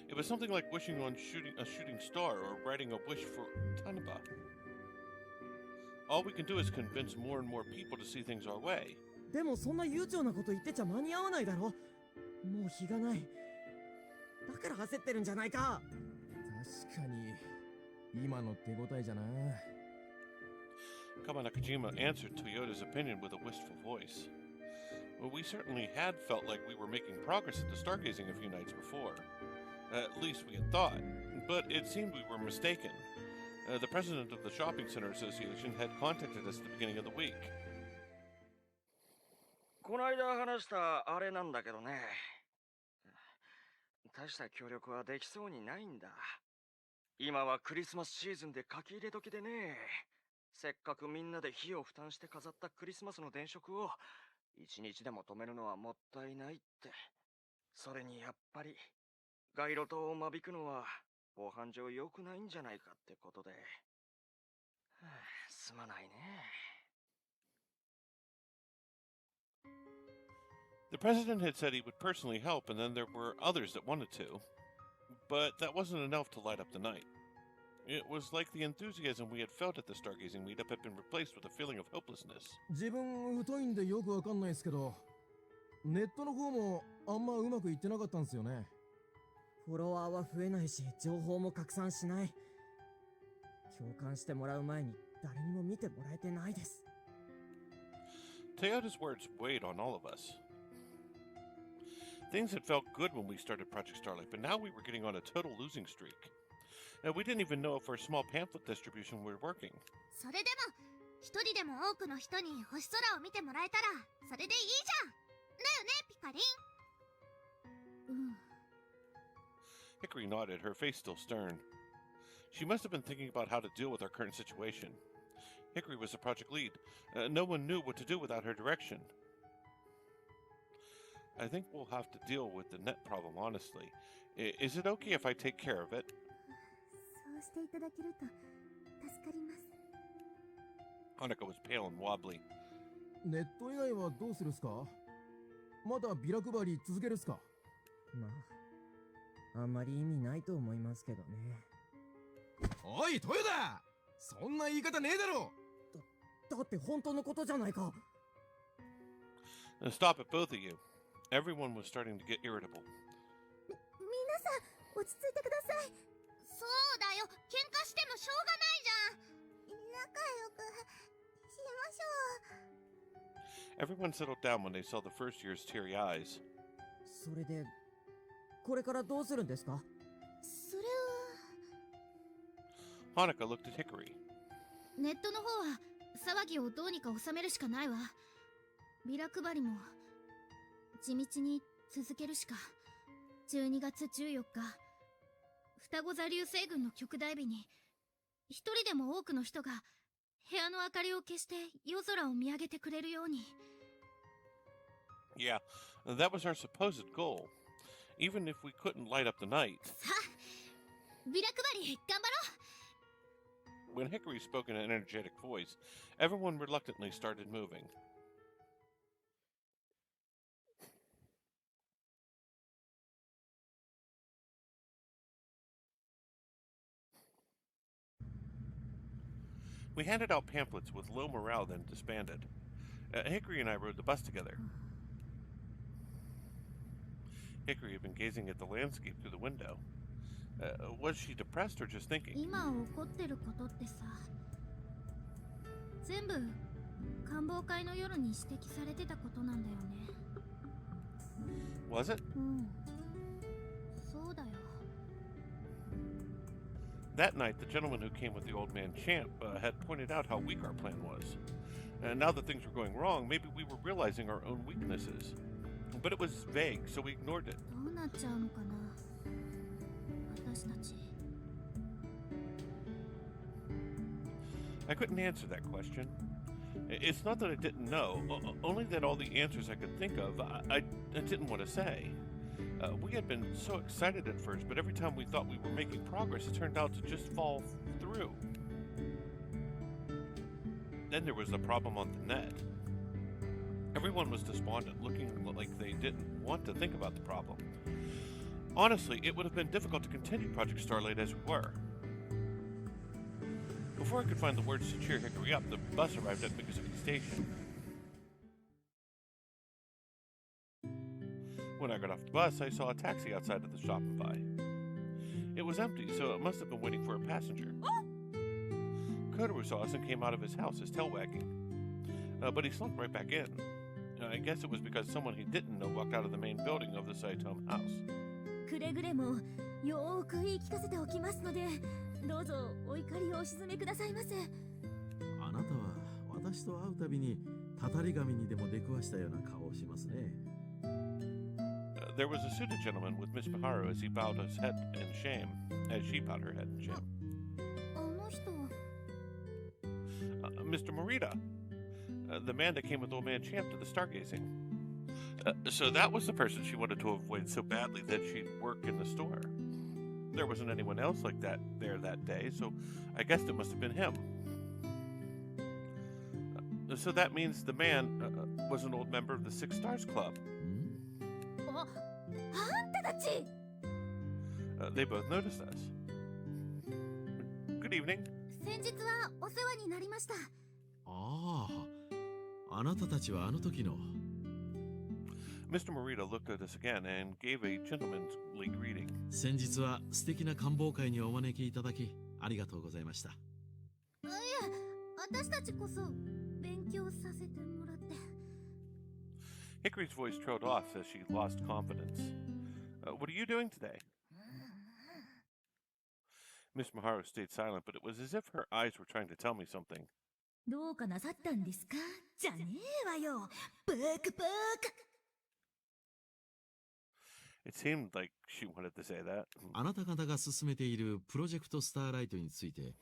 It was something like wishing on a shooting star or writing a wish for Tanaba. All we can do is convince more and more people to see things our way. でもそんな悠長なこと言ってちゃ間に合わないだろ。もう日がない。だから焦ってるんじゃないか。確かに今の手応えじゃな。 Kama Nakajima answered Toyota's opinion with a wistful voice. Well, we certainly had felt like we were making progress at the stargazing a few nights before. At least we had thought, but it seemed we were mistaken. The president of the Shopping Center Association had contacted us at the beginning of the week. この間話したあれなんだけどね。大した協力はできそうにないんだ。今はクリスマスシーズンで書き入れ時でね。せっかくみんなで費用負担して飾ったクリスマスの電飾を一日でも止めるのはもったいないって。それにやっぱり街路灯を間引くのは防犯上良くないんじゃないかってことで。すまないね。 The president had said he would personally help, and then there were others that wanted to. But that wasn't enough to light up the night. It was like the enthusiasm we had felt at the stargazing meetup had been replaced with a feeling of hopelessness. 自分疎いんでよくわかんないですけど、ネットの方もあんまうまくいってなかったんですよね。フォロワーは増えないし、情報も拡散しない。共感してもらう前に誰にも見てもらえてないです。 Toyota's words weighed on all of us. Things had felt good when we started Project Starlight, but now we were getting on a total losing streak. We didn't even know if our small pamphlet distribution were working. それでも一人でも多くの人に星空を見てもらえたらそれでいいじゃん。だよね、ピカリン。Hikari nodded, her face still stern. She must have been thinking about how to deal with our current situation. Hikari was the project lead. No one knew what to do without her direction. I think we'll have to deal with the net problem, honestly. Is it okay if I take care of it? そうしていただけると助かります。 Hanuka was pale and wobbly. ネット以外はどうするっすか？まだビラ配り続けるっすか？まあ、あんまり意味ないと思いますけどね。おい、豊田、そんな言い方ねえだろ。だって本当のことじゃないか。Stop it, both of you. Everyone was starting to get irritable. 皆さん、落ち着いてください。そうだよ、喧嘩してもしょうがないじゃん。仲良くしましょう。 Everyone settled down when they saw the first year's teary eyes. それで、これからどうするんですか？それ Hanukkah looked at Hikari. ネットの方は騒ぎをどうにか収めるしかないわ。ビラ配りも地道に続けるしか。12月14日、双子座流星群の極大日に一人でも多くの人が部屋の明かりを消して夜空を見上げてくれるように。 Yeah, that was our supposed goal. Even if we couldn't light up the night. さあ、ビラ配り頑張ろう。 When Hikari spoke in an energetic voice, everyone reluctantly started moving. We handed out pamphlets with low morale, then disbanded. Hikari and I rode the bus together. Hikari had been gazing at the landscape through the window. Was she depressed or just thinking? 今起こってることってさ、全部官房会の夜に指摘されてたことなんだよね。 Was it? うん、そうだよ。 That night, the gentleman who came with the old man Champ had pointed out how weak our plan was. And now that things were going wrong, maybe we were realizing our own weaknesses. But it was vague, so we ignored it. どうなっちゃうのかな、私たち。 I couldn't answer that question. It's not that I didn't know, only that all the answers I could think of, I didn't want to say. We had been so excited at first, but every time we thought we were making progress, it turned out to just fall through. Then there was the problem on the net. Everyone was despondent, looking like they didn't want to think about the problem. Honestly, it would have been difficult to continue Project Starlight as we were. Before I could find the words to cheer Hikari up, the bus arrived at Miccosukee Station. When I got off the bus, I saw a taxi outside of the shop and by. It was empty, so it must have been waiting for a passenger. Kotaro saw us and came out of his house, his tail wagging. But he slumped right back in. I guess it was because someone he didn't know walked out of the main building of the Saitama house. くれぐれもよーく言い聞かせておきますので、どうぞお怒りをお鎮めくださいませ。あなたは私と会うたびにたたり神にでも出くわしたような顔をしますね。There was a suited gentleman with Miss Miharu as he bowed his head in shame, as she bowed her head in shame. あの人、 Mr. Morita, the man that came with old man Champ to the stargazing. So that was the person she wanted to avoid so badly that she'd work in the store. There wasn't anyone else like that there that day, so I guessed it must have been him. So that means the man was an old member of the Six Stars Club. あんたたち They both noticed us. Good evening. 先日はお世話になりました。ああ、あなたたちはあの時の。Mr. Morita looked at us again and gave a gentlemanly greeting. 先日は素敵な官房会にお招きいただきありがとうございました。いえ、私たちこそ勉強させてもらって。 Hikari's voice trailed off as she lost confidence. What are you doing today? Miss Miharu stayed silent, but it was as if her eyes were trying to tell me something. どうかなさったんですか？じゃねえわよ。バカバカ。It seemed like she wanted to say that. あなた方が進めているプロジェクトスターライトについて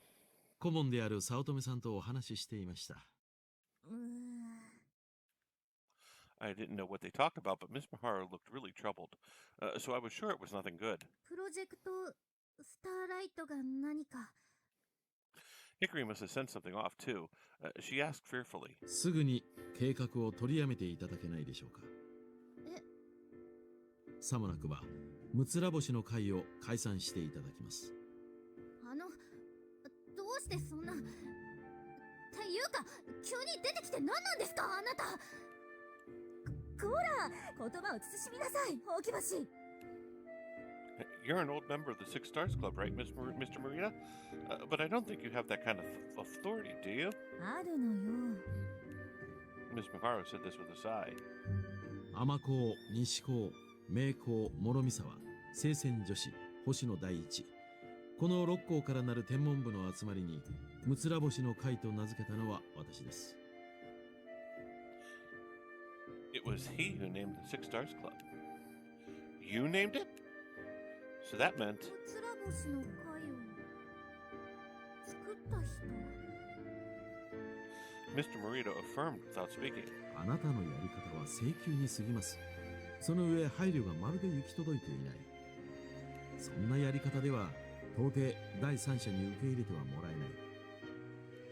顧問である早乙女さんとお話ししていました。I didn't know what they talked about, but Miss Miharu looked really troubled, so I was sure it was nothing good. プロジェクトスターライトが何か。Hickory must have sent something off, too. She asked fearfully. すぐに計画を取りやめていただけないでしょうか。さもなくば、むつら星の会を解散していただきます。どうしてそんな。っていうか、急に出てきて何なんですか、あなた。こら、言葉を慎みなさい、ほうき星。You're an old member of the Six Stars Club, right, Mr. Marita? But I don't think you have that kind of authority, do you? あるのよ。Miss Miharu said this with a sigh. 尼公、西公、明公、諸見沢、聖戦女子、星野第一。この6校からなる天文部の集まりに、むつら星の会と名付けたのは私です。It was he who named the Six Stars Club. You named it? So that meant... むつら星の会を作った人。Mr. Marita affirmed without speaking. あなたのやり方は請求に過ぎます。その上、配慮がまるで行き届いていない。そんなやり方では、到底第三者に受け入れてはもらえない。い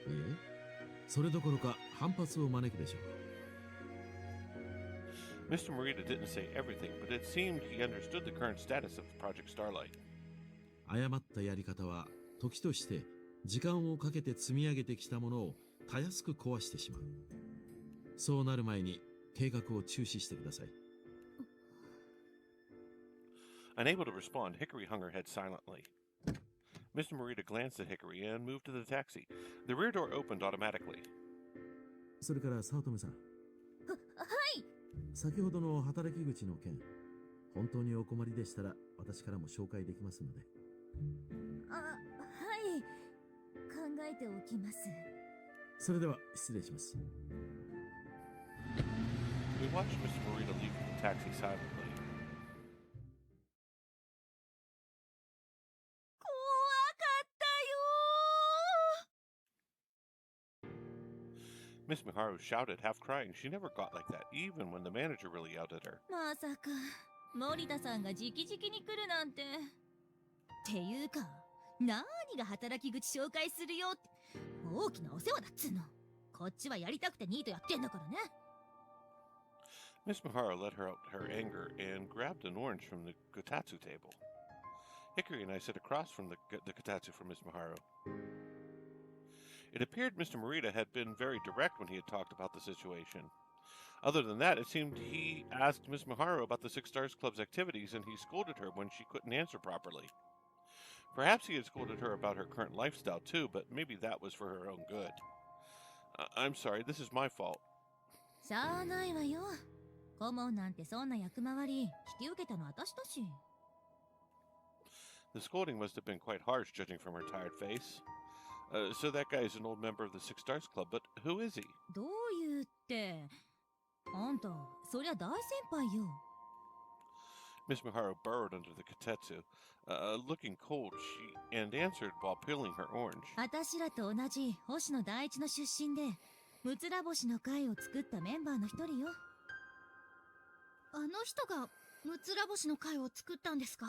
え、それどころか反発を招くでしょう。Mr. Marita didn't say everything, but it seemed he understood the current status of Project Starlight. 誤ったやり方は、時として時間をかけて積み上げてきたものをたやすく壊してしまう。そうなる前に計画を中止してください。Unable to respond, Hickory hung her head silently. Mr. Marita glanced at Hickory and moved to the taxi. The rear door opened automatically. それから早乙女さん。はい。先ほどの働き口の件、本当にお困りでしたら私からも紹介できますので。はい。考えておきます。それでは失礼します。We watched Mr. Marita leave the taxi silently. Miss Miharu shouted, half crying. She never got like that, even when the manager really yelled at her. まさか森田さんが直々に来るなんて。っていうか、何が働き口紹介するよって。大きなお世話だっつうの。こっちはやりたくてニートやってんだからね。Miss Miharu let her out her anger and grabbed an orange from the kotatsu table. Hickory and I sat across from the kotatsu from Miss Miharu. It appeared Mr. Marita had been very direct when he had talked about the situation. Other than that, it seemed he asked Miss Miharu about the Six Stars Club's activities, and he scolded her when she couldn't answer properly. Perhaps he had scolded her about her current lifestyle too, but maybe that was for her own good. I'm sorry, this is my fault. しゃあないわよ。顧問なんてそんな役回り引き受けたの私だし。The scolding must have been quite harsh, judging from her tired face. So that guy is an old member of the Six Stars Club, but who is he? どういうって。あんた、そりゃ大先輩よ。Miss Miharu burrowed under the kotetsu, looking cold, and answered while peeling her orange. 私らと同じ星野第一の出身で、むつら星の会を作ったメンバーの一人よ。あの人がむつら星の会を作ったんですか？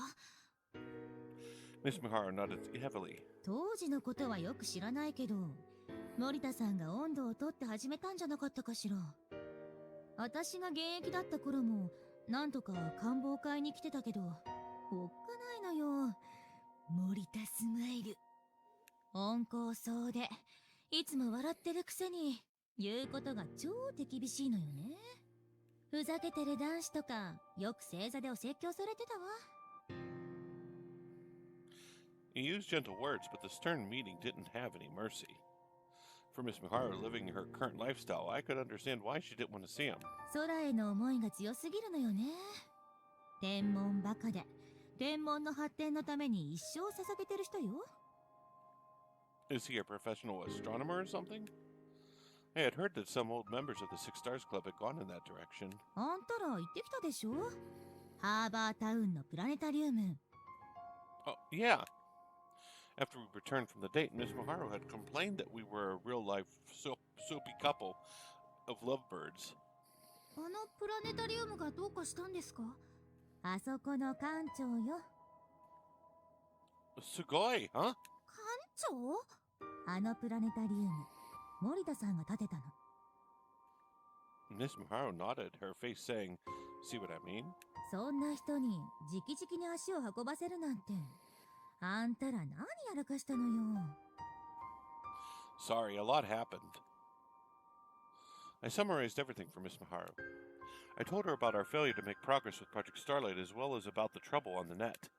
Miss Miharu nodded heavily. 当時のことはよく知らないけど、森田さんが温度をとって始めたんじゃなかったかしら。私が現役だった頃も、なんとか官房会に来てたけど、おっかないのよ。森田スマイル。温厚そうで、いつも笑ってるくせに、言うことが超手厳しいのよね。ふざけてる男子とか、よく正座でお説教されてたわ。He used gentle words, but the stern meeting didn't have any mercy. For Miss Miharu living her current lifestyle, I could understand why she didn't want to see him. 空への思いが強すぎるのよね。天文バカで、天文の発展のために一生捧げてる人よ。Is he a professional astronomer or something? I had heard that some old members of the Six Stars Club had gone in that direction. あんたら行ってきたでしょ？ハーバータウンのプラネタリウム。Oh, yeah. After we returned from the date, Miss Miharu had complained that we were a real-life soapy couple of lovebirds. あのプラネタリウムがどうかしたんですか？あそこの館長よ。Sugoi, huh? 館長？あのプラネタリウム、森田さんが建てたの。Miss Miharu nodded, her face saying, "See what I mean?" そんな人に直々に足を運ばせるなんて、あんたら何やらかしたのよ。Sorry, a lot happened. I summarized everything for Miss Miharu. I told her about our failure to make progress with Project Starlight as well as about the trouble on the net.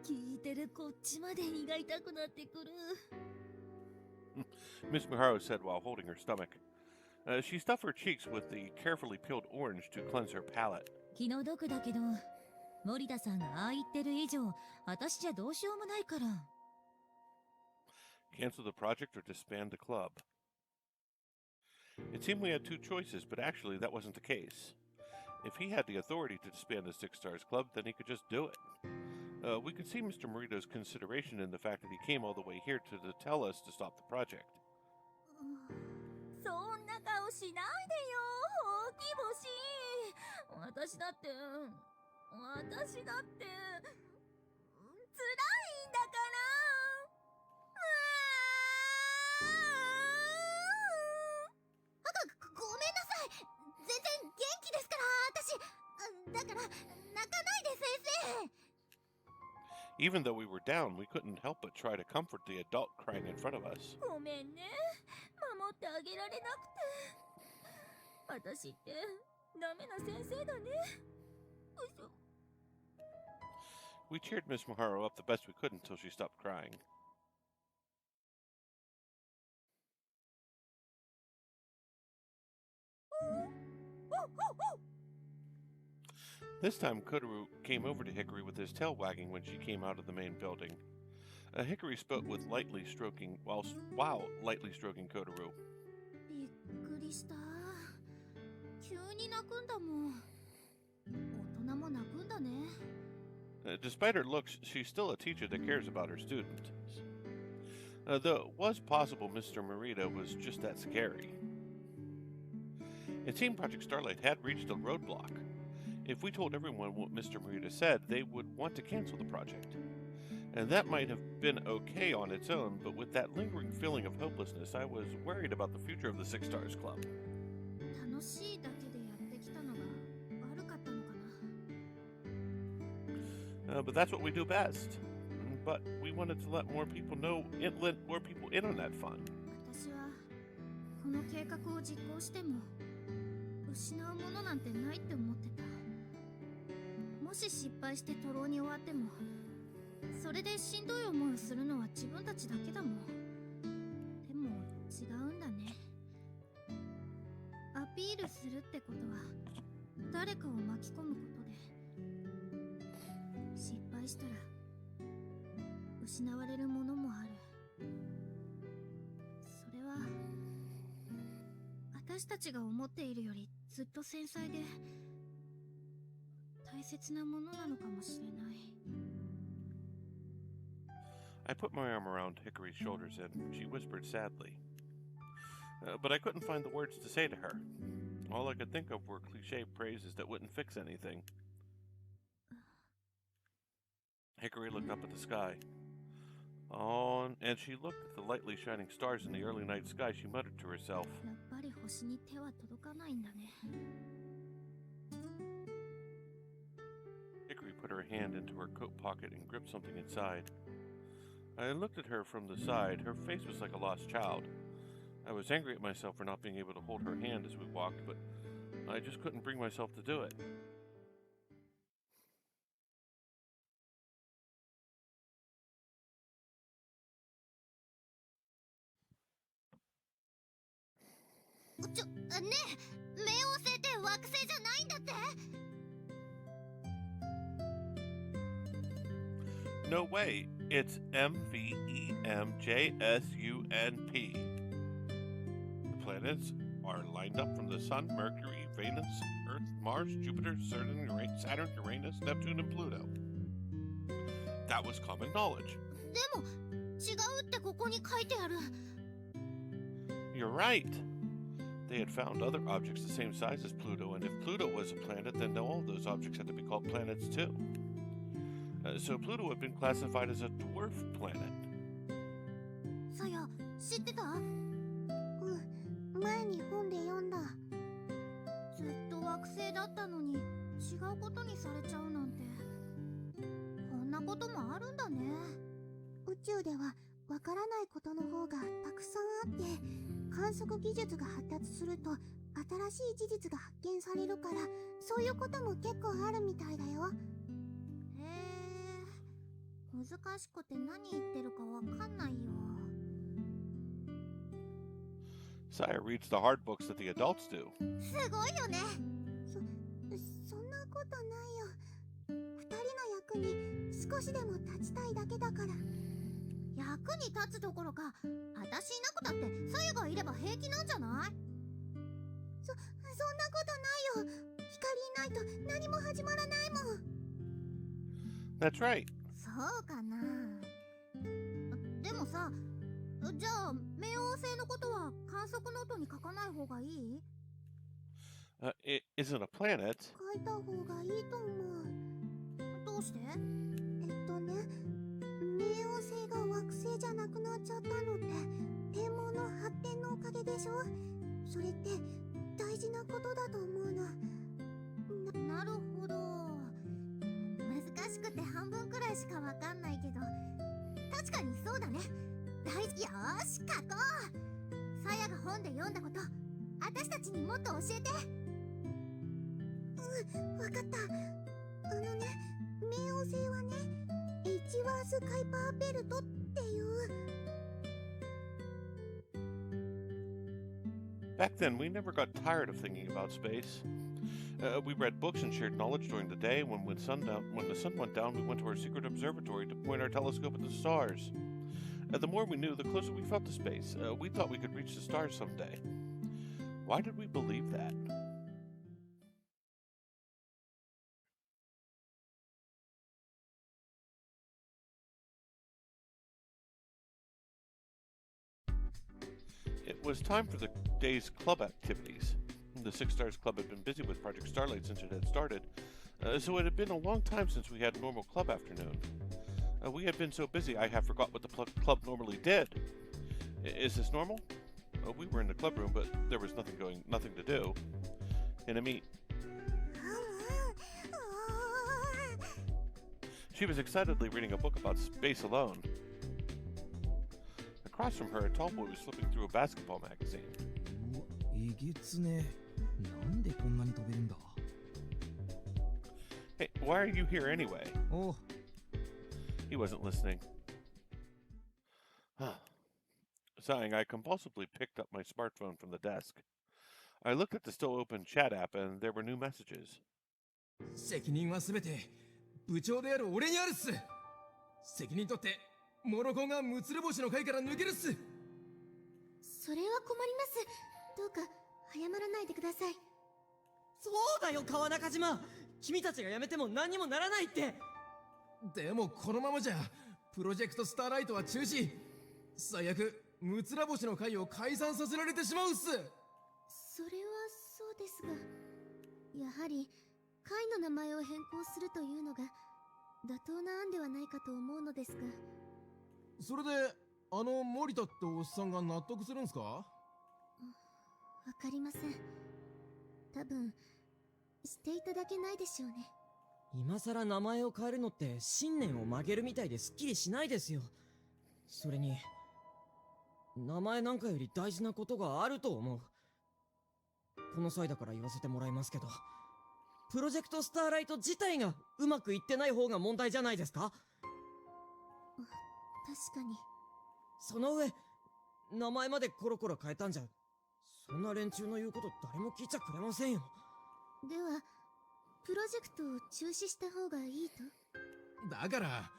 聞いてるこっちまで胃が痛くなってくる。Miss Miharu said while holding her stomach. She stuffed her cheeks with the carefully peeled orange to cleanse her palate. 気の毒だけど、森田さんがああ言ってる以上、私じゃどうしようもないから。Cancel the project or disband the club. It seemed we had two choices, but actually that wasn't the case. If he had the authority to disband the Six Stars Club, then he could just do it. We could see Mr. Morito's consideration in the fact that he came all the way here to tell us to stop the project. そんな顔しないでよ、ほうき星。私だって、辛いんだから。ごめんなさい。全然元気ですから、私。だから、泣かないで、先生。Even though we were down, we couldn't help but try to comfort the adult crying in front of us. ごめんね。守ってあげられなくて。私ってダメな先生だね。We cheered Miss Miharu up the best we could until she stopped crying. This time, Kotaru came over to Hikari with his tail wagging when she came out of the main building. Hikari spoke with lightly stroking, while lightly stroking Kotaru. びっくりした。急に泣くんだもん。大人も泣くんだね。Despite her looks, she's still a teacher that cares about her students. Though it was possible Mr. Morito was just that scary. It seemed Project Starlight had reached a roadblock. If we told everyone what Mr. Morito said, they would want to cancel the project. And that might have been okay on its own, but with that lingering feeling of hopelessness, I was worried about the future of the Six Stars Club. 楽しいだけでやってきたのが悪かったのかな。But that's what we do best. But we wanted to let more people let more people in on that fun. 私はこの計画を実行しても失うものなんてないって思ってた。もし失敗して徒労に終わっても、それでしんどい思いをするのは自分たちだけだもん。でも違うんだね。アピールするってことは誰かを巻き込むことで、失敗したら失われるものもある。それは私たちが思っているよりずっと繊細で大切なものなのかもしれない。I put my arm around Hikari's shoulders and she whispered sadly. But I couldn't find the words to say to her. All I could think of were cliché phrases that wouldn't fix anything. Hikari looked up at the sky. Oh, and she looked at the lightly shining stars in the early night sky. She muttered to herself. やっぱり星に手は届かないんだね。Hikari put her hand into her coat pocket and gripped something inside. I looked at her from the side. Her face was like a lost child. I was angry at myself for not being able to hold her hand as we walked, but I just couldn't bring myself to do it. Ne, 冥王星って惑星じゃないんだって。 No way. It's MVEMJSUNP. The planets are lined up from the Sun, Mercury, Venus, Earth, Mars, Jupiter, Saturn, Uranus, Neptune, and Pluto. That was common knowledge. でも違うってここに書いてある。 You're right. They had found other objects the same size as Pluto, and if Pluto was a planet, then all of those objects had to be called planets too. So Pluto had been classified as a dwarf planet. 知ってた？前に本で読んだ。ずっと惑星だったのに違うことにされちゃうなんて。こんなこともあるんだね。宇宙ではわからないことの方がたくさんあって、観測技術が発達すると新しい事実が発見されるから、そういうことも結構あるみたいだよ。へえ、難しくて何言ってるかわかんないよ。Saya reads the hard books that the adults do. すごいよね。そんなことないよ。二人の役に少しでも立ちたいだけだから。役に立つどころか、私いなくたってさやがいれば平気なんじゃない？そんなことないよ。光いないと何も始まらないもん。That's right. そうかな。でもさ、じゃあ冥王星のことは観測ノートに書かない方がいい？ It isn't a planet. 書いた方がいいと思う。どうして？冥王星が惑星じゃなくなっちゃったのって天文の発展のおかげでしょ。それって大事なことだと思うの。なるほど。難しくて半分くらいしかわかんないけど、確かにそうだね。よーし、書こう。さやが本で読んだこと、私たちにもっと教えて。わかった。冥王星はね、エッジワース・カイパーベルトっていう。Back then, we never got tired of thinking about space. We read books and shared knowledge during the day. When the sun went down, we went to our secret observatory to point our telescope at the stars. The more we knew, the closer we felt to space. We thought we could reach the stars someday. Why did we believe that? It was time for the day's club activities. The Six Stars Club had been busy with Project Starlight since it had started, so it had been a long time since we had a normal club afternoon. We had been so busy I have forgot what the club normally did. Is this normal? We were in the club room, but there was nothing to do. Hinami. She was excitedly reading a book about space alone. Across from her, a tall boy was flipping through a basketball magazine. えげつね。なんでこんなに飛べるんだ？ Hey, why are you here anyway? おう。 He wasn't listening. Sighing, I compulsively picked up my smartphone from the desk. I looked at the still open chat app, and there were new messages. 責任はすべて部長である俺にあるっす。責任取ってモロコがむつれ星の会から抜けるっす。それは困ります。どうか謝らないでください。そうだよ、川中島。君たちが辞めても何にもならないって。でもこのままじゃプロジェクトスターライトは中止。最悪むつら星の会を解散させられてしまうっす。それはそうですが、やはり会の名前を変更するというのが妥当な案ではないかと思うのですが。それで森田っておっさんが納得するんすか？わかりません。多分していただけないでしょうね。今さら名前を変えるのって信念を曲げるみたいですっきりしないですよ。それに名前なんかより大事なことがあると思う。この際だから言わせてもらいますけど、プロジェクトスターライト自体がうまくいってない方が問題じゃないですか？確かに。その上名前までコロコロ変えたんじゃ、そんな連中の言うこと誰も聞いちゃくれませんよ。ではプロジェクトを中止した方がいいと？だから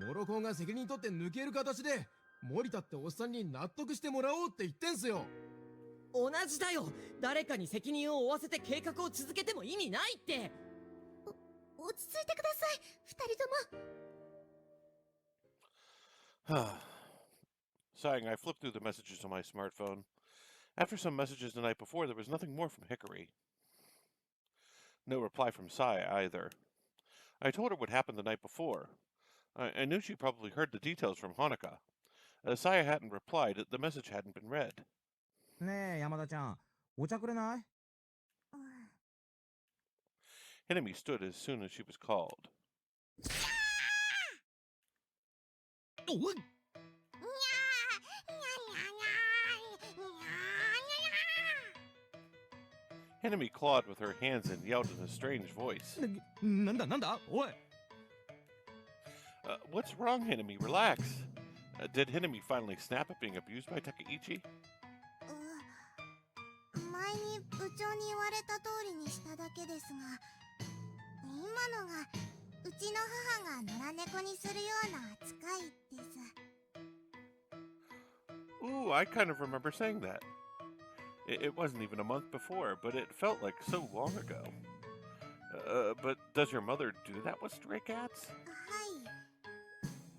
モロコが責任取って抜ける形で森田っておっさんに納得してもらおうって言ってんすよ。同じだよ。誰かに責任を負わせて計画を続けても意味ないって。落ち着いてください、二人とも。Sighing, I flipped through the messages on my smartphone. After some messages the night before, there was nothing more from Hikari. No reply from Sai either. I told her what happened the night before. I knew she probably heard the details from Hanukkah. Saya hadn't replied. The message hadn't been read. ねえ、山田ちゃん、お茶くれない？ Hinami stood as soon as she was called. おい Hinami clawed with her hands and yelled in a strange voice. なんだなんだおい What's wrong, Hinami? Relax. Did Hinami finally snap at being abused by Takeichi? 前に部長に言われた通りにしただけですが、今のがうちの母が野良猫にするような扱いです。 Ooh, I kind of remember saying that. It wasn't even a month before, but it felt like so long ago. But does your mother do that with stray cats? は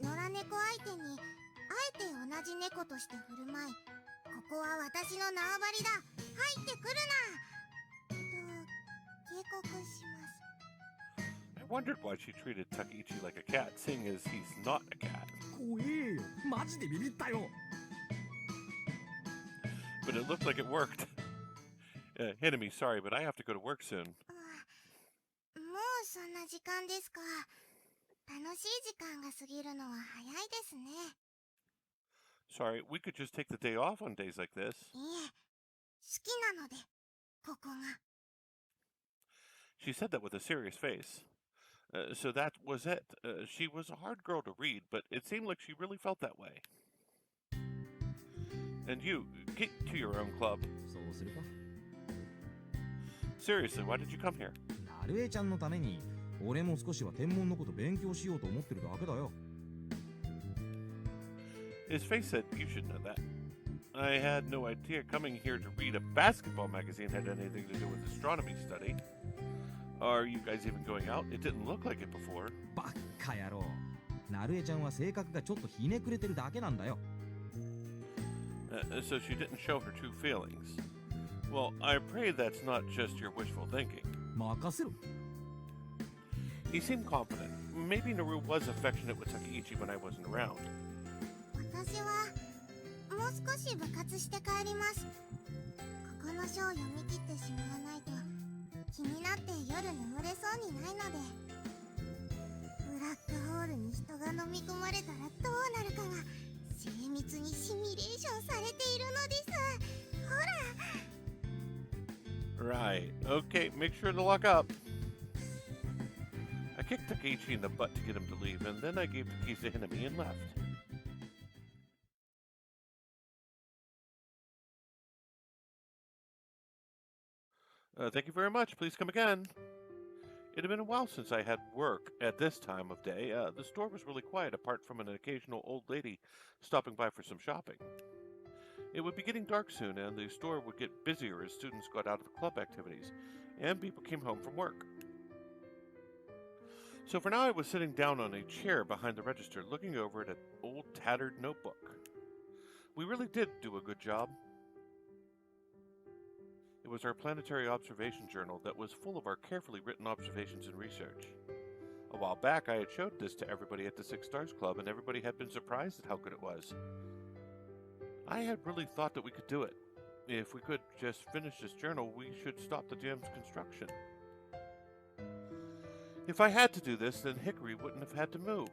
い。野良猫相手にあえて同じ猫として振る舞い、ここは私の縄張りだ、入ってくるなと警告します。 I wondered why she treated Takeichi like a cat, seeing as he's not a cat. 怖えよマジでビビったよ But it looked like it worked. Hinami, sorry, but I have to go to work soon. もうそんな時間ですか。楽しい時間が過ぎるのは早いですね。 Sorry, we could just take the day off on days like this. いえ、好きなので、ここが。 She said that with a serious face. So that was it. She was a hard girl to read, but it seemed like she really felt that way. And you, get to your own club. そうするか Seriously, why did you come here? なるえちゃんのために俺も少しは天文のこと勉強しようと思ってるだけだよ His face said you should know that. I had no idea coming here to read a basketball magazine had anything to do with astronomy study. Are you guys even going out? It didn't look like it before. バッカ野郎なるえちゃんは性格がちょっとひねくれてるだけなんだよ So she didn't show her true feelings. Well, I pray that's not just your wishful thinking. 任せろ He seemed confident. Maybe Naru was affectionate with Takeichi when I wasn't around. 私はもう少し部活して帰ります。ここの書を読み切ってしまわないと気になって夜眠れそうにないので。ブラックホールに人が飲み込まれたらどうなるかが精密にシミュレーションされているのです。ほら。 Right. Okay, make sure to lock up. I kicked Takeichi in the butt to get him to leave, and then I gave the keys to Hinami and left. Thank you very much. Please come again. It had been a while since I had work at this time of day. The store was really quiet, apart from an occasional old lady stopping by for some shopping. It would be getting dark soon, and the store would get busier as students got out of the club activities, and people came home from work. So for now I was sitting down on a chair behind the register, looking over at an old tattered notebook. We really did do a good job. It was our planetary observation journal that was full of our carefully written observations and research. A while back I had showed this to everybody at the Six Stars Club, and everybody had been surprised at how good it was. I had really thought that we could do it. If we could just finish this journal, we should stop the dam's construction. If I had to do this, then Hikari wouldn't have had to move.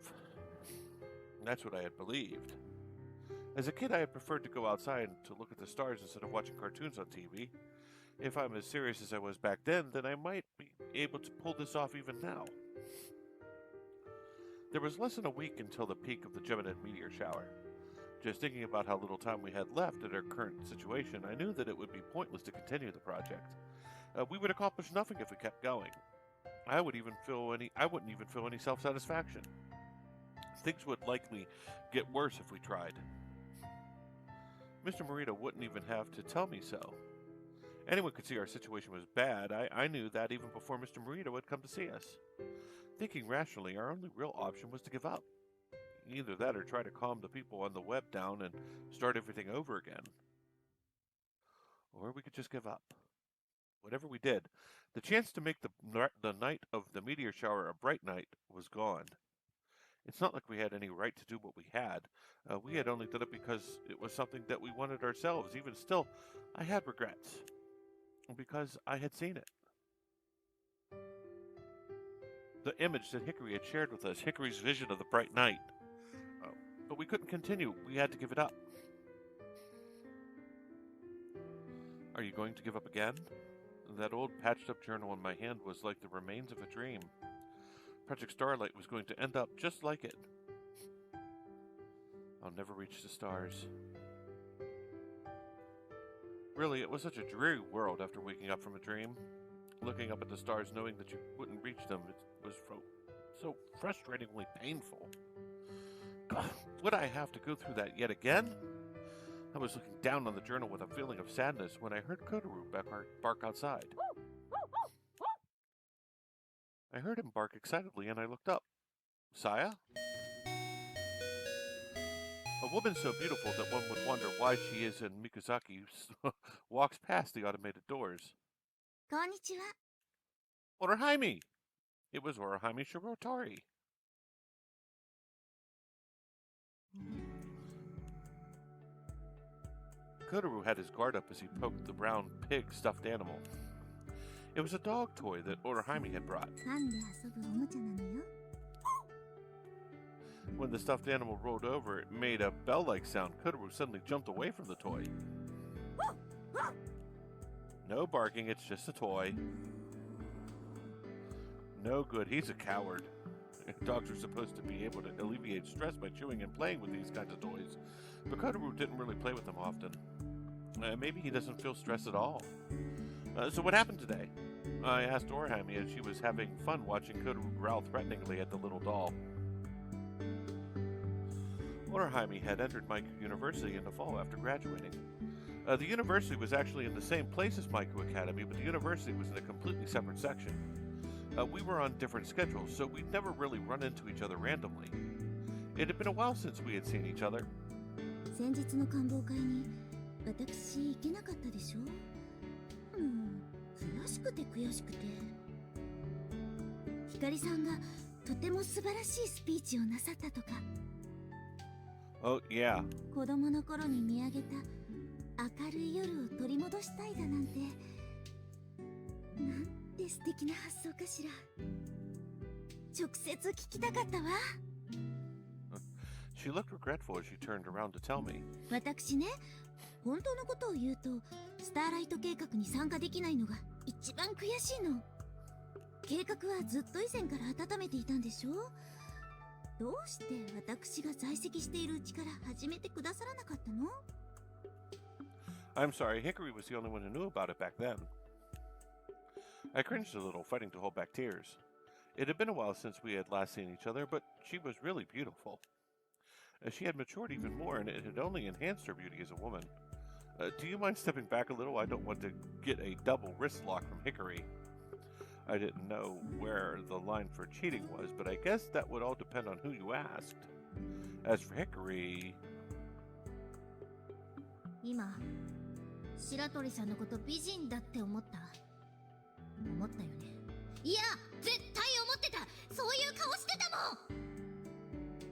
That's what I had believed. As a kid, I had preferred to go outside to look at the stars instead of watching cartoons on TV. If I'm as serious as I was back then I might be able to pull this off even now. There was less than a week until the peak of the Geminid meteor shower. Just thinking about how little time we had left at our current situation, I knew that it would be pointless to continue the project. We would accomplish nothing if we kept going. I wouldn't even feel any self-satisfaction. Things would likely get worse if we tried. Mr. Morita wouldn't even have to tell me so. Anyone could see our situation was bad. I knew that even before Mr. Morita would come to see us. Thinking rationally, our only real option was to give up. Either that or try to calm the people on the web down and start everything over again. Or we could just give up. Whatever we did, the chance to make the night of the meteor shower a bright night was gone. It's not like we had any right to do what we had. We had only done it because it was something that we wanted ourselves. Even still, I had regrets. Because I had seen it. The image that Hikari had shared with us, Hikari's vision of the bright night. But we couldn't continue. We had to give it up. Are you going to give up again? That old patched-up journal in my hand was like the remains of a dream. Project Starlight was going to end up just like it. I'll never reach the stars. Really, it was such a dreary world after waking up from a dream. Looking up at the stars knowing that you wouldn't reach them, it was so frustratingly painful. Would I have to go through that yet again? I was looking down on the journal with a feeling of sadness when I heard Kotaru bark outside. I heard him bark excitedly and I looked up. Saya? A woman so beautiful that one would wonder why she is in Mikazaki walks past the automated doors. こんにちは。 Orahaimi! It was Orahaimi Shirotari. Kotaru had his guard up as he poked the brown pig stuffed animal. It was a dog toy that Orahaimi had brought. ファンで遊ぶおもちゃなのよ。 When the stuffed animal rolled over, it made a bell-like sound. Kotaru suddenly jumped away from the toy. No barking, it's just a toy. No good, he's a coward. Dogs are supposed to be able to alleviate stress by chewing and playing with these kinds of toys, but Kotaru didn't really play with them often. Maybe he doesn't feel stress at all. So what happened today? I asked Orahaimi as she was having fun watching Kotaru growl threateningly at the little doll. Orahaimi had entered Maiku University in the fall after graduating. The university was actually in the same place as Maiku Academy, but the university was in a completely separate section. We were on different schedules, so we'd never really run into each other randomly. It had been a while since we had seen each other. 先日の官房会に私行けなかったでしょ。悔しくて悔しくて。ひかりさんがとても素晴らしいスピーチをなさったとか。 Oh, yeah. 子供の頃に見上げた明るい夜を取り戻したいだなんて。なんて素敵な発想かしら。直接聞きたかったわ。 She looked regretful as she turned around to tell me. 私ね、本当のことを言うと、スターライト計画に参加できないのが一番悔しいの。計画はずっと以前から温めていたんでしょ。どうして私が在籍しているうちから始めてくださらなかったの？ I'm sorry, Hikari was the only one who knew about it back then. I cringed a little, fighting to hold back tears. It had been a while since we had last seen each other, but she was really beautiful. She had matured even more, and it had only enhanced her beauty as a woman. Do you mind stepping back a little? I don't want to get a double wrist lock from Hikari. I didn't know where the line for cheating was, but I guess that would all depend on who you asked. As for Hikari... 今、白鳥さんのこと美人だって思った？思ったよね。いや、絶対思ってた。そういう顔してたもん。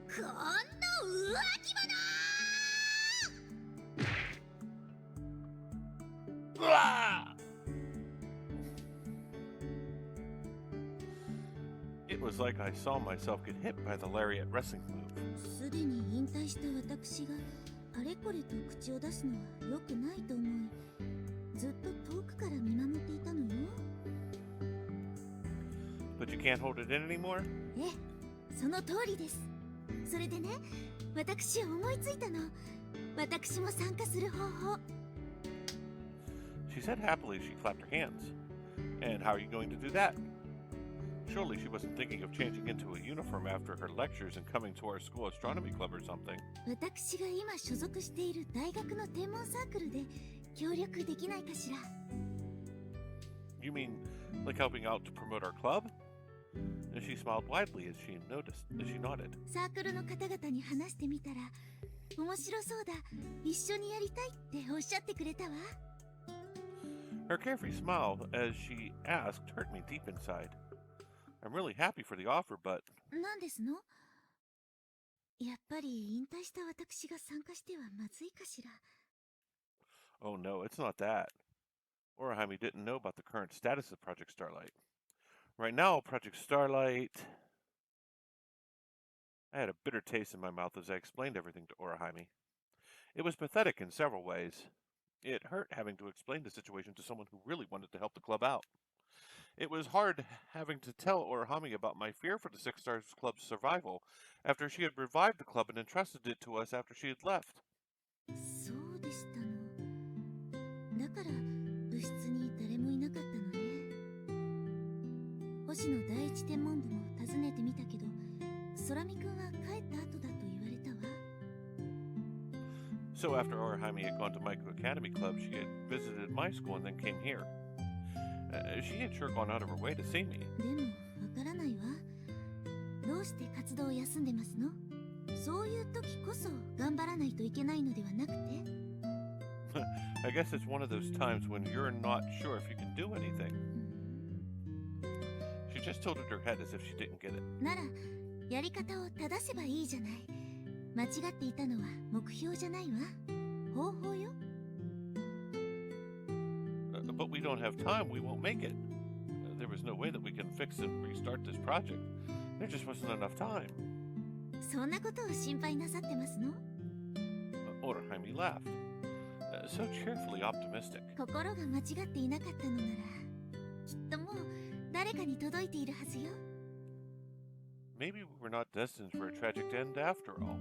こんな浮気者It was like I saw myself get hit by the lariat wrestling move. すでに引退した私があれこれと口を出すのは良くないと思い、ずっと遠くから見守っていたのよ。 But you can't hold it in anymore? ええ、その通りです。それでね、私思いついたの。私も参加する方法。 She said happily as she clapped her hands. And how are you going to do that? Surely she wasn't thinking of changing into a uniform after her lectures and coming to our school astronomy club or something. 私が今所属している大学の天文サークルで協力できないかしら。 You mean like helping out to promote our club? And she smiled widely as she nodded. サークルの方々に話してみたら、面白そうだ、一緒にやりたいっておっしゃってくれたわ。 Her carefree smile as she asked hurt me deep inside. I'm really happy for the offer, but... 何ですの？やっぱり引退した私が参加してはまずいかしら。Oh no, it's not that. Orihime didn't know about the current status of Project Starlight. Right now, Project Starlight... I had a bitter taste in my mouth as I explained everything to Orihime. It was pathetic in several ways. It hurt having to explain the situation to someone who really wanted to help the club out. It was hard having to tell Orihime about my fear for the Six Stars Club's survival after she had revived the club and entrusted it to us after she had left. そうでしたの。だから部室に誰もいなかったのね。星野第一天文部も訪ねてみたけど、空見くんは帰った後だと言われたわ。So after Orihime had gone to Micro Academy Club, she had visited my school and then came here. She had sure gone out of her way to see me. でもわからないわ。どうして活動を休んでますの？そういう時こそ頑張らないといけないのではなくて。I guess it's one of those times when you're not sure if you can do anything. She just tilted her head as if she didn't get it. ならやり方を正せばいいじゃない。間違っていたのは目標じゃないわ。方法よ。But we don't have time, we won't make it. There was no way that we can fix and restart this project. There just wasn't enough time. そんなことを心配なさってますの？ Orihime laughed, so cheerfully optimistic. 心が間違っていなかったのなら、きっともう誰かに届いているはずよ。Maybe we were not destined for a tragic end after all.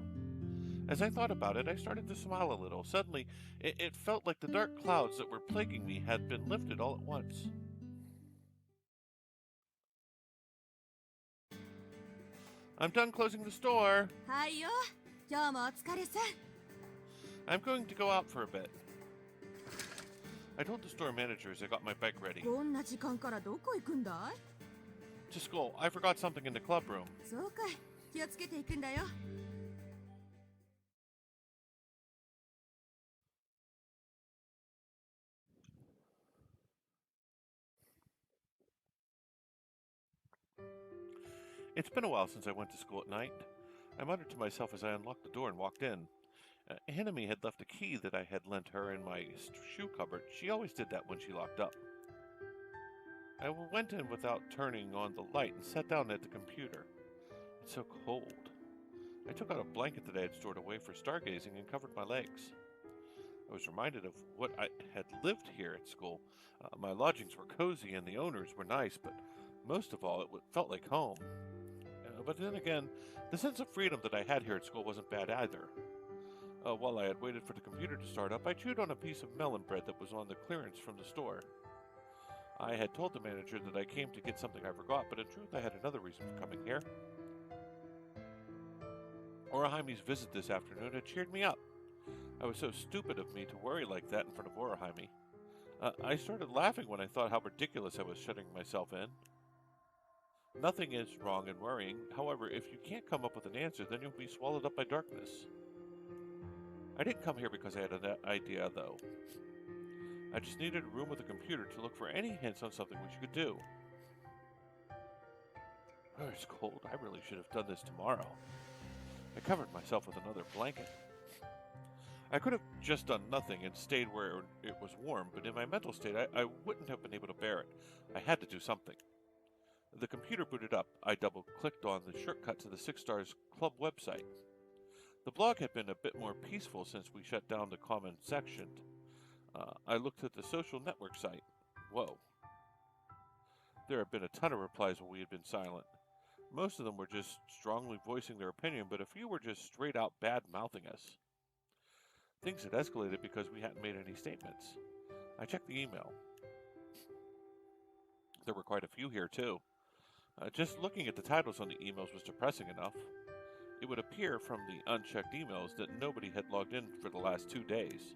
As I thought about it, I started to smile a little. Suddenly, it felt like the dark clouds that were plaguing me had been lifted all at once. I'm done closing the store. はいよ。今日もお疲れさん。 I'm going to go out for a bit. I told the store manager as I got my bike ready. こんな時間からどこ行くんだい？ To school, I forgot something in the club room. そうかい。気をつけていくんだよ。It's been a while since I went to school at night. I muttered to myself as I unlocked the door and walked in. Hinami had left a key that I had lent her in my shoe cupboard. She always did that when she locked up. I went in without turning on the light and sat down at the computer. It's so cold. I took out a blanket that I had stored away for stargazing and covered my legs. I was reminded of what I had lived here at school. My lodgings were cozy and the owners were nice, but most of all, it felt like home. But then again, the sense of freedom that I had here at school wasn't bad either. While I had waited for the computer to start up, I chewed on a piece of melon bread that was on the clearance from the store. I had told the manager that I came to get something I forgot, but in truth I had another reason for coming here. Orihime's visit this afternoon had cheered me up. I was so stupid of me to worry like that in front of Orihime. I started laughing when I thought how ridiculous I was shutting myself in. Nothing is wrong in worrying. However, if you can't come up with an answer, then you'll be swallowed up by darkness. I didn't come here because I had an idea, though. I just needed a room with a computer to look for any hints on something which you could do. Oh, it's cold. I really should have done this tomorrow. I covered myself with another blanket. I could have just done nothing and stayed where it was warm, but in my mental state, I wouldn't have been able to bear it. I had to do something. The computer booted up. I double-clicked on the shortcut to the Six Stars Club website. The blog had been a bit more peaceful since we shut down the comment section. I looked at the social network site. Whoa. There had been a ton of replies while we had been silent. Most of them were just strongly voicing their opinion, but a few were just straight-out bad-mouthing us. Things had escalated because we hadn't made any statements. I checked the email. There were quite a few here, too. Just looking at the titles on the emails was depressing enough. It would appear from the unchecked emails that nobody had logged in for the last 2 days.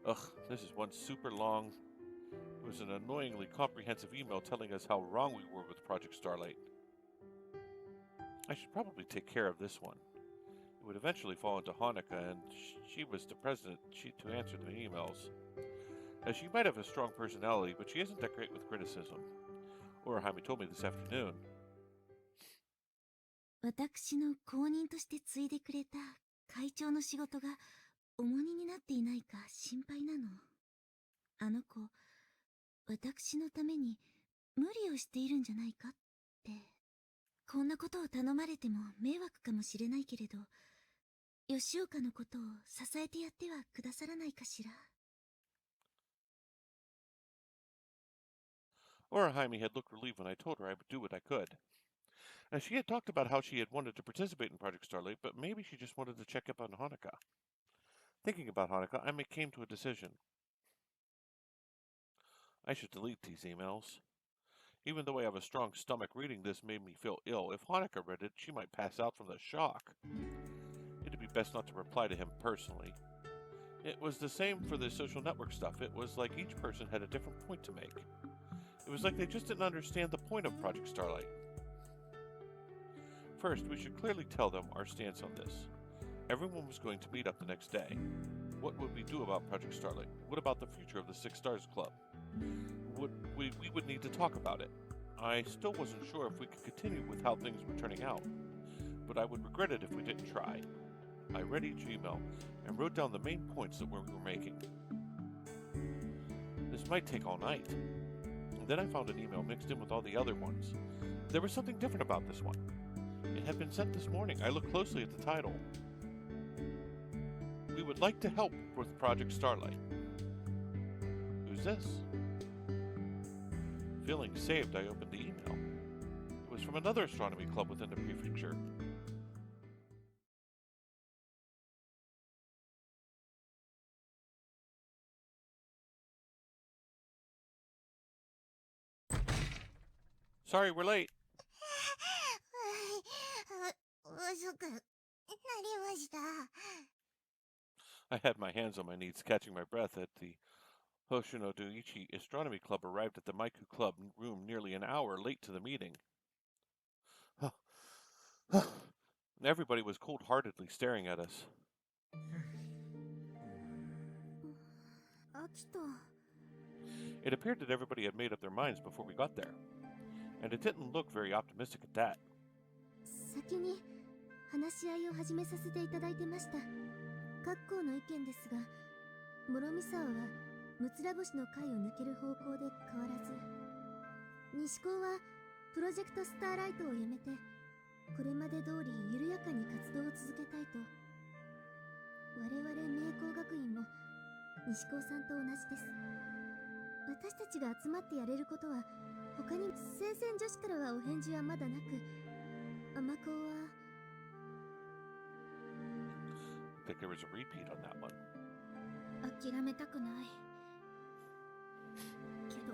Ugh, this is one super long... It was an annoyingly comprehensive email telling us how wrong we were with Project Starlight. I should probably take care of this one. It would eventually fall into Hanukkah, and she was the president to answer the emails. She might have a strong personality, but she isn't that great with criticism. Orihime told me this afternoon. 私の後任として継いでくれた会長の仕事が重荷になっていないか心配なの。あの子、私のために無理をしているんじゃないかって。こんなことを頼まれても迷惑かもしれないけれど、吉岡のことを支えてやってはくださらないかしら。Orihime had looked relieved when I told her I would do what I could. She had talked about how she had wanted to participate in Project Starlight, but maybe she just wanted to check up on Hanukkah. Thinking about Hanukkah, I came to a decision. I should delete these emails. Even though I have a strong stomach, reading this made me feel ill. If Hanukkah read it, she might pass out from the shock. It'd be best not to reply to him personally. It was the same for the social network stuff. It was like each person had a different point to make. It was like they just didn't understand the point of Project Starlight. First, we should clearly tell them our stance on this. Everyone was going to meet up the next day. What would we do about Project Starlight? What about the future of the Six Stars Club? We would need to talk about it. I still wasn't sure if we could continue with how things were turning out, but I would regret it if we didn't try. I read each email and wrote down the main points that we were making. This might take all night. Then I found an email mixed in with all the other ones. There was something different about this one. It had been sent this morning. I looked closely at the title. We would like to help with Project Starlight. Who's this? Feeling saved, I opened the email. It was from another astronomy club within the prefecture. Sorry, we're late. 遅くなりました。 I had my hands on my knees, catching my breath at the Hoshinodoichi Astronomy Club arrived at the Maiku Club room nearly an hour late to the meeting. Everybody was cold-heartedly staring at us. アキト。 It appeared that everybody had made up their minds before we got there, and it didn't look very optimistic at that. 先に話し合いを始めさせていただいてました。各校の意見ですが、諸見沢はむつら星の会を抜ける方向で変わらず、西高はプロジェクトスターライトをやめて、これまで通り緩やかに活動を続けたいと。我々明光学院も西高さんと同じです。私たちが集まってやれることは、他に聖戦女子からはお返事はまだなく、甘子は。I think there was a repeat on that one. 諦めたくない。けど、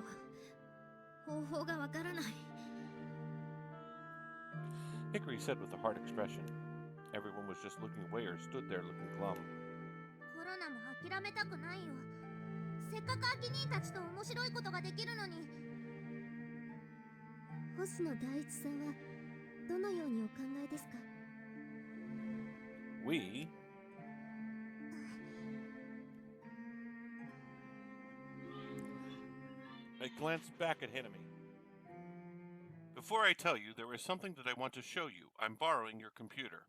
方法がわからない。Hikari said with a hard expression. Everyone was just looking away or stood there looking glum. コロナも諦めたくないよ。せっかくアキ兄たちと面白いことができるのに。星野大一さんはどのようにお考えですか？ We? I glanced back at Hinami. Before I tell you, there is something that I want to show you. I'm borrowing your computer.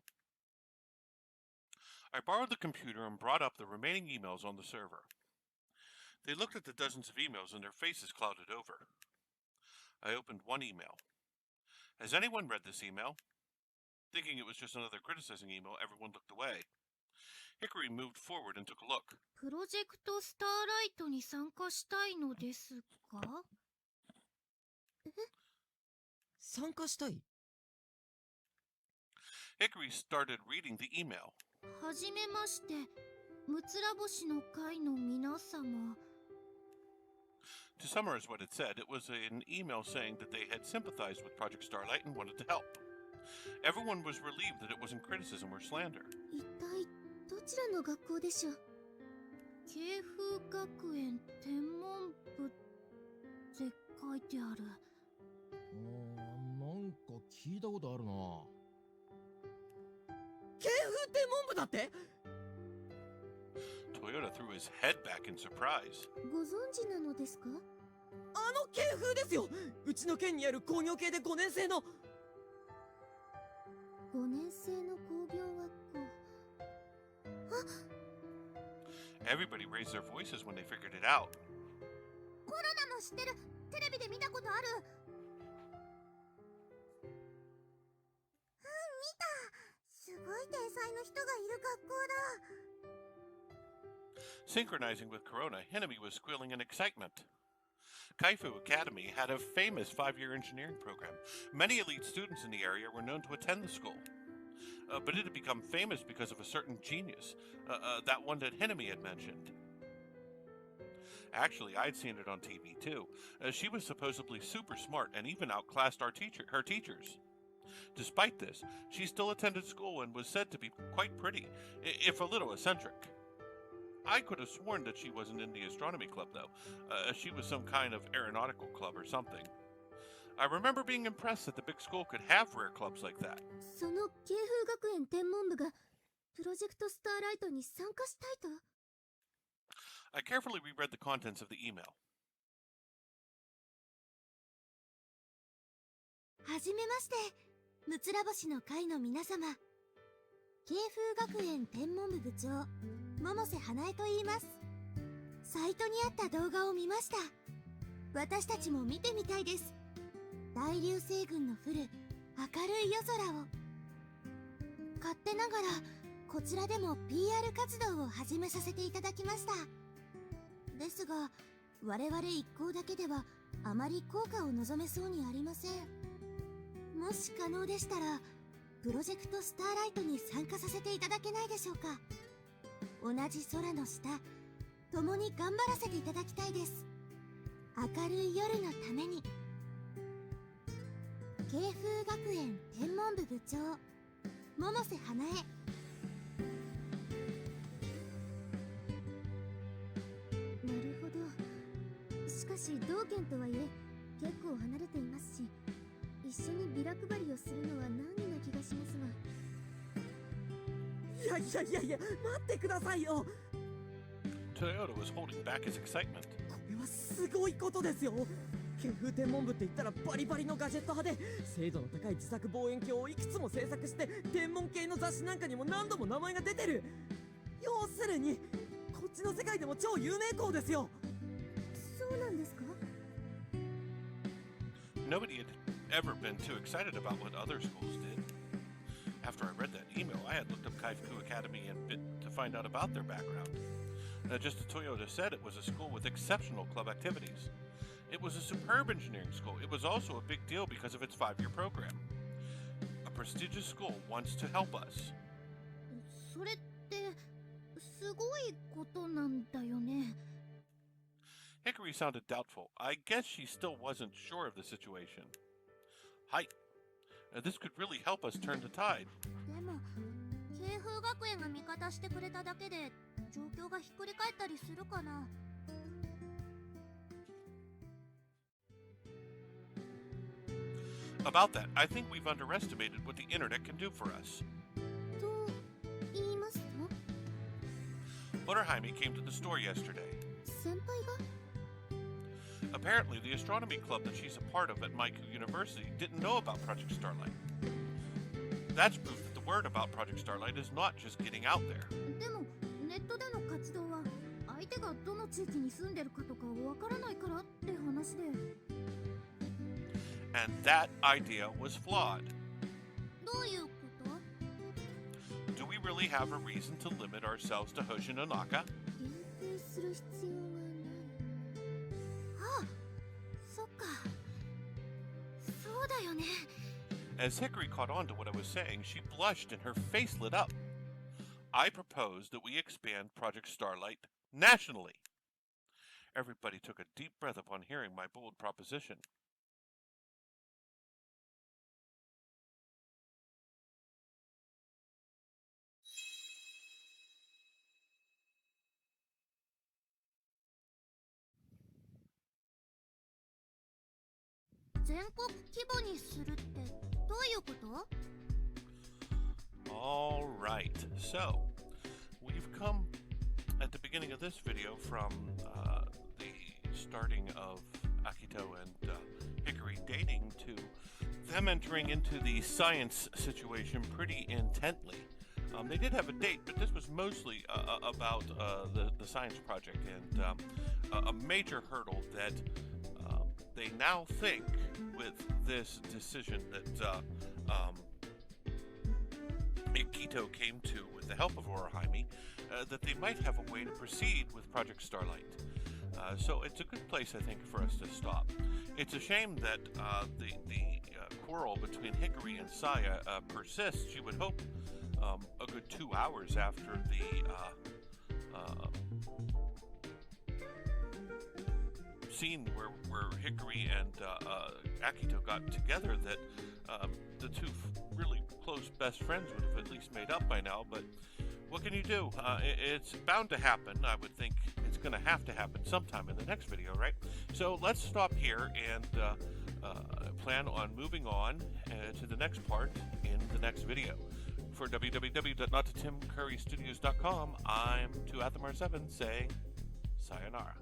I borrowed the computer and brought up the remaining emails on the server. They looked at the dozens of emails and their faces clouded over. I opened one email. Has anyone read this email? Thinking it was just another criticizing email, everyone looked away. Hikari moved forward and took a look. プロジェクトスターライトに参加したいのですか？参加したい？ Hikari started reading the email. はじめまして、むつら星の会の皆様。To summarize what it said, it was an email saying that they had sympathized with Project Starlight and wanted to help. Everyone was relieved that it wasn't criticism or slander. 一体どちらの学校でしょう？慶風学園天文部って書いてある。なんか聞いたことあるな。慶風天文部だって？ Toyota threw his head back in surprise. ご存知なのですか？あの慶風ですよ。うちの県にある工業系で5年生の。5 5年生の工業学校。Everybody raised their voices when they figured it out. コロナの知ってる。テレビで見たことある。見た。すごい天才の人がいる学校だ。 Synchronizing with Corona, Hinami was squealing in excitement. Kaifu Academy had a famous 5-year engineering program. Many elite students in the area were known to attend the school. But it had become famous because of a certain genius, that one that Hinami had mentioned. Actually, I'd seen it on TV too. She was supposedly super smart and even outclassed her teachers. Despite this, she still attended school and was said to be quite pretty, if a little eccentric. I could have sworn that she wasn't in the astronomy club, though. She was some kind of aeronautical club or something. I remember being impressed that the big school could have rare clubs like that. その慶風学園天文部がプロジェクトスターライトに参加したいと。 I carefully reread the contents of the email. はじめまして。むつら星の会の皆様。慶風学園天文部部長、百瀬花江と言います。サイトにあった動画を見ました。私たちも見てみたいです。大流星群の降る明るい夜空を。勝手ながらこちらでも PR 活動を始めさせていただきました。ですが我々一行だけではあまり効果を望めそうにありません。もし可能でしたらプロジェクトスターライトに参加させていただけないでしょうか。同じ空の下、共に頑張らせていただきたいです。明るい夜のために。慶風学園天文部部長、百瀬花江。なるほど。しかし同県とはいえ結構離れていますし、一緒にビラ配りをするのは難儀な気がしますが。いやいやいやいや、待ってくださいよ。 Toyota was holding back his excitement. これはすごいことですよ。慶風天文部って言ったらバリバリのガジェット派で、精度の高い自作望遠鏡をいくつも制作して天文系の雑誌なんかにも何度も名前が出てる。要するにこっちの世界でも超有名校ですよ。そうなんですか？ Nobody had ever been too excited about what other schools did. After I read that email, I had looked up Kaifu Academy and bit to find out about their background. Just as Toyota said, it was a school with exceptional club activities. It was a superb engineering school. It was also a big deal because of its 5-year program. A prestigious school wants to help us. それってすごいことなんだよね。 Hikari sounded doubtful. I guess she still wasn't sure of the situation. Hi. This could really help us turn the tide. でも慶風学園が味方してくれただけで状況がひっくり返ったりするかな。 About that, I think we've underestimated what the internet can do for us. と言いますと、 Motorheime came to the store yesterday. 先輩が？ Apparently, the astronomy club that she's a part of at Maiku University didn't know about Project Starlight. That's proof that the word about Project Starlight is not just getting out there. でもネットでの活動は相手がどの地域に住んでるかとかわからないからって話で。 And that idea was flawed. どういうこと？ Do we really have a reason to limit ourselves to Hoshin Onaka? 限定する必要がない。あ、そっか。そうだよね。 As Hikari caught on to what I was saying, she blushed and her face lit up. I propose that we expand Project Starlight nationally. Everybody took a deep breath upon hearing my bold proposition. 全国規模にするってどういうこと？ All right, so we've come at the beginning of this video from the starting of Akito and Hikari dating to them entering into the science situation pretty intently. They did have a date, but this was mostly about the science project, and a major hurdle that they now think with this decision that Akito came to with the help of Orihime, that they might have a way to proceed with Project Starlight. So it's a good place, I think, for us to stop. It's a shame that the quarrel between Hikari and Saya persists. You would hope a good 2 hours after the scene where Hikari and Akito got together, that the two really close best friends would have at least made up by now. But what can you do? It's bound to happen. I would think it's going to have to happen sometime in the next video, right? So let's stop here and plan on moving on to the next part in the next video. For www.nottotimcurrystudios.com, I'm 2Athamar7 saying sayonara.